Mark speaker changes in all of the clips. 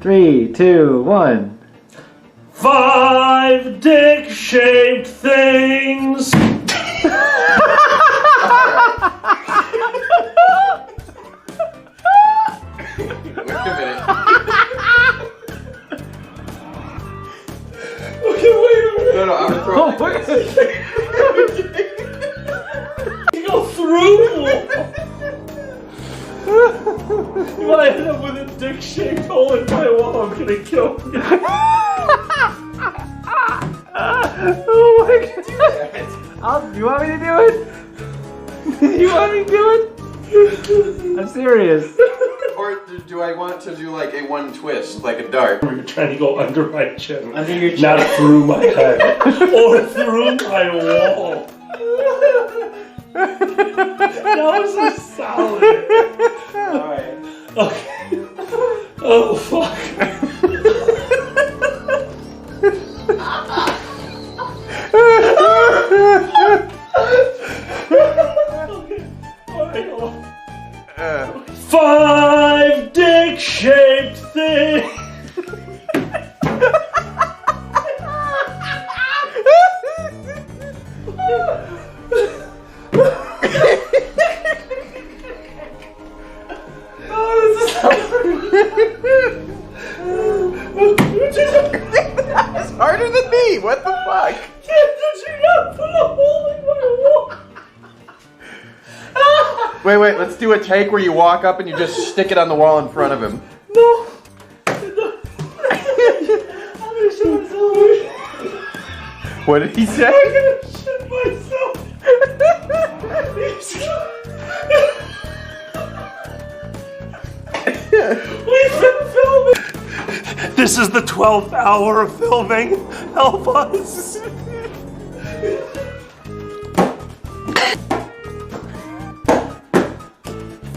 Speaker 1: 3, 2, 1.
Speaker 2: 5 dick-shaped things.
Speaker 3: Wait a minute.
Speaker 2: Okay, wait a minute.
Speaker 3: No, I'm gonna throw it.
Speaker 2: You go through. If I end up with a dick-shaped hole in my wall, I'm gonna kill you.
Speaker 1: Oh my god. You want me to do it? You want me to do it? I'm serious.
Speaker 3: Or do I want to do like a one twist, like a dart?
Speaker 2: You're trying to go under my chin.
Speaker 1: Under your chin.
Speaker 2: Not through my head. Or through my wall. That was so solid.
Speaker 1: Alright.
Speaker 2: Okay. Oh, fuck. Okay. Alright, hold on. 5 dick-shaped things.
Speaker 3: It's harder than me. What the fuck?
Speaker 2: Did you not put a hole in my wall?
Speaker 3: Wait. Let's do a take where you walk up and you just stick it on the wall in front of him.
Speaker 2: No.
Speaker 3: What did he say?
Speaker 2: I'm gonna shit myself. We've been filming. This is the 12th hour of filming. Help us.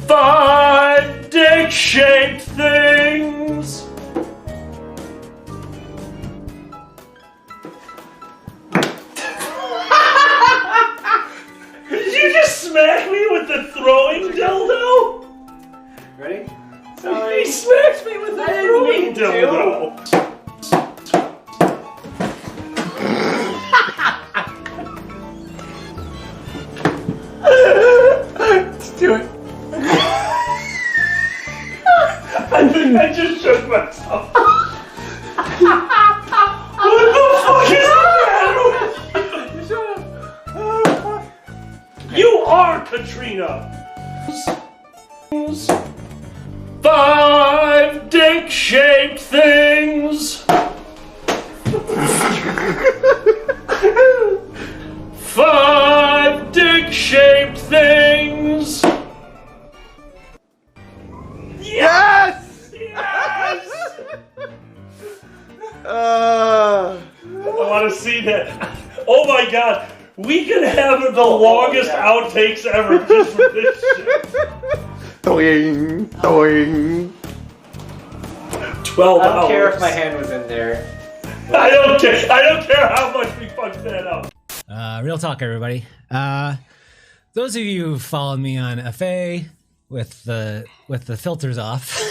Speaker 2: Five dick-shaped things. Did you just smack me with the throwing dildo?
Speaker 1: Ready?
Speaker 2: He smacked me with the throwing dildo.
Speaker 1: Let's do it.
Speaker 2: I think I just shook myself. What the fuck is the matter with you? You are Katrina. 5 dick-shaped things. 5 dick-shaped things.
Speaker 3: Yes!
Speaker 2: Yes!
Speaker 3: Uh,
Speaker 2: I want to see that. Oh my god, we could have the longest outtakes ever just for this shit.
Speaker 3: Doing.
Speaker 2: 12
Speaker 1: I don't
Speaker 2: hours.
Speaker 1: care if my hand was in there.
Speaker 2: I don't care. I don't care how much we fucked that up.
Speaker 4: Real talk, everybody. Those of you who followed me on FA with the filters off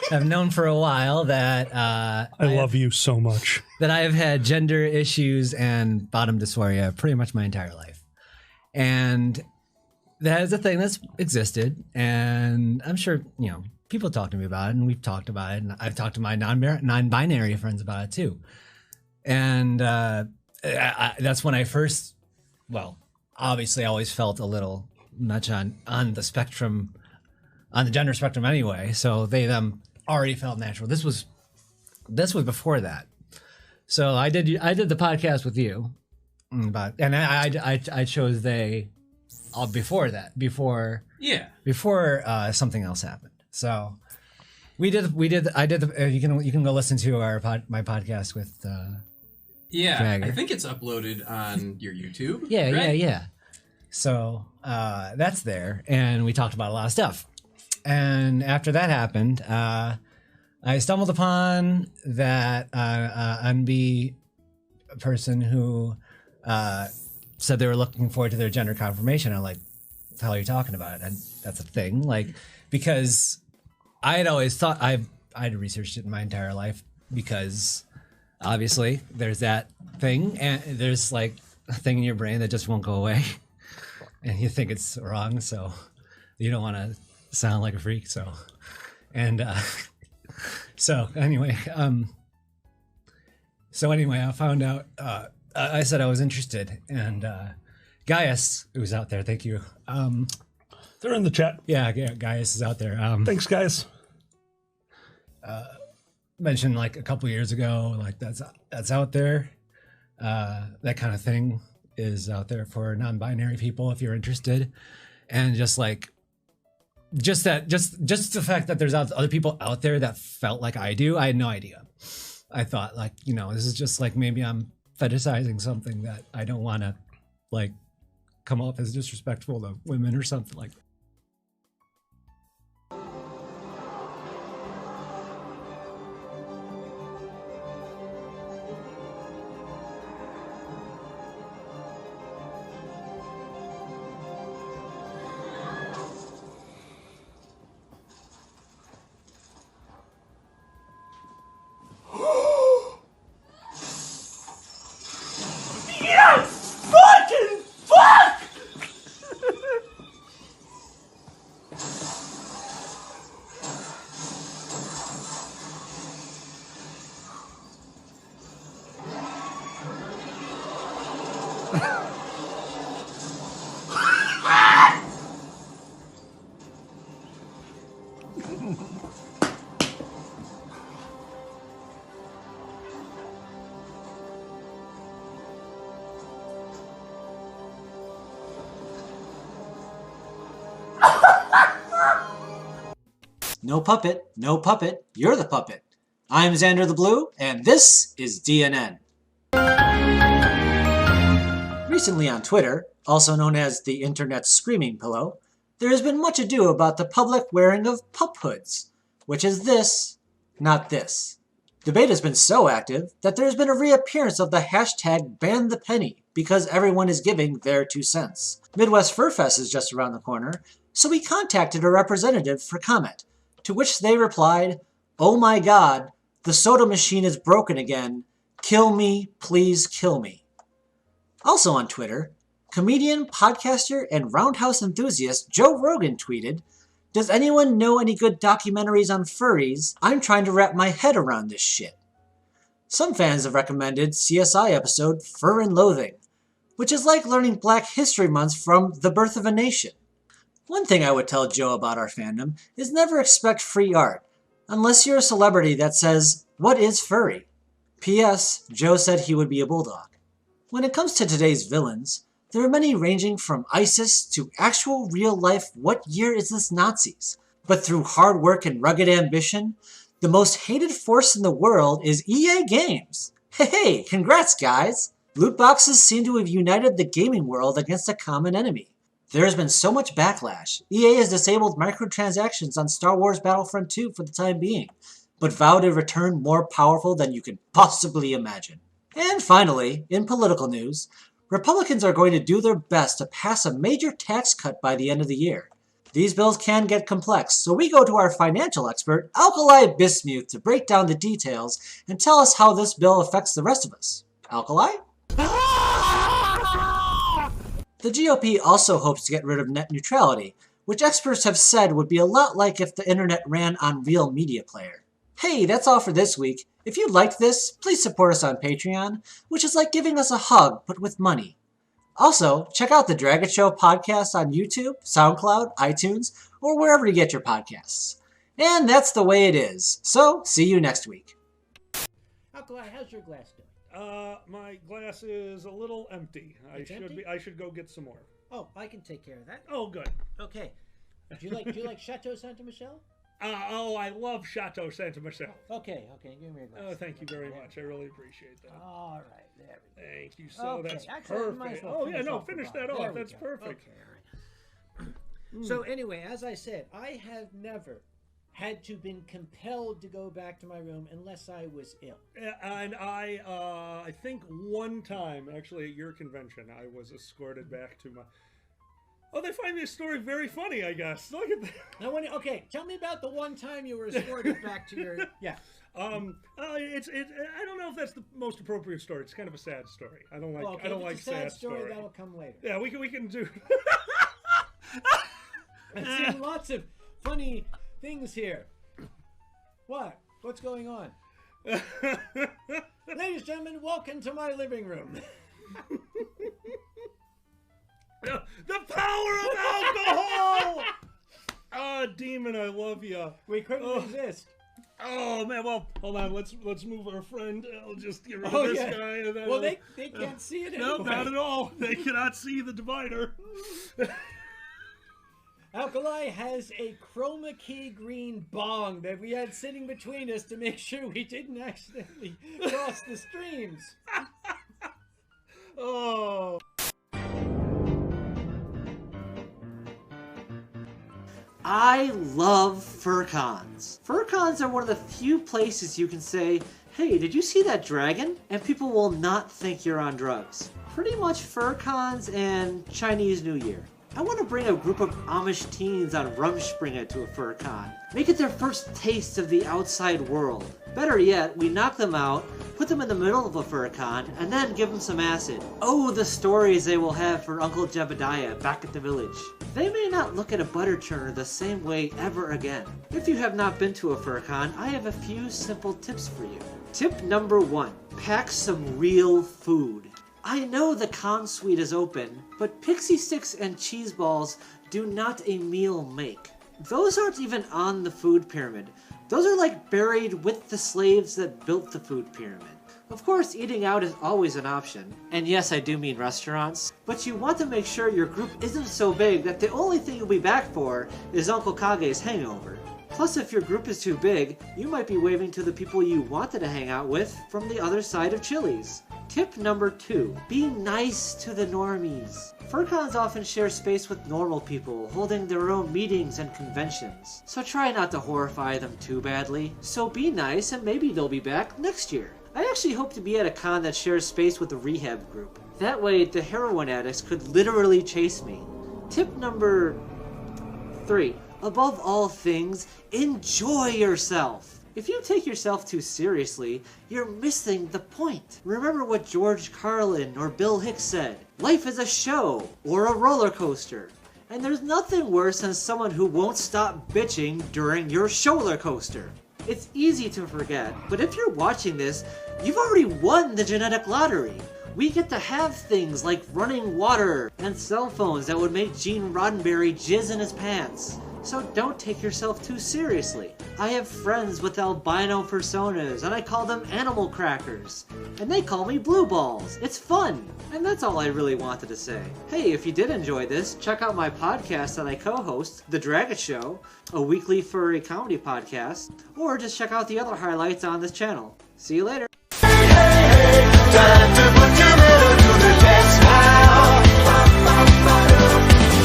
Speaker 4: have known for a while that
Speaker 5: I love you so much.
Speaker 4: that I have had gender issues and bottom dysphoria pretty much my entire life, and that is a thing that's existed. And I'm sure people talk to me about it, and we've talked about it, and I've talked to my non-binary friends about it too. And that's when I first, obviously I always felt a little much on the spectrum, on the gender spectrum anyway. So them already felt natural. This was before that. So I did the podcast with you, and I chose they before that, before something else happened. So I did you can go listen to my podcast with Dragget.
Speaker 6: I think it's uploaded on your YouTube.
Speaker 4: Yeah. So that's there, and we talked about a lot of stuff. And after that happened, I stumbled upon that unbe person who said they were looking forward to their gender confirmation. I'm like, what the hell are you talking about? And that's a thing, because I had always thought I'd researched it my entire life because obviously there's that thing, and there's like a thing in your brain that just won't go away, and you think it's wrong, so you don't want to sound like a freak. So, and so anyway, I found out. I said I was interested, and Gaius, who's out there, thank you.
Speaker 5: They're in the chat.
Speaker 4: Yeah, Gaius is out there.
Speaker 5: Thanks, guys.
Speaker 4: Mentioned like a couple years ago, like that's out there. That kind of thing is out there for non-binary people if you're interested, and just the fact that there's other people out there that felt like I do, I had no idea. I thought like, this is just like maybe I'm fetishizing something that I don't want to like come off as disrespectful to women or something like that.
Speaker 7: No puppet, no puppet, you're the puppet. I'm Xander the Blue, and this is DNN. Recently on Twitter, also known as the internet's screaming pillow, there has been much ado about the public wearing of pup hoods, which is this, not this. Debate has been so active that there has been a reappearance of the hashtag #BanThePenny because everyone is giving their 2 cents. Midwest Fur Fest is just around the corner, so we contacted a representative for comment, to which they replied, "Oh my god, the soda machine is broken again. Kill me, please kill me." Also on Twitter, comedian, podcaster, and roundhouse enthusiast Joe Rogan tweeted, "Does anyone know any good documentaries on furries? I'm trying to wrap my head around this shit." Some fans have recommended CSI episode Fur and Loathing, which is like learning Black History Month from The Birth of a Nation. One thing I would tell Joe about our fandom is never expect free art, unless you're a celebrity that says, "What is furry?" P.S. Joe said he would be a bulldog. When it comes to today's villains, there are many ranging from ISIS to actual real-life "what year is this Nazis?" But through hard work and rugged ambition, the most hated force in the world is EA Games. Hey, congrats guys! Loot boxes seem to have united the gaming world against a common enemy. There has been so much backlash. EA has disabled microtransactions on Star Wars Battlefront 2 for the time being, but vowed to return more powerful than you could possibly imagine. And finally, in political news, Republicans are going to do their best to pass a major tax cut by the end of the year. These bills can get complex, so we go to our financial expert, Alkali Bismuth, to break down the details and tell us how this bill affects the rest of us. Alkali? The GOP also hopes to get rid of net neutrality, which experts have said would be a lot like if the internet ran on Real Media Player. Hey, that's all for this week. If you liked this, please support us on Patreon, which is like giving us a hug, but with money. Also, check out the Dragget Show podcast on YouTube, SoundCloud, iTunes, or wherever you get your podcasts. And that's the way it is. So, see you next week.
Speaker 8: Alkali, how's your glass doing?
Speaker 2: My glass is a little empty.
Speaker 8: Empty?
Speaker 2: I should go get some more.
Speaker 8: Oh, I can take care of that.
Speaker 2: Oh, good.
Speaker 8: Okay. Do you like Chateau Santa Michelle?
Speaker 2: I love Chateau Santa Michelle.
Speaker 8: Okay, give me a glass.
Speaker 2: Thank you very much. I really appreciate that.
Speaker 8: All right, there we go.
Speaker 2: Thank you. So
Speaker 8: Okay,
Speaker 2: that's
Speaker 8: actually, might as
Speaker 2: perfect.
Speaker 8: well
Speaker 2: Oh yeah,
Speaker 8: finish
Speaker 2: no,
Speaker 8: off the
Speaker 2: finish
Speaker 8: bottle.
Speaker 2: that
Speaker 8: There
Speaker 2: off.
Speaker 8: we
Speaker 2: That's
Speaker 8: go.
Speaker 2: perfect.
Speaker 8: Okay, all right. So anyway, as I said, I have never had to been compelled to go back to my room unless I was ill.
Speaker 2: And I think one time, actually at your convention, I was escorted back to my... Oh, they find this story very funny, I guess. Look at that.
Speaker 8: Okay, tell me about the one time you were escorted back to your... Yeah.
Speaker 2: I don't know if that's the most appropriate story. It's kind of a sad story. I don't like.
Speaker 8: Well, okay,
Speaker 2: I don't
Speaker 8: if
Speaker 2: like
Speaker 8: it's a sad
Speaker 2: story.
Speaker 8: That'll come later.
Speaker 2: Yeah, we can do.
Speaker 8: I've seen lots of funny things here. What? What's going on? Ladies and gentlemen, welcome to my living room.
Speaker 2: The power of alcohol! Ah, demon, I love you.
Speaker 8: We couldn't resist.
Speaker 2: Oh man, well, hold on. Let's move our friend. I'll just get rid of this guy. And then
Speaker 8: well, they can't see it anymore.
Speaker 2: No, not at all. They cannot see the divider.
Speaker 8: Alkali has a chroma key green bong that we had sitting between us to make sure we didn't accidentally cross the streams.
Speaker 2: Oh.
Speaker 7: I love FurCons. FurCons are one of the few places you can say, hey, did you see that dragon? And people will not think you're on drugs. Pretty much FurCons and Chinese New Year. I want to bring a group of Amish teens on Rumspringa to a FurCon. Make it their first taste of the outside world. Better yet, we knock them out, put them in the middle of a FurCon, and then give them some acid. Oh, the stories they will have for Uncle Jebediah back at the village. They may not look at a butter churner the same way ever again. If you have not been to a FurCon, I have a few simple tips for you. Tip number 1. Pack some real food. I know the con suite is open, but pixie sticks and cheese balls do not a meal make. Those aren't even on the food pyramid. Those are like buried with the slaves that built the food pyramid. Of course, eating out is always an option. And yes, I do mean restaurants. But you want to make sure your group isn't so big that the only thing you'll be back for is Uncle Kage's hangover. Plus, if your group is too big, you might be waving to the people you wanted to hang out with from the other side of Chili's. Tip number 2. Be nice to the normies. FurCons often share space with normal people, holding their own meetings and conventions. So try not to horrify them too badly. So be nice and maybe they'll be back next year. I actually hope to be at a con that shares space with a rehab group. That way, the heroin addicts could literally chase me. Tip number 3. Above all things, enjoy yourself. If you take yourself too seriously, you're missing the point. Remember what George Carlin or Bill Hicks said. Life is a show or a roller coaster. And there's nothing worse than someone who won't stop bitching during your shoulder coaster. It's easy to forget, but if you're watching this, you've already won the genetic lottery. We get to have things like running water and cell phones that would make Gene Roddenberry jizz in his pants. So don't take yourself too seriously. I have friends with albino personas and I call them animal crackers. And they call me blue balls. It's fun. And that's all I really wanted to say. Hey, if you did enjoy this, check out my podcast that I co-host, The Dragget Show, a weekly furry comedy podcast, or just check out the other highlights on this channel. See you later. Time to put your metal to the test now.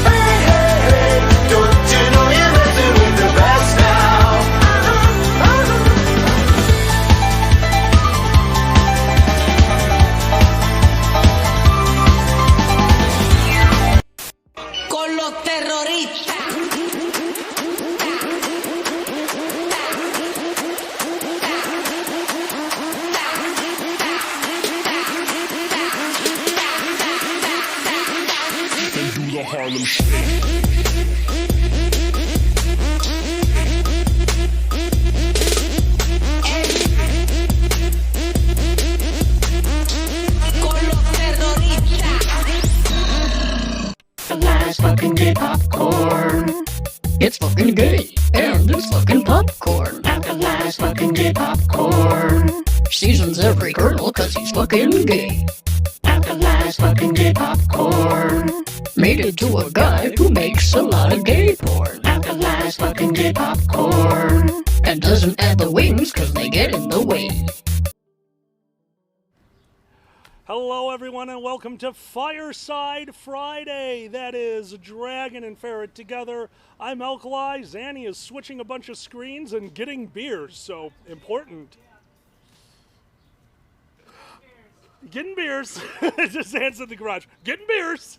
Speaker 7: Hey, hey, hey, don't you know you're messing with the best now?
Speaker 9: Con los terroristas.
Speaker 10: Harlem Shake.
Speaker 9: The last fucking gay popcorn. It's fucking gay, and it's fucking popcorn. Not the last fucking gay popcorn. Seasons every kernel cause he's fucking gay. Not the last fucking gay popcorn. Made it to a guy who makes a lot of gay porn. Not the last fucking gay popcorn. And doesn't add the wings cause they get in the way.
Speaker 2: Hello, everyone, and welcome to Fireside Friday. That is Dragon and Ferret together. I'm Alkali. Zanny is switching a bunch of screens and getting beers, so important. Getting beers. Just hands in the garage. Getting beers.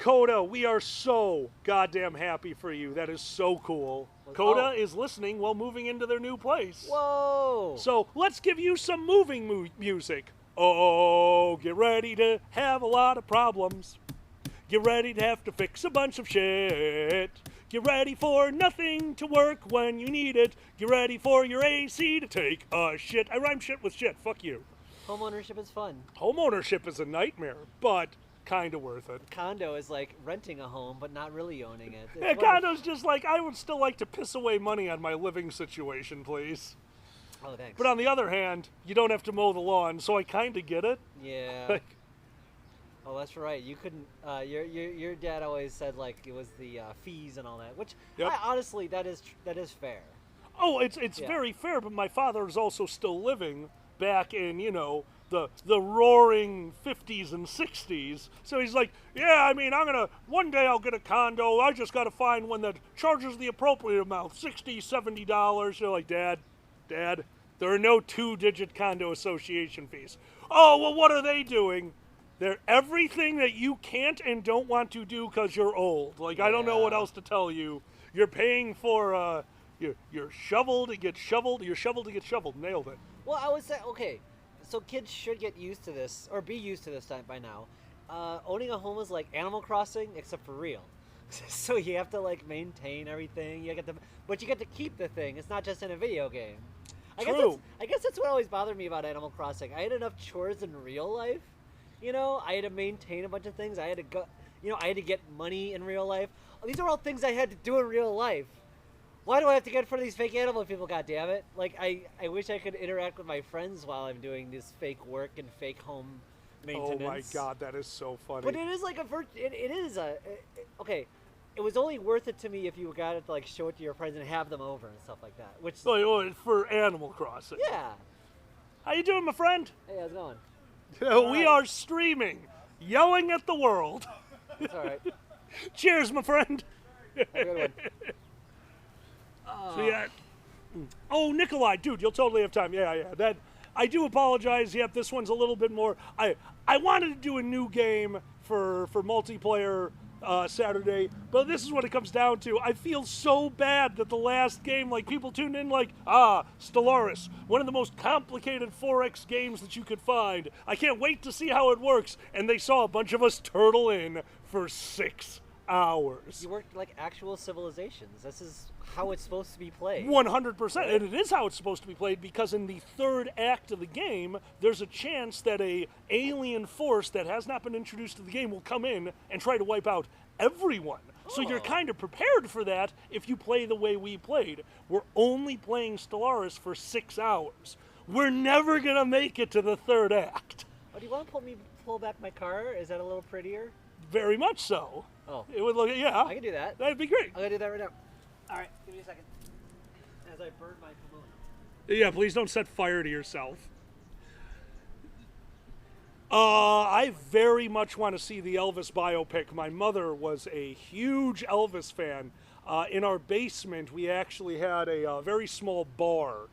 Speaker 2: Coda, we are so goddamn happy for you. That is so cool. Coda is listening while moving into their new place.
Speaker 11: Whoa!
Speaker 2: So let's give you some moving music. Oh, get ready to have a lot of problems. Get ready to have to fix a bunch of shit. Get ready for nothing to work when you need it. Get ready for your AC to take a shit. I rhyme shit with shit. Fuck you.
Speaker 11: Homeownership is fun.
Speaker 2: Homeownership is a nightmare, but kind of worth it.
Speaker 11: Condo is like renting a home, but not really owning it.
Speaker 2: Yeah, condo's just like, I would still like to piss away money on my living situation, please.
Speaker 11: Oh, thanks.
Speaker 2: But on the other hand, you don't have to mow the lawn, so I kind of get it.
Speaker 11: Yeah.
Speaker 2: Like,
Speaker 11: oh, that's right. You couldn't. Your dad always said like it was the fees and all that, which
Speaker 2: Yep.
Speaker 11: honestly that is fair.
Speaker 2: oh, it's
Speaker 11: Yeah.
Speaker 2: very fair, but my father is also still living back in, the roaring 50s and 60s. So he's like, yeah, I mean, one day I'll get a condo. I just got to find one that charges the appropriate amount, $60, $70. You're like, Dad, there are no 2-digit condo association fees. Oh, well, what are they doing? They're everything that you can't and don't want to do because you're old. Like, I don't know what else to tell you. You're paying for your shovel to get shoveled. Your shovel to get shoveled. Nailed it.
Speaker 11: Well, I would say okay. So kids should get used to this, or be used to this time by now. Owning a home is like Animal Crossing, except for real. So you have to like maintain everything. But you get to keep the thing. It's not just in a video game. I guess that's what always bothered me about Animal Crossing. I had enough chores in real life. I had to maintain a bunch of things. I had to go. I had to get money in real life. These are all things I had to do in real life. Why do I have to get in front of these fake animal people? God damn it! Like I wish I could interact with my friends while I'm doing this fake work and fake home maintenance.
Speaker 2: Oh my god, that is so funny.
Speaker 11: But it is like okay. It was only worth it to me if you got it to like show it to your friends and have them over and stuff like that. Which
Speaker 2: for Animal Crossing.
Speaker 11: Yeah.
Speaker 2: How you doing, my friend?
Speaker 11: Hey, how's it going?
Speaker 2: We are streaming, yelling at the world.
Speaker 11: It's all right.
Speaker 2: Cheers, my friend.
Speaker 11: Have a good one.
Speaker 2: So yeah. Oh, Nikolai, dude, you'll totally have time. Yeah. That I do apologize. Yep, this one's a little bit more. I wanted to do a new game for multiplayer Saturday, but this is what it comes down to. I feel so bad that the last game, like people tuned in, like Stellaris, one of the most complicated 4X games that you could find. I can't wait to see how it works. And they saw a bunch of us turtle in for 6 hours.
Speaker 11: You worked like actual civilizations. This is how it's supposed to be played.
Speaker 2: 100%, and it is how it's supposed to be played, because in the third act of the game, there's a chance that a alien force that has not been introduced to the game will come in and try to wipe out everyone. So you're kind of prepared for that if you play the way we played. We're only playing Stellaris for 6 hours. We're never gonna make it to the third act.
Speaker 11: Oh, do you want to pull back my car? Is that a little prettier?
Speaker 2: Very much so.
Speaker 11: Oh.
Speaker 2: It would look, yeah.
Speaker 11: I can do that.
Speaker 2: That'd be great.
Speaker 11: I'm gonna do that right now. All right, give me a second. As I burn my kimono.
Speaker 2: Yeah, please don't set fire to yourself. I very much want to see the Elvis biopic. My mother was a huge Elvis fan. In our basement, we actually had a very small bar,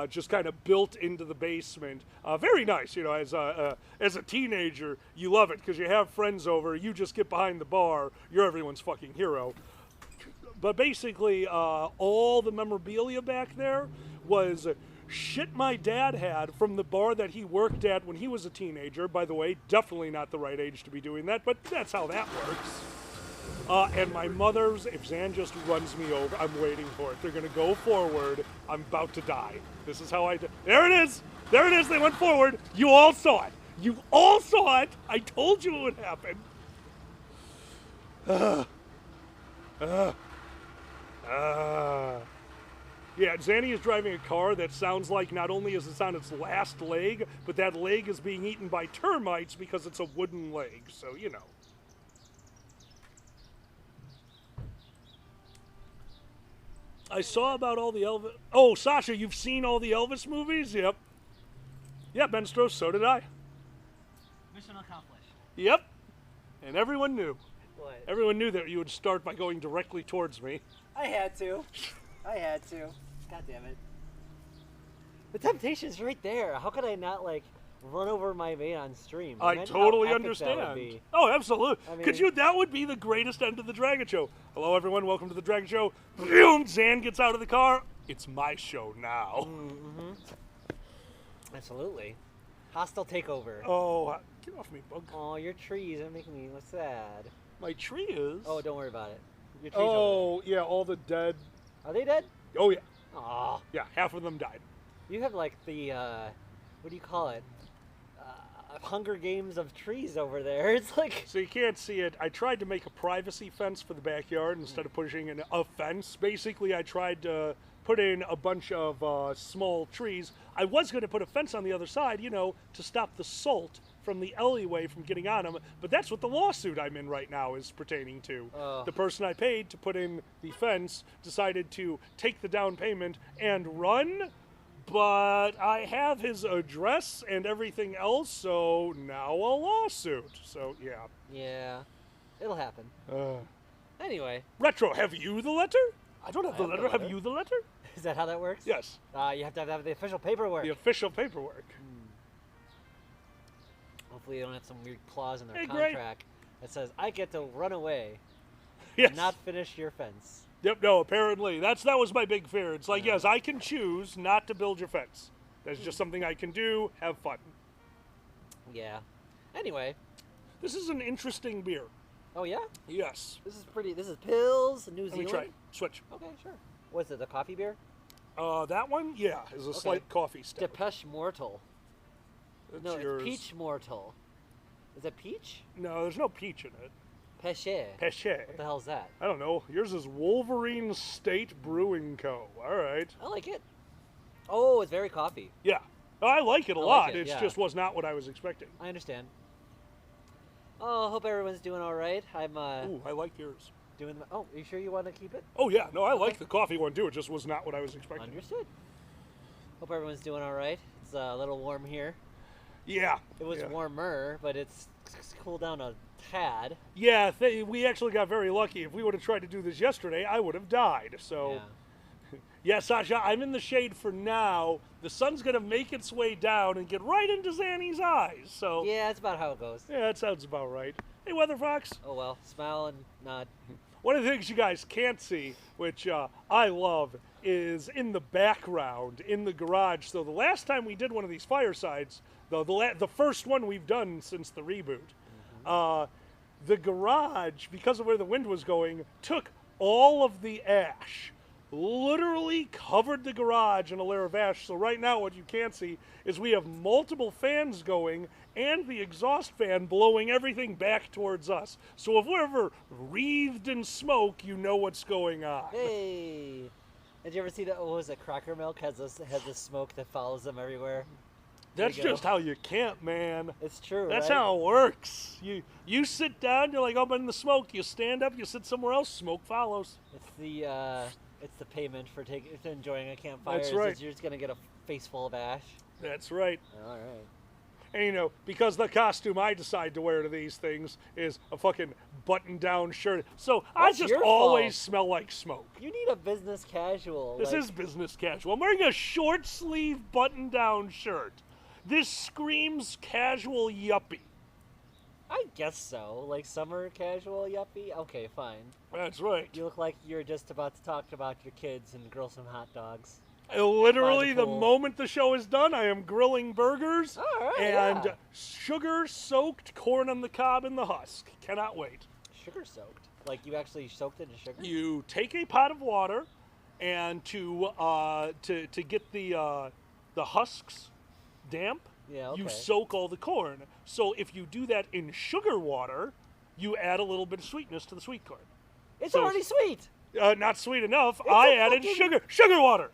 Speaker 2: just kind of built into the basement. Very nice, as a teenager, you love it because you have friends over. You just get behind the bar. You're everyone's fucking hero. But basically, all the memorabilia back there was shit my dad had from the bar that he worked at when he was a teenager. By the way, definitely not the right age to be doing that, but that's how that works. And my mother's, if Zan just runs me over, I'm waiting for it. They're going to go forward. I'm about to die. This is how I do. There it is. There it is. They went forward. You all saw it. You all saw it. I told you it would happen. Yeah, Zanny is driving a car that sounds like not only is it on its last leg, but that leg is being eaten by termites because it's a wooden leg, so you know. I saw about all the Elvis... Oh, Sasha, you've seen all the Elvis movies? Yep. Yeah, Ben Stroh, so did I.
Speaker 11: Mission accomplished.
Speaker 2: Yep. And everyone knew.
Speaker 11: What?
Speaker 2: Everyone knew that you would start by going directly towards me.
Speaker 11: I had to. God damn it. The temptation's right there. How could I not, like, run over my mate on stream.
Speaker 2: I
Speaker 11: Imagine how
Speaker 2: totally
Speaker 11: epic that would
Speaker 2: understand.
Speaker 11: be.
Speaker 2: Oh, absolutely.
Speaker 11: I
Speaker 2: Could
Speaker 11: mean-
Speaker 2: you? That would be the greatest end to the Dragget Show. Hello, everyone. Welcome to the Dragget Show. Boom! Zan gets out of the car. It's my show now.
Speaker 11: Mm-hmm. Absolutely. Hostile takeover.
Speaker 2: Oh, get off me, bug.
Speaker 11: Oh, your trees are making me look sad.
Speaker 2: My tree is.
Speaker 11: Oh, don't worry about it. Your trees over
Speaker 2: Oh, yeah, all the dead.
Speaker 11: there. Are they dead?
Speaker 2: Oh, yeah.
Speaker 11: Aw.
Speaker 2: Yeah, half of them died.
Speaker 11: You have like the, what do you call it? Hunger Games of trees over there. It's like...
Speaker 2: So you can't see it. I tried to make a privacy fence for the backyard instead of pushing in a fence. Basically, I tried to put in a bunch of small trees. I was going to put a fence on the other side, you know, to stop the salt from the alleyway from getting on them. But that's what the lawsuit I'm in right now is pertaining to. The person I paid to put in the fence decided to take the down payment and run. But I have his address and everything else, so now a lawsuit. So, yeah.
Speaker 11: Yeah. It'll happen. Anyway.
Speaker 2: Retro, have you the letter? I don't have the
Speaker 11: have the
Speaker 2: letter. Have
Speaker 11: letter.
Speaker 2: you the letter?
Speaker 11: Is that how that works?
Speaker 2: Yes.
Speaker 11: You have to have the official paperwork.
Speaker 2: The official paperwork.
Speaker 11: Hopefully they don't have some weird clause in their
Speaker 2: Hey, great.
Speaker 11: contract that says, I get to run away
Speaker 2: Yes.
Speaker 11: and not finish your fence.
Speaker 2: Yep, no, apparently. That was my big fear. It's like, yes, I can choose not to build your fence. That's just something I can do. Have fun.
Speaker 11: Yeah. Anyway.
Speaker 2: This is an interesting beer.
Speaker 11: Oh, yeah?
Speaker 2: Yes.
Speaker 11: This is Pils, New
Speaker 2: Let
Speaker 11: Zealand.
Speaker 2: me try it. Switch.
Speaker 11: Okay, sure. What's it, the coffee beer?
Speaker 2: That one, yeah, is a slight coffee stout.
Speaker 11: Depeche Mortal.
Speaker 2: That's
Speaker 11: No,
Speaker 2: yours.
Speaker 11: it's Peach Mortal. Is it peach?
Speaker 2: No, there's no peach in it.
Speaker 11: Peche.
Speaker 2: Peche.
Speaker 11: What the hell's that?
Speaker 2: I don't know. Yours is Wolverine State Brewing Co. All right.
Speaker 11: I like it. Oh, it's very coffee.
Speaker 2: Yeah. I like it a
Speaker 11: I
Speaker 2: lot.
Speaker 11: like it,
Speaker 2: It
Speaker 11: yeah.
Speaker 2: just was not what I was expecting.
Speaker 11: I understand. Oh, hope everyone's doing all right. I'm
Speaker 2: Ooh, I like yours.
Speaker 11: doing. Oh, are you sure you want to keep it?
Speaker 2: Oh yeah, no, I like the coffee one too. It just was not what I was expecting.
Speaker 11: Understood. Hope everyone's doing all right. It's a little warm here.
Speaker 2: Yeah.
Speaker 11: It was
Speaker 2: yeah.
Speaker 11: warmer, but it's cooled down a tad.
Speaker 2: Yeah, we actually got very lucky. If we would have tried to do this yesterday, I would have died. So, yeah, Sasha, I'm in the shade for now. The sun's going to make its way down and get right into Zanny's eyes. So,
Speaker 11: Yeah, that's about how it goes.
Speaker 2: yeah, that sounds about right. Hey, Weather Fox.
Speaker 11: Oh well, smile and nod.
Speaker 2: One of the things you guys can't see, which I love, is in the background, in the garage. So the last time we did one of these firesides, the first one we've done since the reboot, the garage, because of where the wind was going, took all of the ash, literally covered the garage in a layer of ash. So right now what you can't see is we have multiple fans going and the exhaust fan blowing everything back towards us. So if we're ever wreathed in smoke, you know what's going on.
Speaker 11: Hey, did you ever see that? What was it? Cracker Milk has this smoke that follows them everywhere.
Speaker 2: That's
Speaker 11: There you go.
Speaker 2: just how you camp, man.
Speaker 11: It's true.
Speaker 2: That's
Speaker 11: right?
Speaker 2: how it works. You sit down, you're like, oh, I'm in the smoke. You stand up, you sit somewhere else, smoke follows.
Speaker 11: It's the payment for enjoying a campfire.
Speaker 2: That's right.
Speaker 11: You're just gonna get a face full of ash.
Speaker 2: That's right.
Speaker 11: All right.
Speaker 2: And you know, because the costume I decide to wear to these things is a fucking button-down shirt, so I
Speaker 11: That's
Speaker 2: just
Speaker 11: your
Speaker 2: always
Speaker 11: fault.
Speaker 2: smell like smoke.
Speaker 11: You need a business casual.
Speaker 2: This is business casual. I'm wearing a short-sleeve button-down shirt. This screams casual yuppie.
Speaker 11: I guess so. Like summer casual yuppie. Okay, fine.
Speaker 2: That's right.
Speaker 11: You look like you're just about to talk about your kids and grill some hot dogs.
Speaker 2: Literally,
Speaker 11: By the
Speaker 2: the
Speaker 11: pool.
Speaker 2: moment the show is done, I am grilling burgers
Speaker 11: All right,
Speaker 2: and
Speaker 11: yeah.
Speaker 2: sugar-soaked corn on the cob in the husk. Cannot wait.
Speaker 11: Sugar soaked. Like you actually soaked it in sugar.
Speaker 2: You take a pot of water, and to get the husks damp,
Speaker 11: Yeah, okay.
Speaker 2: you soak all the corn. So if you do that in sugar water, you add a little bit of sweetness to the sweet corn.
Speaker 11: It's
Speaker 2: So-
Speaker 11: already sweet.
Speaker 2: Not sweet enough.
Speaker 11: It's
Speaker 2: I
Speaker 11: a
Speaker 2: added
Speaker 11: fucking-
Speaker 2: sugar water.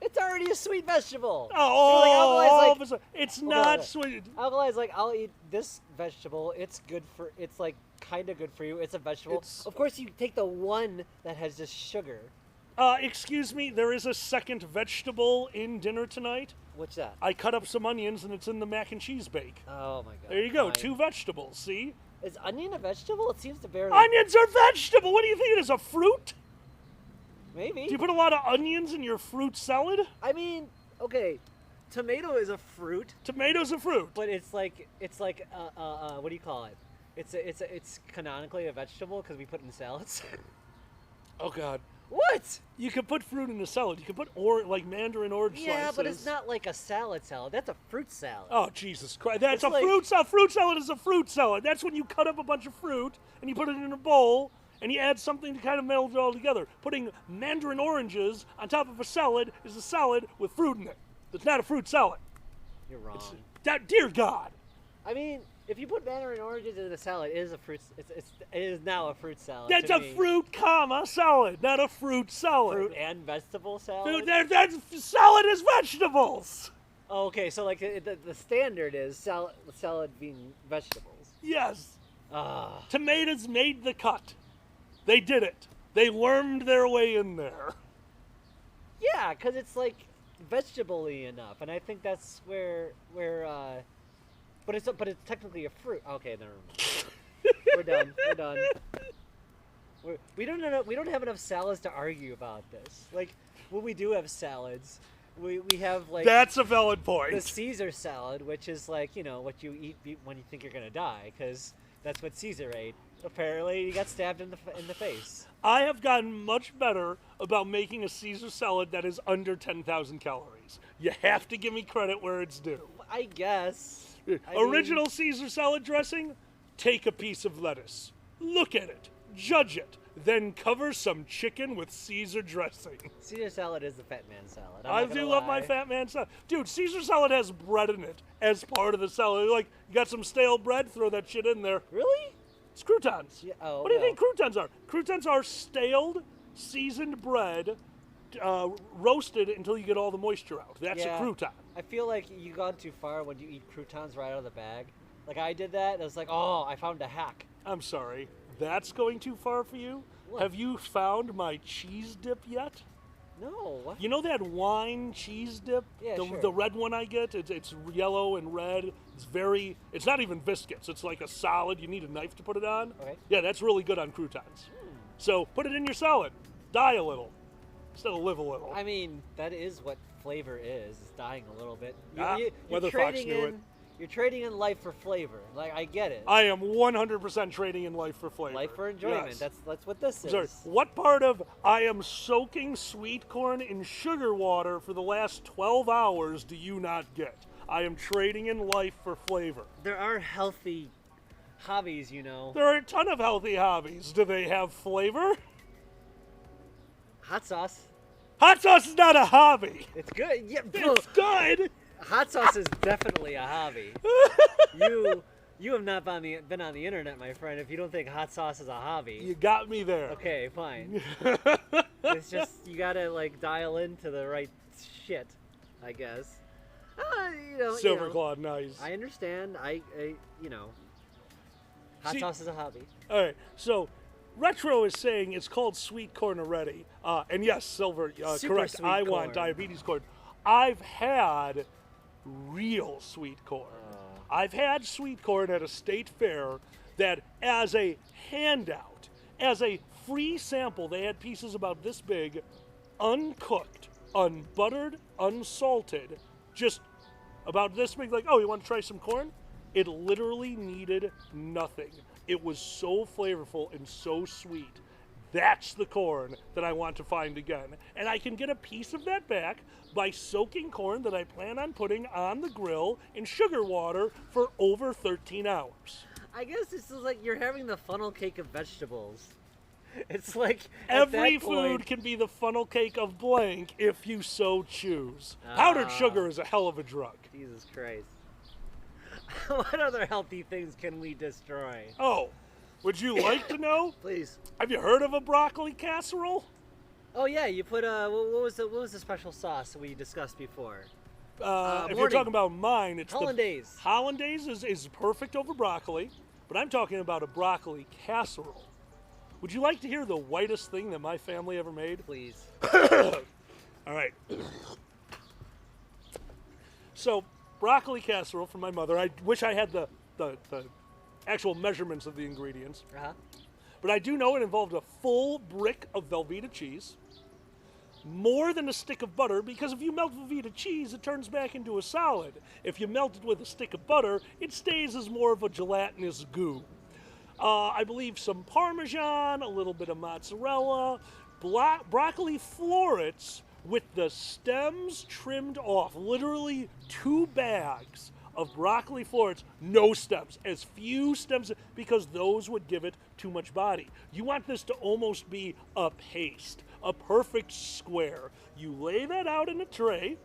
Speaker 11: It's already a sweet vegetable.
Speaker 2: Oh,
Speaker 11: Alkali's
Speaker 2: of a sudden, it's
Speaker 11: Hold on,
Speaker 2: not
Speaker 11: wait.
Speaker 2: sweet.
Speaker 11: Alkali's like, I'll eat this vegetable. It's good for. It's like kind of good for you. It's a vegetable.
Speaker 2: It's-
Speaker 11: Of course, you take the one that has just sugar.
Speaker 2: Excuse me, there is a second vegetable in dinner tonight.
Speaker 11: What's that?
Speaker 2: I cut up some onions and it's in the mac and cheese bake.
Speaker 11: Oh my god.
Speaker 2: There you go,
Speaker 11: fine.
Speaker 2: 2 vegetables, see?
Speaker 11: Is onion a vegetable? It seems to barely.
Speaker 2: Onions are vegetable! What do you think it is, a fruit?
Speaker 11: Maybe.
Speaker 2: Do you put a lot of onions in your fruit salad?
Speaker 11: I mean, okay. tomato is a fruit.
Speaker 2: Tomato's a fruit.
Speaker 11: But it's like what do you call it? It's canonically a vegetable because we put it in salads.
Speaker 2: Oh God.
Speaker 11: What?
Speaker 2: You could put fruit in a salad. You could put like mandarin orange slices.
Speaker 11: Yeah, but it's not like a salad. That's a fruit salad.
Speaker 2: Oh Jesus Christ! That's
Speaker 11: It's
Speaker 2: a fruit salad. Fruit salad is a fruit salad. That's when you cut up a bunch of fruit and you put it in a bowl and you add something to kind of meld it all together. Putting mandarin oranges on top of a salad is a salad with fruit in it. It's not a fruit salad.
Speaker 11: You're wrong.
Speaker 2: Dear God.
Speaker 11: I mean, if you put mandarin oranges in a salad, it is a fruit. It is now a fruit salad.
Speaker 2: That's
Speaker 11: to
Speaker 2: a
Speaker 11: me.
Speaker 2: fruit, salad, not a fruit salad.
Speaker 11: Fruit and vegetable salad.
Speaker 2: Dude, that's salad is vegetables.
Speaker 11: Oh, okay, so like the standard is salad being vegetables.
Speaker 2: Yes.
Speaker 11: Ah.
Speaker 2: Tomatoes made the cut. They did it. They wormed their way in there.
Speaker 11: Yeah, because it's like vegetable-y enough, and I think that's where but it's technically a fruit. Okay, never mind. We're done. We don't have enough salads to argue about this. Like when we do have salads, we have like
Speaker 2: that's a valid point.
Speaker 11: The Caesar salad, which is like what you eat when you think you're gonna die, because that's what Caesar ate. Apparently, he got stabbed in the face.
Speaker 2: I have gotten much better about making a Caesar salad that is under 10,000 calories. You have to give me credit where it's due.
Speaker 11: I guess.
Speaker 2: Original Caesar salad dressing, take a piece of lettuce, look at it, judge it, then cover some chicken with Caesar dressing.
Speaker 11: Caesar salad is the fat man salad.
Speaker 2: I do love my fat man salad. Dude, Caesar salad has bread in it as part of the salad. Like, you got some stale bread, throw that shit in there.
Speaker 11: Really?
Speaker 2: It's croutons.
Speaker 11: Yeah, oh,
Speaker 2: what do you think croutons are? Croutons are staled, seasoned bread, roasted until you get all the moisture out. That's a crouton.
Speaker 11: I feel like you've gone too far when you eat croutons right out of the bag. Like I did that, and I was like, oh, I found a hack.
Speaker 2: I'm sorry. That's going too far for you?
Speaker 11: What?
Speaker 2: Have you found my cheese dip yet?
Speaker 11: No. What?
Speaker 2: You know that wine cheese dip?
Speaker 11: Yeah, sure.
Speaker 2: The red one I get? It's yellow and red. It's not even biscuits. It's like a solid. You need a knife to put it on.
Speaker 11: Okay.
Speaker 2: Yeah, that's really good on croutons. So put it in your salad. Die a little. Instead of live a little.
Speaker 11: I mean, that is what flavor is dying a little bit.
Speaker 2: Weather Fox knew it.
Speaker 11: You're trading in life for flavor. Like, I get it.
Speaker 2: I am 100% trading in life for flavor.
Speaker 11: Life for enjoyment.
Speaker 2: Yes.
Speaker 11: That's what this is.
Speaker 2: Sorry, what part of I am soaking sweet corn in sugar water for the last 12 hours do you not get? I am trading in life for flavor.
Speaker 11: There are healthy hobbies,
Speaker 2: There are a ton of healthy hobbies. Do they have flavor?
Speaker 11: Hot sauce.
Speaker 2: Hot sauce is not a hobby.
Speaker 11: It's good. Yeah,
Speaker 2: it's good.
Speaker 11: Hot sauce is definitely a hobby. You have not been on the internet, my friend, if you don't think hot sauce is a hobby.
Speaker 2: You got me there.
Speaker 11: Okay, fine. It's just, you gotta, like, dial into the right shit, I guess.
Speaker 2: Silverclaw, nice.
Speaker 11: I understand. Hot sauce is a hobby.
Speaker 2: All right, so Retro is saying it's called sweet corn already. And yes, Silver, correct. I want diabetes corn. I've had real sweet corn. I've had sweet corn at a state fair that as a handout, as a free sample, they had pieces about this big, uncooked, unbuttered, unsalted, just about this big, like, oh, you want to try some corn? It literally needed nothing. It was so flavorful and so sweet. That's the corn that I want to find again. And I can get a piece of that back by soaking corn that I plan on putting on the grill in sugar water for over 13 hours.
Speaker 11: I guess this is like you're having the funnel cake of vegetables. It's like
Speaker 2: every food can be the funnel cake of blank if you so choose. Powdered sugar is a hell of a drug.
Speaker 11: Jesus Christ. What other healthy things can we destroy?
Speaker 2: Oh, would you like to know?
Speaker 11: Please.
Speaker 2: Have you heard of a broccoli casserole?
Speaker 11: Oh yeah, you put what was the special sauce we discussed before?
Speaker 2: If you're talking about mine, it's
Speaker 11: Hollandaise.
Speaker 2: Hollandaise is perfect over broccoli, but I'm talking about a broccoli casserole. Would you like to hear the whitest thing that my family ever made?
Speaker 11: Please.
Speaker 2: All right. So, broccoli casserole from my mother. I wish I had the actual measurements of the ingredients.
Speaker 11: Uh-huh.
Speaker 2: But I do know it involved a full brick of Velveeta cheese, more than a stick of butter, because if you melt Velveeta cheese, it turns back into a solid. If you melt it with a stick of butter, it stays as more of a gelatinous goo. I believe some Parmesan, a little bit of mozzarella, broccoli florets with the stems trimmed off. Literally 2 bags of broccoli florets, no stems, as few stems, because those would give it too much body. You want this to almost be a paste, a perfect square. You lay that out in a tray,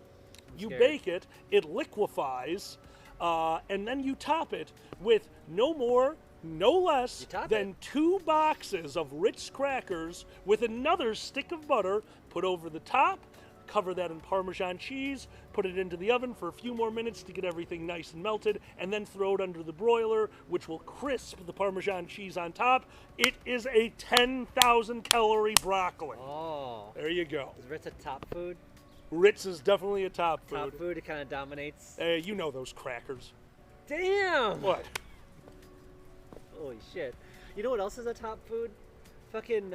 Speaker 2: you bake it, it liquefies, and then you top it with no more, no less than 2 boxes of Ritz crackers with another stick of butter put over the top. Cover that in Parmesan cheese, put it into the oven for a few more minutes to get everything nice and melted, and then throw it under the broiler, which will crisp the Parmesan cheese on top. It is a 10,000 calorie broccoli.
Speaker 11: Oh.
Speaker 2: There you go.
Speaker 11: Is Ritz a top food?
Speaker 2: Ritz is definitely a top food.
Speaker 11: Top food, it kind of dominates.
Speaker 2: You know those crackers.
Speaker 11: Damn!
Speaker 2: What?
Speaker 11: Holy shit. You know what else is a top food? Fucking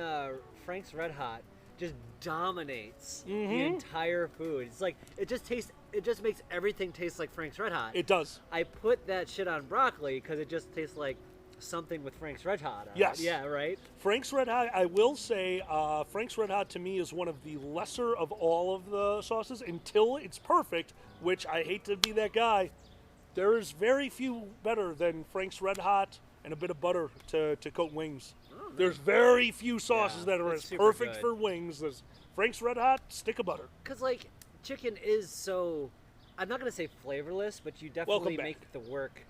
Speaker 11: Frank's Red Hot just dominates the entire food. It's like, it just makes everything taste like Frank's Red Hot.
Speaker 2: It does.
Speaker 11: I put that shit on broccoli because it just tastes like something with Frank's Red Hot on
Speaker 2: Yes.
Speaker 11: it. Yeah, right?
Speaker 2: Frank's Red Hot, I will say, Frank's Red Hot to me is one of the lesser of all of the sauces until it's perfect, which I hate to be that guy. There's very few better than Frank's Red Hot and a bit of butter to coat wings. Oh, there's very few sauces that are as perfect for wings as Frank's Red Hot, stick of butter.
Speaker 11: Because, like, chicken is so, I'm not going to say flavorless, but you definitely make the work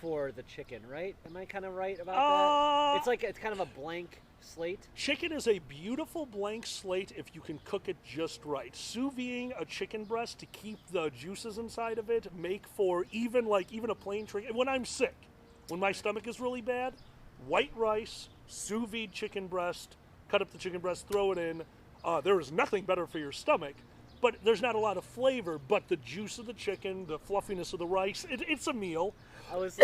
Speaker 11: for the chicken, right? Am I kind of right about that? It's kind of a blank slate.
Speaker 2: Chicken is a beautiful blank slate if you can cook it just right. Sous videing a chicken breast to keep the juices inside of it make for even a plain chicken. When I'm sick, when my stomach is really bad, white rice, sous vide chicken breast, cut up the chicken breast, throw it in. There is nothing better for your stomach, but there's not a lot of flavor, but the juice of the chicken, the fluffiness of the rice, it's a meal.
Speaker 11: I was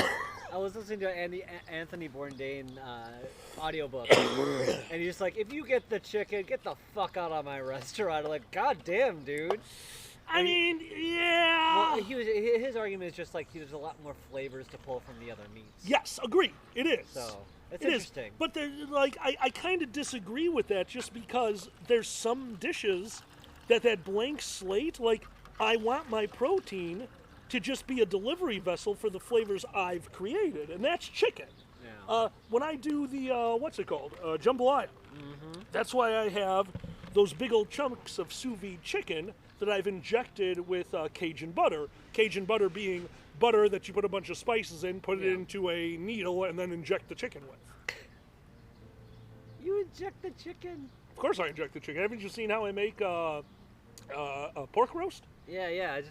Speaker 11: listening to Anthony Bourdain audiobook, and he's just like, if you get the chicken, get the fuck out of my restaurant. I'm like, God damn, dude.
Speaker 2: I mean, yeah.
Speaker 11: Well, his argument is just like there's a lot more flavors to pull from the other meats.
Speaker 2: Yes, agree. It is.
Speaker 11: So it's interesting.
Speaker 2: But I kind of disagree with that just because there's some dishes that blank slate, like I want my protein to just be a delivery vessel for the flavors I've created, and that's chicken. Yeah. When I do the, what's it called? Jambalaya. That's why I have those big old chunks of sous vide chicken that I've injected with Cajun butter. Cajun butter being butter that you put a bunch of spices in, put it into a needle, and then inject the chicken with.
Speaker 11: You inject the chicken?
Speaker 2: Of course I inject the chicken. Haven't you seen how I make a pork roast?
Speaker 11: Yeah.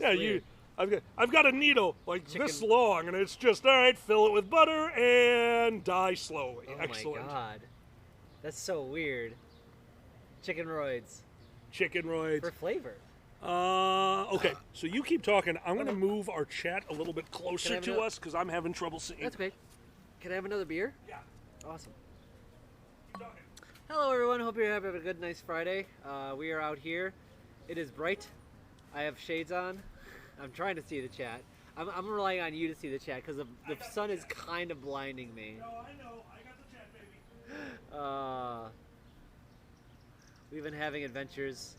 Speaker 2: I've got a needle like this long, and it's just, all right, fill it with butter and die slowly.
Speaker 11: Oh
Speaker 2: Excellent.
Speaker 11: My God. That's so weird. Chicken roids.
Speaker 2: For
Speaker 11: flavor.
Speaker 2: Okay, so you keep talking. I'm going to move our chat a little bit closer to us because I'm having trouble seeing.
Speaker 11: That's okay. Can I have another beer?
Speaker 2: Yeah.
Speaker 11: Awesome. Hello, everyone. Hope you're having a good, nice Friday. We are out here. It is bright. I have shades on. I'm trying to see the chat. I'm relying on you to see the chat because the sun is kind of blinding me.
Speaker 2: No, I know. I got the chat, baby.
Speaker 11: We've been having adventures,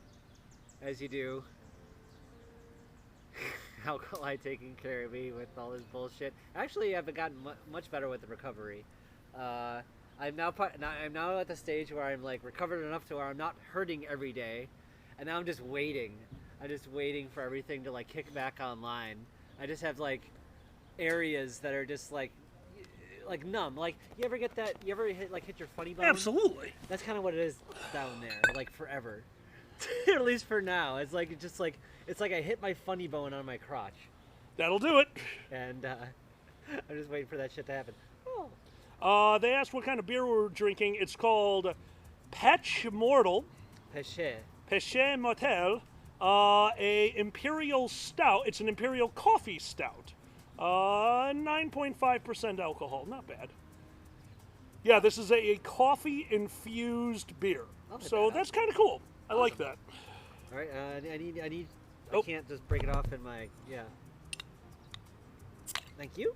Speaker 11: as you do. Alkali taking care of me with all this bullshit. Actually, I've gotten much better with the recovery. I'm now at the stage where I'm like recovered enough to where I'm not hurting every day, and now I'm just waiting. I'm just waiting for everything to like kick back online. I just have like areas that are just like numb. Like you ever get that? You ever hit your funny bone?
Speaker 2: Absolutely.
Speaker 11: That's kind of what it is down there, like forever. At least for now, it's like I hit my funny bone on my crotch.
Speaker 2: That'll do it.
Speaker 11: And I'm just waiting for that shit to happen.
Speaker 2: Oh. They asked what kind of beer we're drinking. It's called Pech Mortal. Peche Mortel. A Imperial Stout. It's an Imperial Coffee Stout. 9.5% alcohol. Not bad. Yeah, this is a coffee-infused beer. So that's kind of cool. I like that.
Speaker 11: All right, I need. I
Speaker 2: Oh.
Speaker 11: can't just break it off in my. Yeah. Thank you.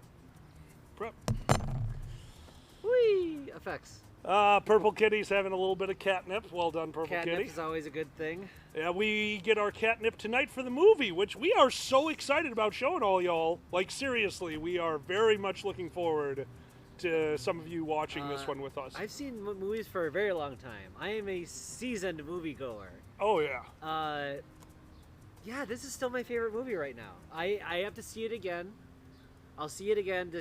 Speaker 2: Prep.
Speaker 11: Whee! Effects.
Speaker 2: Purple Kitty's having a little bit of catnip. Well done, Purple
Speaker 11: Catnip
Speaker 2: Kitty.
Speaker 11: is always a good thing.
Speaker 2: Yeah, we get our catnip tonight for the movie, which we are so excited about showing all y'all. Like, seriously, we are very much looking forward to some of you watching this one with us.
Speaker 11: I've seen movies for a very long time. I am a seasoned moviegoer.
Speaker 2: Oh, yeah.
Speaker 11: Yeah, this is still my favorite movie right now. I have to see it again. I'll see it again.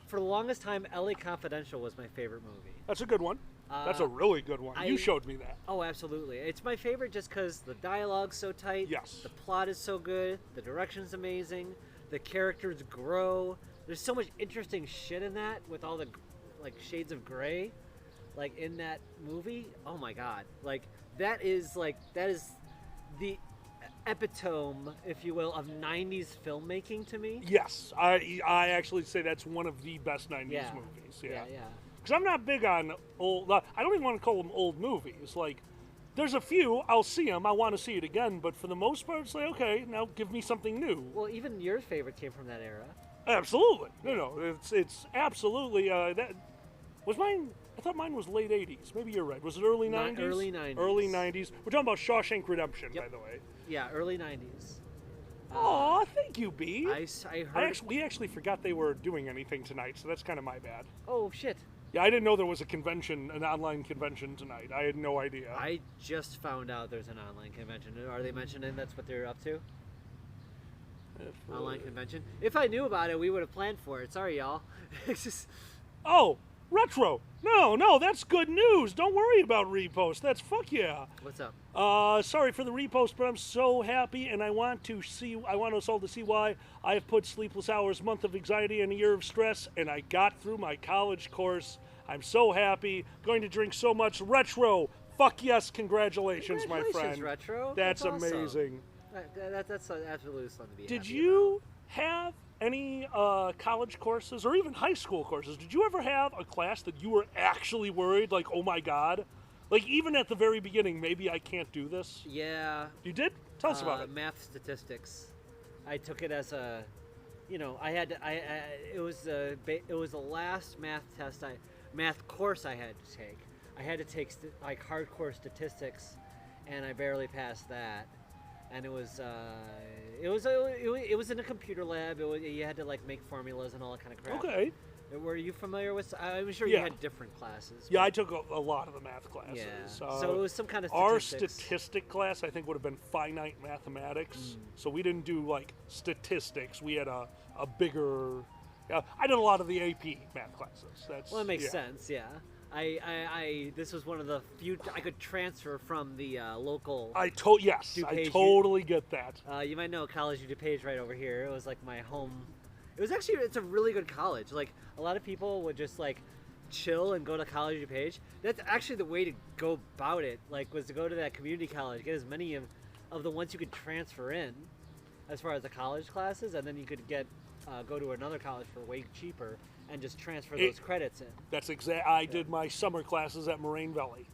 Speaker 11: For the longest time, LA Confidential was my favorite movie.
Speaker 2: That's a good one. That's a really good one. You showed me that.
Speaker 11: Oh, absolutely. It's my favorite just because the dialogue's so tight.
Speaker 2: Yes.
Speaker 11: The plot is so good. The direction's amazing. The characters grow. There's so much interesting shit in that with all the like shades of gray, like in that movie. Oh my god! That is the epitome, if you will, of '90s filmmaking to me.
Speaker 2: Yes, I actually say that's one of the best '90s
Speaker 11: Yeah.
Speaker 2: movies.
Speaker 11: Yeah.
Speaker 2: Because I'm not big on old. I don't even want to call them old movies. Like, there's a few I'll see them. I want to see it again, but for the most part, it's like, okay, now give me something new.
Speaker 11: Well, even your favorite came from that era.
Speaker 2: Absolutely. It's absolutely that was mine. I thought mine was late '80s. Maybe you're right. Was it early '90s?
Speaker 11: Early '90s.
Speaker 2: Early '90s. We're talking about Shawshank Redemption, by the way.
Speaker 11: Yeah, early '90s.
Speaker 2: Aw, thank you, B.
Speaker 11: I heard.
Speaker 2: We actually forgot they were doing anything tonight, so that's kind of my bad.
Speaker 11: Oh shit!
Speaker 2: Yeah, I didn't know there was a convention, an online convention tonight. I had no idea.
Speaker 11: I just found out there's an online convention. Are they mentioning that's what they're up to? Online convention. If I knew about it, we would have planned for it. Sorry, y'all. It's just.
Speaker 2: Oh, retro. No, that's good news. Don't worry about repost. That's fuck yeah.
Speaker 11: What's up?
Speaker 2: Sorry for the repost, but I'm so happy, and I want us all to see why I have put sleepless hours, month of anxiety, and a year of stress, and I got through my college course. I'm so happy. Going to drink so much retro. Fuck yes, congratulations, my friend.
Speaker 11: Retro.
Speaker 2: That's
Speaker 11: awesome.
Speaker 2: amazing.
Speaker 11: That's absolutely something to be.
Speaker 2: Did
Speaker 11: happy
Speaker 2: you have any college courses or even high school courses? Did you ever have a class that you were actually worried, like, oh my god? Like, even at the very beginning, maybe I can't do this?
Speaker 11: Yeah.
Speaker 2: You did? Tell us about it.
Speaker 11: Math statistics. I took it as a, I had to, it was the last math course I had to take. I had to take hardcore statistics, and I barely passed that. And it was in a computer lab. You had to make formulas and all that kind of crap.
Speaker 2: Okay.
Speaker 11: Were you familiar with? I'm sure
Speaker 2: Yeah.
Speaker 11: you had different classes.
Speaker 2: Yeah, I took a lot of the math classes.
Speaker 11: Yeah. So it was some kind of
Speaker 2: our
Speaker 11: statistics.
Speaker 2: statistic class, I think, would have been finite mathematics. So we didn't do statistics. We had a bigger. I did a lot of the AP math classes.
Speaker 11: Well, that makes sense. Yeah. This was one of the few I could transfer from the local.
Speaker 2: I totally get that.
Speaker 11: You might know College of DuPage right over here. It was my home. It's a really good college. A lot of people would just chill and go to College of DuPage. That's actually the way to go about it. Was to go to that community college, get as many of the ones you could transfer in, as far as the college classes, and then you could go to another college for way cheaper and just transfer those credits in.
Speaker 2: That's I did my summer classes at Moraine Valley.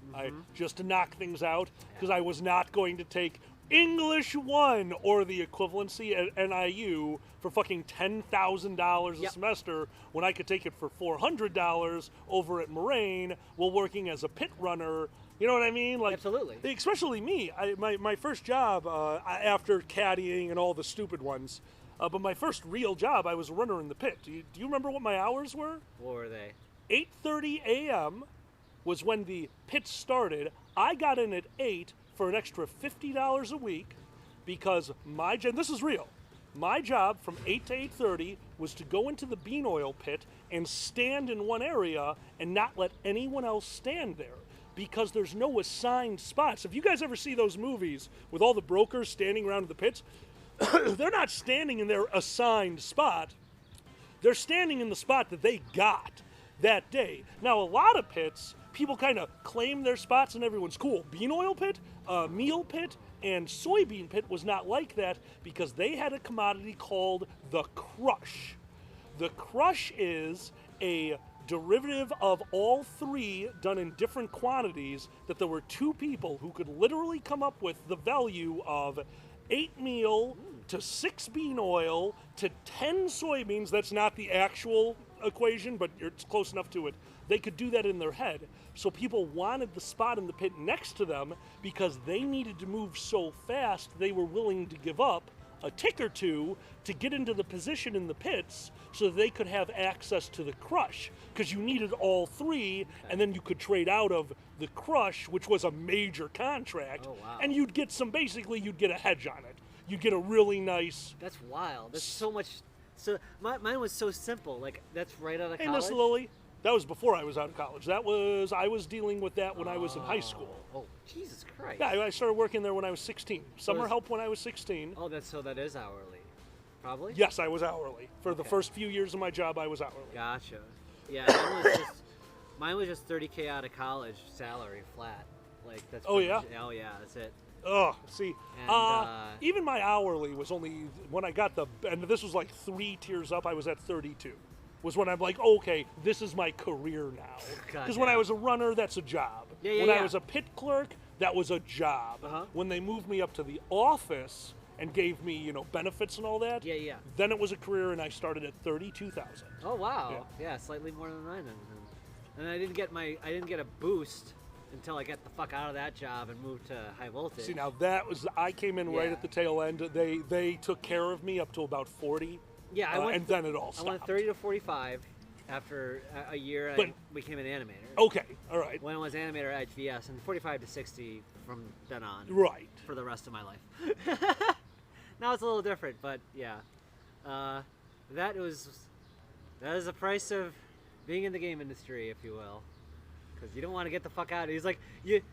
Speaker 2: Just to knock things out, because I was not going to take English 1 or the equivalency at NIU for fucking $10,000 a semester when I could take it for $400 over at Moraine while working as a pit runner. You know what I mean?
Speaker 11: Absolutely.
Speaker 2: Especially me. My first job after caddying and all the stupid ones. But my first real job, I was a runner in the pit. Do you remember what my hours were?
Speaker 11: What were they?
Speaker 2: 8:30 a.m. was when the pit started. I got in at 8 for an extra $50 a week because this is real. My job from 8 to 8:30 was to go into the bean oil pit and stand in one area and not let anyone else stand there because there's no assigned spots. If you guys ever see those movies with all the brokers standing around in the pits, they're not standing in their assigned spot. They're standing in the spot that they got that day. Now, a lot of pits, people kind of claim their spots and everyone's cool. Bean oil pit, meal pit, and soybean pit was not like that because they had a commodity called the crush. The crush is a derivative of all three done in different quantities, that there were two people who could literally come up with the value of 8 meal to 6 bean oil to 10 soybeans. That's not the actual equation, but it's close enough to it. They could do that in their head. So people wanted the spot in the pit next to them because they needed to move so fast they were willing to give up a tick or two to get into the position in the pits so that they could have access to the crush, because you needed all three, and then you could trade out of the crush, which was a major contract.
Speaker 11: Oh, wow.
Speaker 2: And you'd get you'd get a hedge on it. You'd get a really nice...
Speaker 11: That's wild. That's so much. So mine was so simple. Like, that's right out of
Speaker 2: Hey,
Speaker 11: college.
Speaker 2: Miss Lily, that was before I was out of college. I was dealing with that when I was in high school.
Speaker 11: Oh, Jesus Christ.
Speaker 2: Yeah, I started working there when I was 16. Summer help when I was 16.
Speaker 11: Oh, that is hourly, probably.
Speaker 2: Yes, I was hourly. For the first few years of my job, I was hourly.
Speaker 11: Gotcha. Yeah, mine was just 30K out of college salary flat. Like that's.
Speaker 2: Oh, yeah?
Speaker 11: Oh yeah, that's it.
Speaker 2: Oh, see,
Speaker 11: And,
Speaker 2: even my hourly was only when I got and this was like 3 tiers up. I was at 32. Was when I'm like, okay, this is my career now. Because when I was a runner, that's a job. When I was a pit clerk, that was a job. When they moved me up to the office and gave me, benefits and all that.
Speaker 11: Yeah.
Speaker 2: Then it was a career, and I started at 32,000.
Speaker 11: Oh wow. Yeah, slightly more than mine. And I didn't get a boost until I got the fuck out of that job and moved to high voltage.
Speaker 2: See, now I came in right at the tail end. They took care of me up to about 40.
Speaker 11: Yeah,
Speaker 2: and then it all stopped.
Speaker 11: I went 30 to 45 after a year. I became an animator.
Speaker 2: Okay, all right.
Speaker 11: When I was animator at HVS, and 45 to 60 from then on.
Speaker 2: Right.
Speaker 11: For the rest of my life. Now it's a little different, but yeah, that is the price of being in the game industry, if you will. Because you don't want to get the fuck out. He's like, you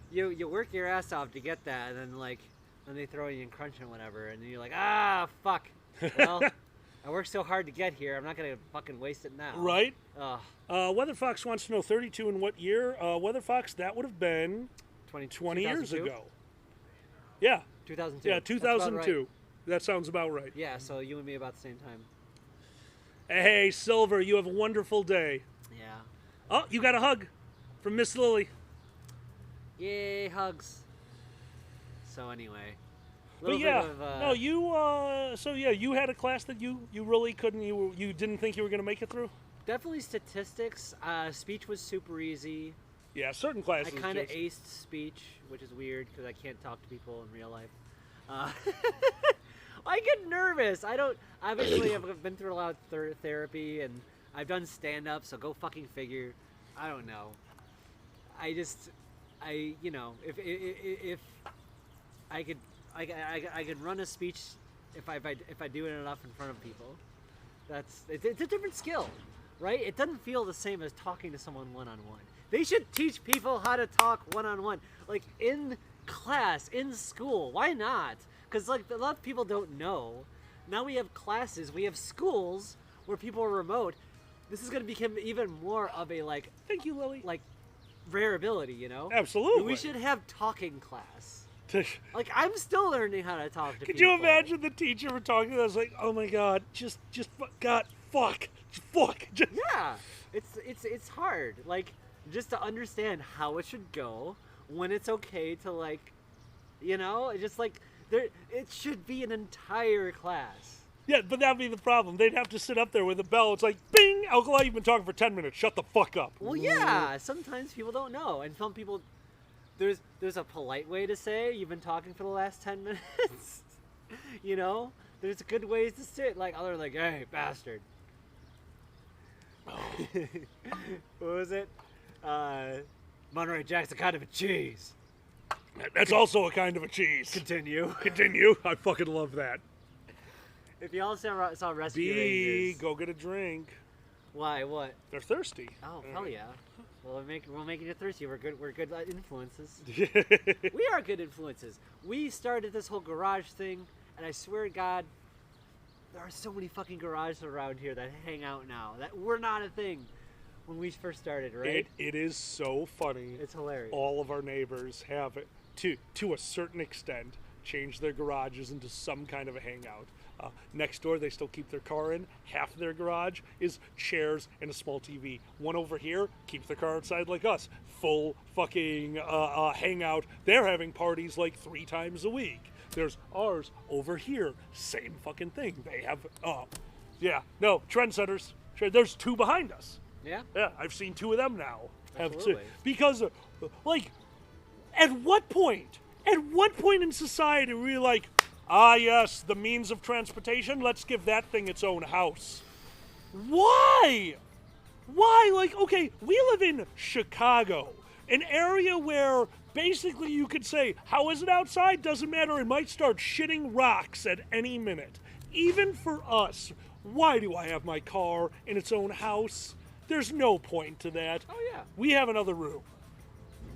Speaker 11: work your ass off to get that, and then they throw you in crunch and whatever, and then you're like, fuck. Well, I worked so hard to get here. I'm not gonna fucking waste it now.
Speaker 2: Right. Weather Fox wants to know 32 in what year? Weather Fox, that would have been 20 years ago. Yeah.
Speaker 11: 2002.
Speaker 2: Yeah, 2002. Right. That sounds about right.
Speaker 11: Yeah, so you and me about the same time.
Speaker 2: Hey, Silver, you have a wonderful day.
Speaker 11: Yeah.
Speaker 2: Oh, you got a hug from Miss Lily.
Speaker 11: Yay, hugs. So anyway.
Speaker 2: But yeah, no, you had a class that you really couldn't, you didn't think you were going to make it through?
Speaker 11: Definitely statistics. Speech was super easy.
Speaker 2: Yeah, certain classes.
Speaker 11: I kind of aced speech, which is weird because I can't talk to people in real life. I get nervous. Obviously, I've been through a lot of therapy, and I've done stand-up, so go fucking figure. I don't know. If I could run a speech if I do it enough in front of people. It's a different skill, right? It doesn't feel the same as talking to someone one-on-one. They should teach people how to talk one-on-one, like in class, in school. Why not? Because like a lot of people don't know. Now we have classes, we have schools where people are remote. This is going to become even more of a
Speaker 2: Thank you, Lily.
Speaker 11: Rare ability,
Speaker 2: Absolutely.
Speaker 11: We should have talking class. I'm still learning how to talk to people.
Speaker 2: Could you imagine the teacher for talking to us like, oh my God, just fuck.
Speaker 11: Yeah, it's hard. Just to understand how it should go, when it's okay to it should be an entire class.
Speaker 2: Yeah, but that'd be the problem. They'd have to sit up there with a bell. It's like, bing, Alkali, you've been talking for 10 minutes. Shut the fuck up.
Speaker 11: Well, yeah, sometimes people don't know. And some people, there's a polite way to say, you've been talking for the last 10 minutes. There's good ways to say it. Other hey, bastard. What was it? Monterey Jack's a kind of a cheese.
Speaker 2: That's also a kind of a cheese.
Speaker 11: Continue.
Speaker 2: I fucking love that.
Speaker 11: If y'all saw Rescue
Speaker 2: B,
Speaker 11: Rangers,
Speaker 2: go get a drink.
Speaker 11: Why? What?
Speaker 2: They're thirsty.
Speaker 11: Oh, hell yeah. Well, we're making you thirsty. We're good influences. We are good influences. We started this whole garage thing, and I swear to God, there are so many fucking garages around here that hang out now that were not a thing when we first started, right?
Speaker 2: It is so funny.
Speaker 11: It's hilarious.
Speaker 2: All of our neighbors have it, to a certain extent, changed their garages into some kind of a hangout. Next door, they still keep their car in. Half of their garage is chairs and a small TV. One over here keeps their car outside like us. Full fucking hangout. They're having parties like 3 times a week. There's ours over here. Same fucking thing. They have, trendsetters. There's 2 behind us.
Speaker 11: Yeah?
Speaker 2: Yeah, I've seen 2 of them now.
Speaker 11: Absolutely.
Speaker 2: Because, like, at what point in society are we like, yes, the means of transportation, let's give that thing its own house? Why? Why? Like, okay, we live in Chicago, an area where basically you could say, how is it outside? Doesn't matter. It might start shitting rocks at any minute. Even for us, why do I have my car in its own house? There's no point to that.
Speaker 11: Oh, yeah.
Speaker 2: We have another room.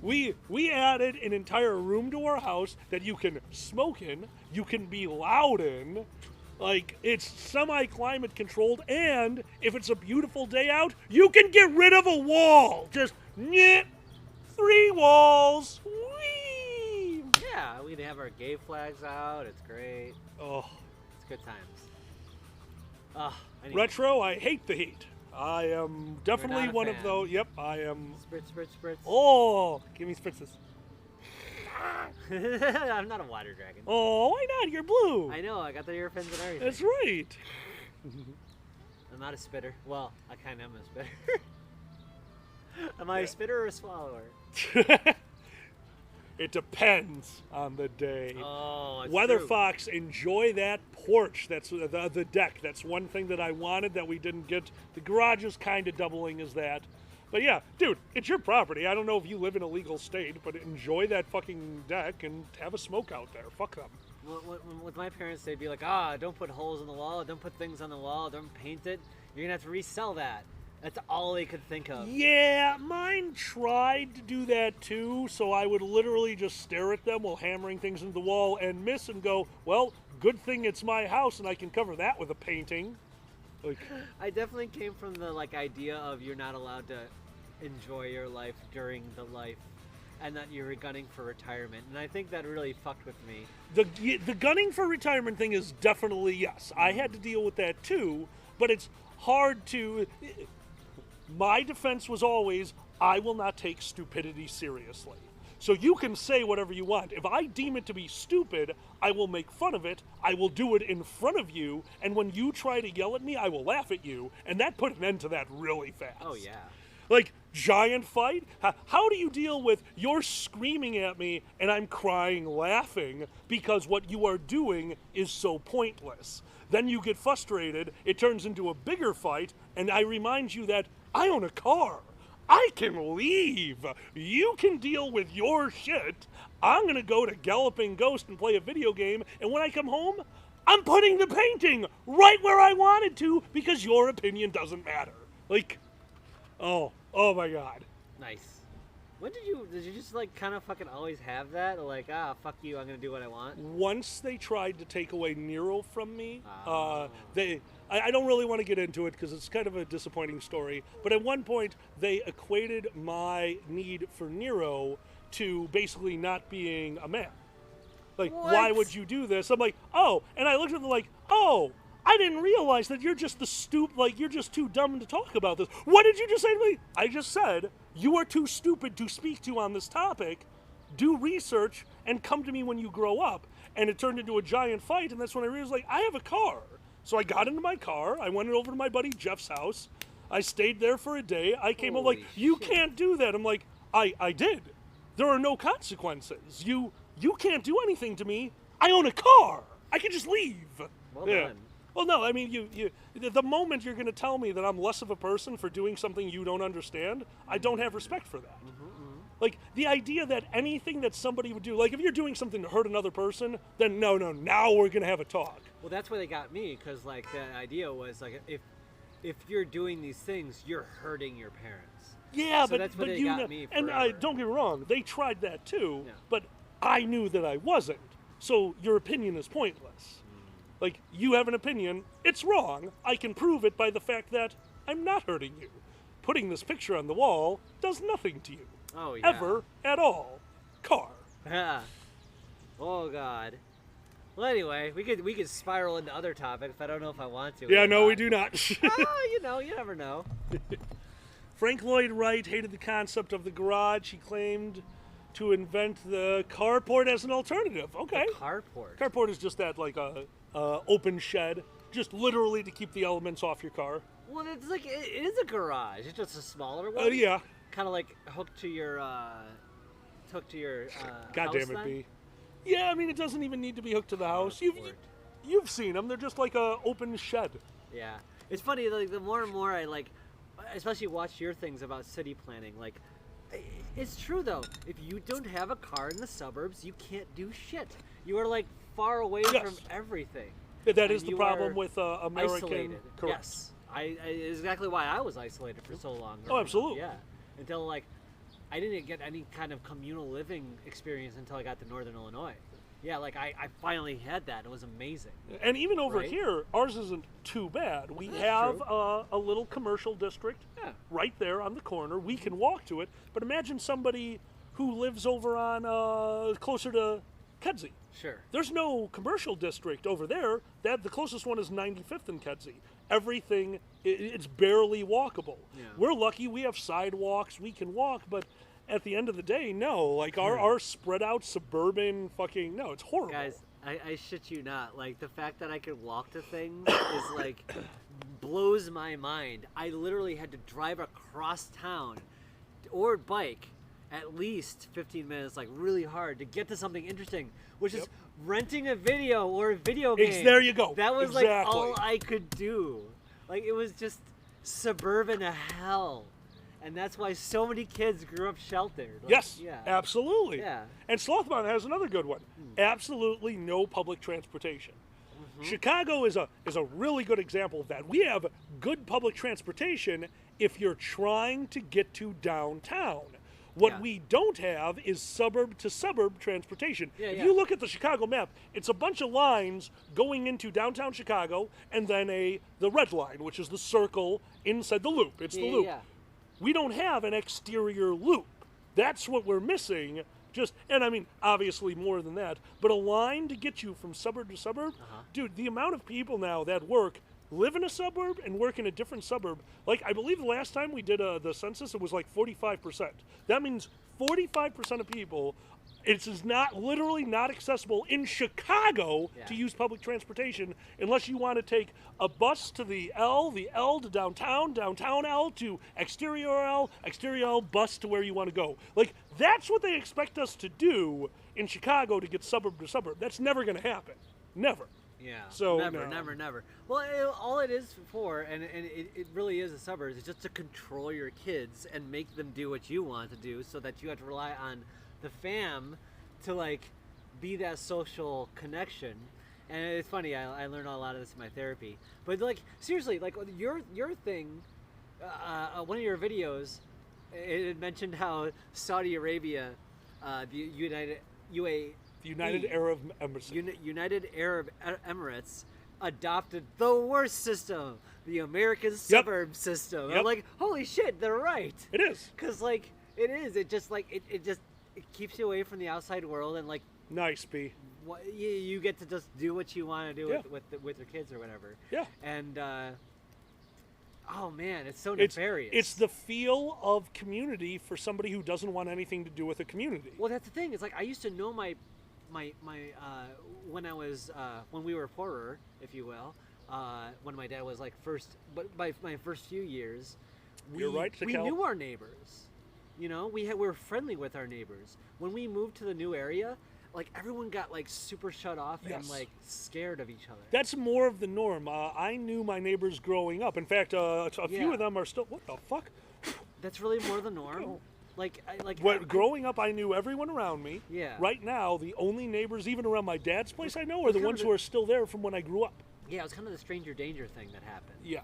Speaker 2: We added an entire room to our house that you can smoke in, you can be loud in, like, it's semi-climate controlled, and if it's a beautiful day out, you can get rid of a wall. Just, 3 walls. Whee!
Speaker 11: Yeah, we'd have our gay flags out. It's great.
Speaker 2: Oh.
Speaker 11: It's good times.
Speaker 2: Retro, I hate the heat. I am definitely
Speaker 11: not a
Speaker 2: one of
Speaker 11: fan.
Speaker 2: those. Yep, I am.
Speaker 11: Spritz, spritz, spritz.
Speaker 2: Oh, give me spritzes.
Speaker 11: I'm not a water dragon.
Speaker 2: Oh, why not? You're blue.
Speaker 11: I know, I got the ear fins and everything.
Speaker 2: That's right.
Speaker 11: I'm not a spitter. Well, I kind of am a spitter. Am I a spitter or a swallower?
Speaker 2: It depends on the day.
Speaker 11: Oh, it's
Speaker 2: Weather
Speaker 11: true.
Speaker 2: Fox, enjoy that porch. That's the deck. That's one thing that I wanted that we didn't get. The garage is kind of doubling as that. But yeah, dude, it's your property. I don't know if you live in a legal state, but enjoy that fucking deck and have a smoke out there. Fuck them.
Speaker 11: With my parents, they'd be like, don't put holes in the wall, don't put things on the wall, don't paint it. You're gonna have to resell that. That's all they could think of.
Speaker 2: Yeah, mine tried to do that too, so I would literally just stare at them while hammering things into the wall and miss and go, well, good thing it's my house and I can cover that with a painting. Like,
Speaker 11: I definitely came from the idea of you're not allowed to enjoy your life during the life and that you're gunning for retirement, and I think that really fucked with me.
Speaker 2: The gunning for retirement thing is definitely yes. I had to deal with that too, but it's hard to... My defense was always, I will not take stupidity seriously. So you can say whatever you want. If I deem it to be stupid, I will make fun of it, I will do it in front of you, and when you try to yell at me, I will laugh at you, and that put an end to that really fast.
Speaker 11: Oh, yeah.
Speaker 2: Like, giant fight? How do you deal with you're screaming at me and I'm crying laughing because what you are doing is so pointless? Then you get frustrated, it turns into a bigger fight, and I remind you that I own a car. I can leave. You can deal with your shit. I'm going to go to Galloping Ghost and play a video game, and when I come home, I'm putting the painting right where I wanted to because your opinion doesn't matter. Like, oh my God.
Speaker 11: Nice. When did you just kind of fucking always have that? Like, fuck you, I'm gonna do what I want?
Speaker 2: Once they tried to take away Nero from me, I don't really want to get into it because it's kind of a disappointing story, but at one point they equated my need for Nero to basically not being a man. Like,
Speaker 11: What?
Speaker 2: Why would you do this? I'm like, oh, and I looked at them like, oh, I didn't realize that you're just you're just too dumb to talk about this. What did you just say to me? I just said, you are too stupid to speak to on this topic. Do research and come to me when you grow up. And it turned into a giant fight, and that's when I realized, I have a car. So I got into my car, I went over to my buddy Jeff's house, I stayed there for a day, I came home like, you can't do that. I'm like, I did. There are no consequences. You can't do anything to me. I own a car. I can just leave.
Speaker 11: Well done.
Speaker 2: Well, no, I mean, the moment you're going to tell me that I'm less of a person for doing something you don't understand, I don't have respect for that. Like, the idea that anything that somebody would do, like, if you're doing something to hurt another person, then no, now we're going to have a talk.
Speaker 11: Well, that's where they got me, because, the idea was, if you're doing these things, you're hurting your parents.
Speaker 2: Yeah,
Speaker 11: so that's what they got me
Speaker 2: and
Speaker 11: forever.
Speaker 2: don't get me wrong, they tried that too,
Speaker 11: Yeah.
Speaker 2: but I knew that I wasn't. So your opinion is pointless. Like, you have an opinion, it's wrong. I can prove it by the fact that I'm not hurting you. Putting this picture on the wall does nothing to you.
Speaker 11: Oh, yeah.
Speaker 2: Ever, at all. Car.
Speaker 11: Oh, God. Well, anyway, we could spiral into other topics. But I don't know if I want to.
Speaker 2: Yeah,
Speaker 11: or
Speaker 2: no,
Speaker 11: not.
Speaker 2: we do not.
Speaker 11: You never know.
Speaker 2: Frank Lloyd Wright hated the concept of the garage. He claimed to invent the carport as an alternative. Okay.
Speaker 11: The carport.
Speaker 2: Carport is just that, like, open shed, just literally to keep the elements off your car.
Speaker 11: Well, it's like it is a garage. It's just a smaller one.
Speaker 2: Yeah.
Speaker 11: Kind of like hooked to your
Speaker 2: God
Speaker 11: house
Speaker 2: damn it,
Speaker 11: then?
Speaker 2: B. Yeah, I mean, it doesn't even need to be hooked to the house. You've seen them. They're just like a open shed.
Speaker 11: Yeah. It's funny, like, the more and more I, like, especially watch your things about city planning, like, it's true, though. If you don't have a car in the suburbs, you can't do shit. You are, like, far away from everything.
Speaker 2: That is
Speaker 11: And
Speaker 2: the
Speaker 11: you
Speaker 2: problem
Speaker 11: are
Speaker 2: with American.
Speaker 11: isolated.
Speaker 2: Correct.
Speaker 11: Yes. Exactly why I was isolated for so long.
Speaker 2: Oh, absolutely.
Speaker 11: Yeah. Until, like, I didn't get any kind of communal living experience until I got to Northern Illinois. Yeah, like, I finally had that. It was amazing.
Speaker 2: And even over
Speaker 11: Right?
Speaker 2: here, ours isn't too bad. We
Speaker 11: That's
Speaker 2: have
Speaker 11: true.
Speaker 2: a little commercial district right there on the corner. We can walk to it. But imagine somebody who lives over on closer to Kedzie.
Speaker 11: Sure.
Speaker 2: There's no commercial district over there. The closest one is 95th and Kedzie. Everything, it's barely walkable.
Speaker 11: Yeah.
Speaker 2: We're lucky we have sidewalks. We can walk, but at the end of the day, no. Like, our spread out suburban fucking, no, it's horrible.
Speaker 11: Guys, I shit you not. Like, the fact that I could walk to things is, like, blows my mind. I literally had to drive across town or bike at least 15 minutes, like, really hard to get to something interesting, which is renting a video or a video game.
Speaker 2: There you go.
Speaker 11: That was,
Speaker 2: Exactly.
Speaker 11: like, all I could do. Like, it was just suburban hell. And that's why so many kids grew up sheltered. Like,
Speaker 2: Yes,
Speaker 11: yeah.
Speaker 2: absolutely.
Speaker 11: Yeah.
Speaker 2: And Slothmon has another good one. Absolutely no public transportation. Chicago is a really good example of that. We have good public transportation if you're trying to get to downtown. What we don't have is suburb to suburb transportation. If you look at the Chicago map, it's a bunch of lines going into downtown Chicago and then the red line, which is the circle inside the loop. It's the loop. We don't have an exterior loop. That's what we're missing. And I mean, obviously more than that, but a line to get you from suburb to suburb. Dude, the amount of people now that live in a suburb and work in a different suburb. Like, I believe the last time we did the census, it was like 45%. That means 45% of people, it's literally not accessible in Chicago to use public transportation unless you want to take a bus to the L to downtown L to exterior L, bus to where you want to go. Like, that's what they expect us to do in Chicago to get suburb to suburb. That's never going to happen. Never.
Speaker 11: Yeah.
Speaker 2: So
Speaker 11: Never. Well, all it is for, and it really is a suburbs, is just to control your kids and make them do what you want to do, so that you have to rely on the fam to, like, be that social connection. And it's funny, I learned a lot of this in my therapy. But, like, seriously, like, your thing, one of your videos, it mentioned how Saudi Arabia, the United Arab Emirates adopted the worst system, the American suburb system. I'm like, holy shit, they're right.
Speaker 2: It is.
Speaker 11: Because, like, it is. It just, like, it keeps you away from the outside world, and, like,
Speaker 2: nice, B.
Speaker 11: You get to just do what you want to do with your kids or whatever.
Speaker 2: Yeah.
Speaker 11: And oh man, it's so nefarious.
Speaker 2: It's the feel of community for somebody who doesn't want anything to do with a community.
Speaker 11: Well, that's the thing. It's like, I used to know my when we were poorer, if you will, when my dad was, like, by my first few years, we knew our neighbors. You know, we were friendly with our neighbors. When we moved to the new area, like, everyone got, like, super shut off and, like, scared of each other.
Speaker 2: That's more of the norm. I knew my neighbors growing up. In fact, a few of them are still. What the fuck?
Speaker 11: That's really more the norm.
Speaker 2: Growing up, I knew everyone around me.
Speaker 11: Yeah.
Speaker 2: Right now, the only neighbors, even around my dad's place, I know are the ones who are still there from when I grew up.
Speaker 11: Yeah, it was kind of the stranger danger thing that happened.
Speaker 2: Yeah.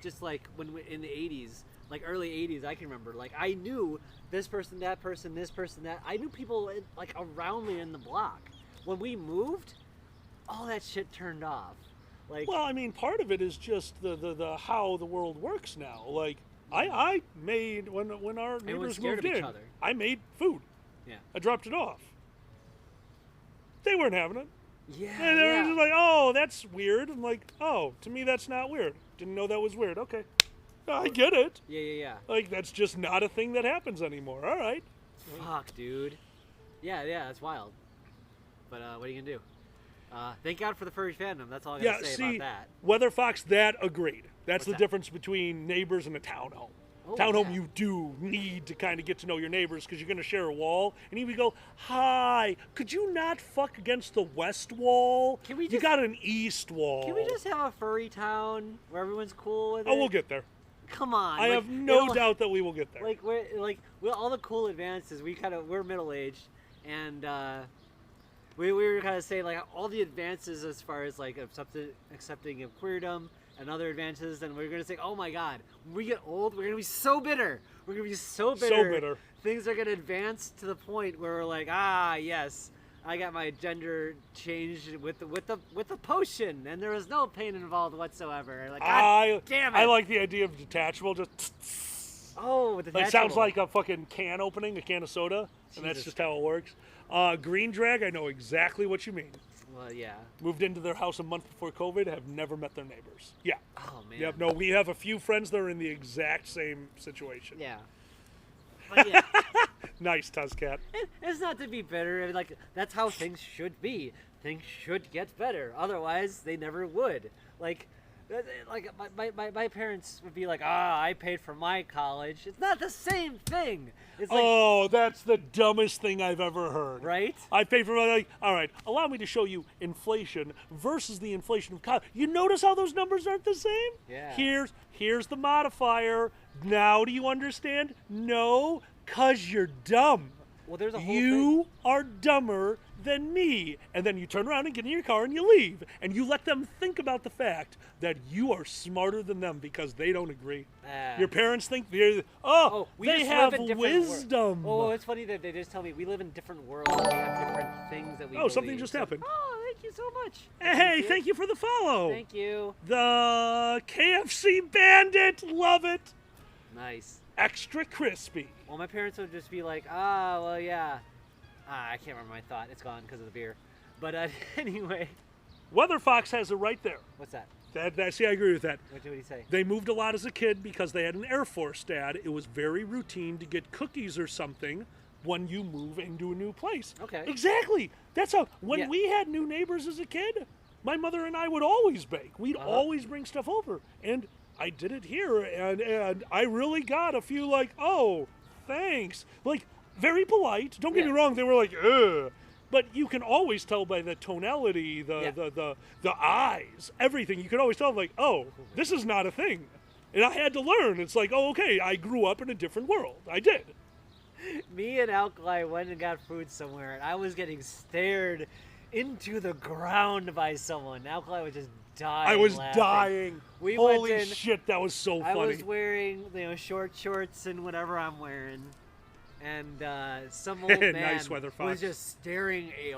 Speaker 11: Just like in the 80s, like early 80s, I can remember, like, I knew this person, that person, this person, that. I knew people, like, around me in the block. When we moved, all that shit turned off. Like,
Speaker 2: well, I mean, part of it is just the how the world works now. Like, I made, when our neighbors moved in, I made food.
Speaker 11: Yeah.
Speaker 2: I dropped it off. They weren't having it.
Speaker 11: Yeah,
Speaker 2: And they're
Speaker 11: yeah.
Speaker 2: just like, oh, that's weird. I'm like, oh, to me that's not weird. Didn't know that was weird. Okay. I get it.
Speaker 11: Yeah.
Speaker 2: Like, that's just not a thing that happens anymore. All right.
Speaker 11: Fuck, dude. Yeah, that's wild. But what are you gonna do? Thank God for the furry fandom. That's all I gotta say about that.
Speaker 2: Weather Fox, that agreed. That's
Speaker 11: What's
Speaker 2: the
Speaker 11: that?
Speaker 2: difference between neighbors and a townhome.
Speaker 11: Oh,
Speaker 2: Townhome,
Speaker 11: yeah.
Speaker 2: you do need to kind of get to know your neighbors because you're going to share a wall. And you would go, hi, could you not fuck against the west wall?
Speaker 11: Can we
Speaker 2: You
Speaker 11: just-
Speaker 2: got an east wall.
Speaker 11: Can we just have a furry town where everyone's cool with it?
Speaker 2: Oh, we'll get there.
Speaker 11: Come on.
Speaker 2: I
Speaker 11: like,
Speaker 2: have no
Speaker 11: it'll-
Speaker 2: doubt that we will get there.
Speaker 11: Like we're all the cool advances. We're middle aged, and we were kind of saying like all the advances as far as like accepting of queerdom and other advances, and we're gonna say, oh my God, when we get old, we're gonna be so bitter. We're gonna be so bitter.
Speaker 2: So bitter.
Speaker 11: Things are gonna advance to the point where we're like, yes, I got my gender changed with the potion, and there was no pain involved whatsoever. Like, God damn it!
Speaker 2: I like the idea of detachable. Just
Speaker 11: Oh,
Speaker 2: like sounds like a fucking can opening, a can of soda, and that's
Speaker 11: Jesus.
Speaker 2: just how it works. Green Drag, I know exactly what you mean.
Speaker 11: Well, yeah.
Speaker 2: Moved into their house a month before COVID, have never met their neighbors. Yeah.
Speaker 11: Oh man.
Speaker 2: Yep. No, we have a few friends that are in the exact same situation.
Speaker 11: Yeah. But yeah,
Speaker 2: Nice, Tuzzcat.
Speaker 11: it's not to be bitter. I mean, like that's how things should be. Things should get better. Otherwise, they never would. Like my parents would be like, I paid for my college. It's not the same thing. It's like,
Speaker 2: Oh, that's the dumbest thing I've ever heard.
Speaker 11: right?
Speaker 2: I pay for my, like, all right, allow me to show you inflation versus the inflation of college. You notice how those numbers aren't the same?
Speaker 11: Yeah.
Speaker 2: Here's the modifier. Now do you understand? No, 'cause you're dumb.
Speaker 11: Well, there's a whole
Speaker 2: You are dumber than me. And then you turn around and get in your car and you leave. And you let them think about the fact that you are smarter than them because they don't agree.
Speaker 11: thing.
Speaker 2: Your parents think
Speaker 11: we
Speaker 2: they
Speaker 11: just
Speaker 2: have
Speaker 11: live in different
Speaker 2: wisdom.
Speaker 11: Oh, it's funny that they just tell me we live in different worlds. We have different things that we.
Speaker 2: Oh, something
Speaker 11: believe.
Speaker 2: just
Speaker 11: So-
Speaker 2: happened.
Speaker 11: Oh, thank you so much.
Speaker 2: Hey, thank you for the follow.
Speaker 11: Thank you.
Speaker 2: The KFC Bandit, love it.
Speaker 11: Nice.
Speaker 2: Extra crispy.
Speaker 11: Well, my parents would just be like, well, yeah. I can't remember my thought. It's gone because of the beer. But anyway,
Speaker 2: Weather Fox has it right there.
Speaker 11: what's that?
Speaker 2: See, I agree with that.
Speaker 11: What did he say?
Speaker 2: They moved a lot as a kid because they had an Air Force dad. It was very routine to get cookies or something when you move into a new place.
Speaker 11: Okay.
Speaker 2: Exactly. That's how, when
Speaker 11: Yeah.
Speaker 2: we had new neighbors as a kid, my mother and I would always bake. We'd always bring stuff over. And I did it here, and I really got a few like, oh, thanks. Like, very polite. Don't get me
Speaker 11: Yeah.
Speaker 2: wrong, they were like, ugh. But you can always tell by the tonality, the eyes, everything. You can always tell, like, oh, this is not a thing. And I had to learn. It's like, oh, okay, I grew up in a different world. I did.
Speaker 11: Me and Alkali went and got food somewhere, and I was getting stared into the ground by someone. Alkali was just dying.
Speaker 2: I was
Speaker 11: laughing.
Speaker 2: dying.
Speaker 11: We
Speaker 2: Holy
Speaker 11: went in,
Speaker 2: shit, that was so
Speaker 11: I
Speaker 2: funny.
Speaker 11: was wearing, short shorts and whatever I'm wearing, and some old man
Speaker 2: Nice, Weather Fox.
Speaker 11: was just staring a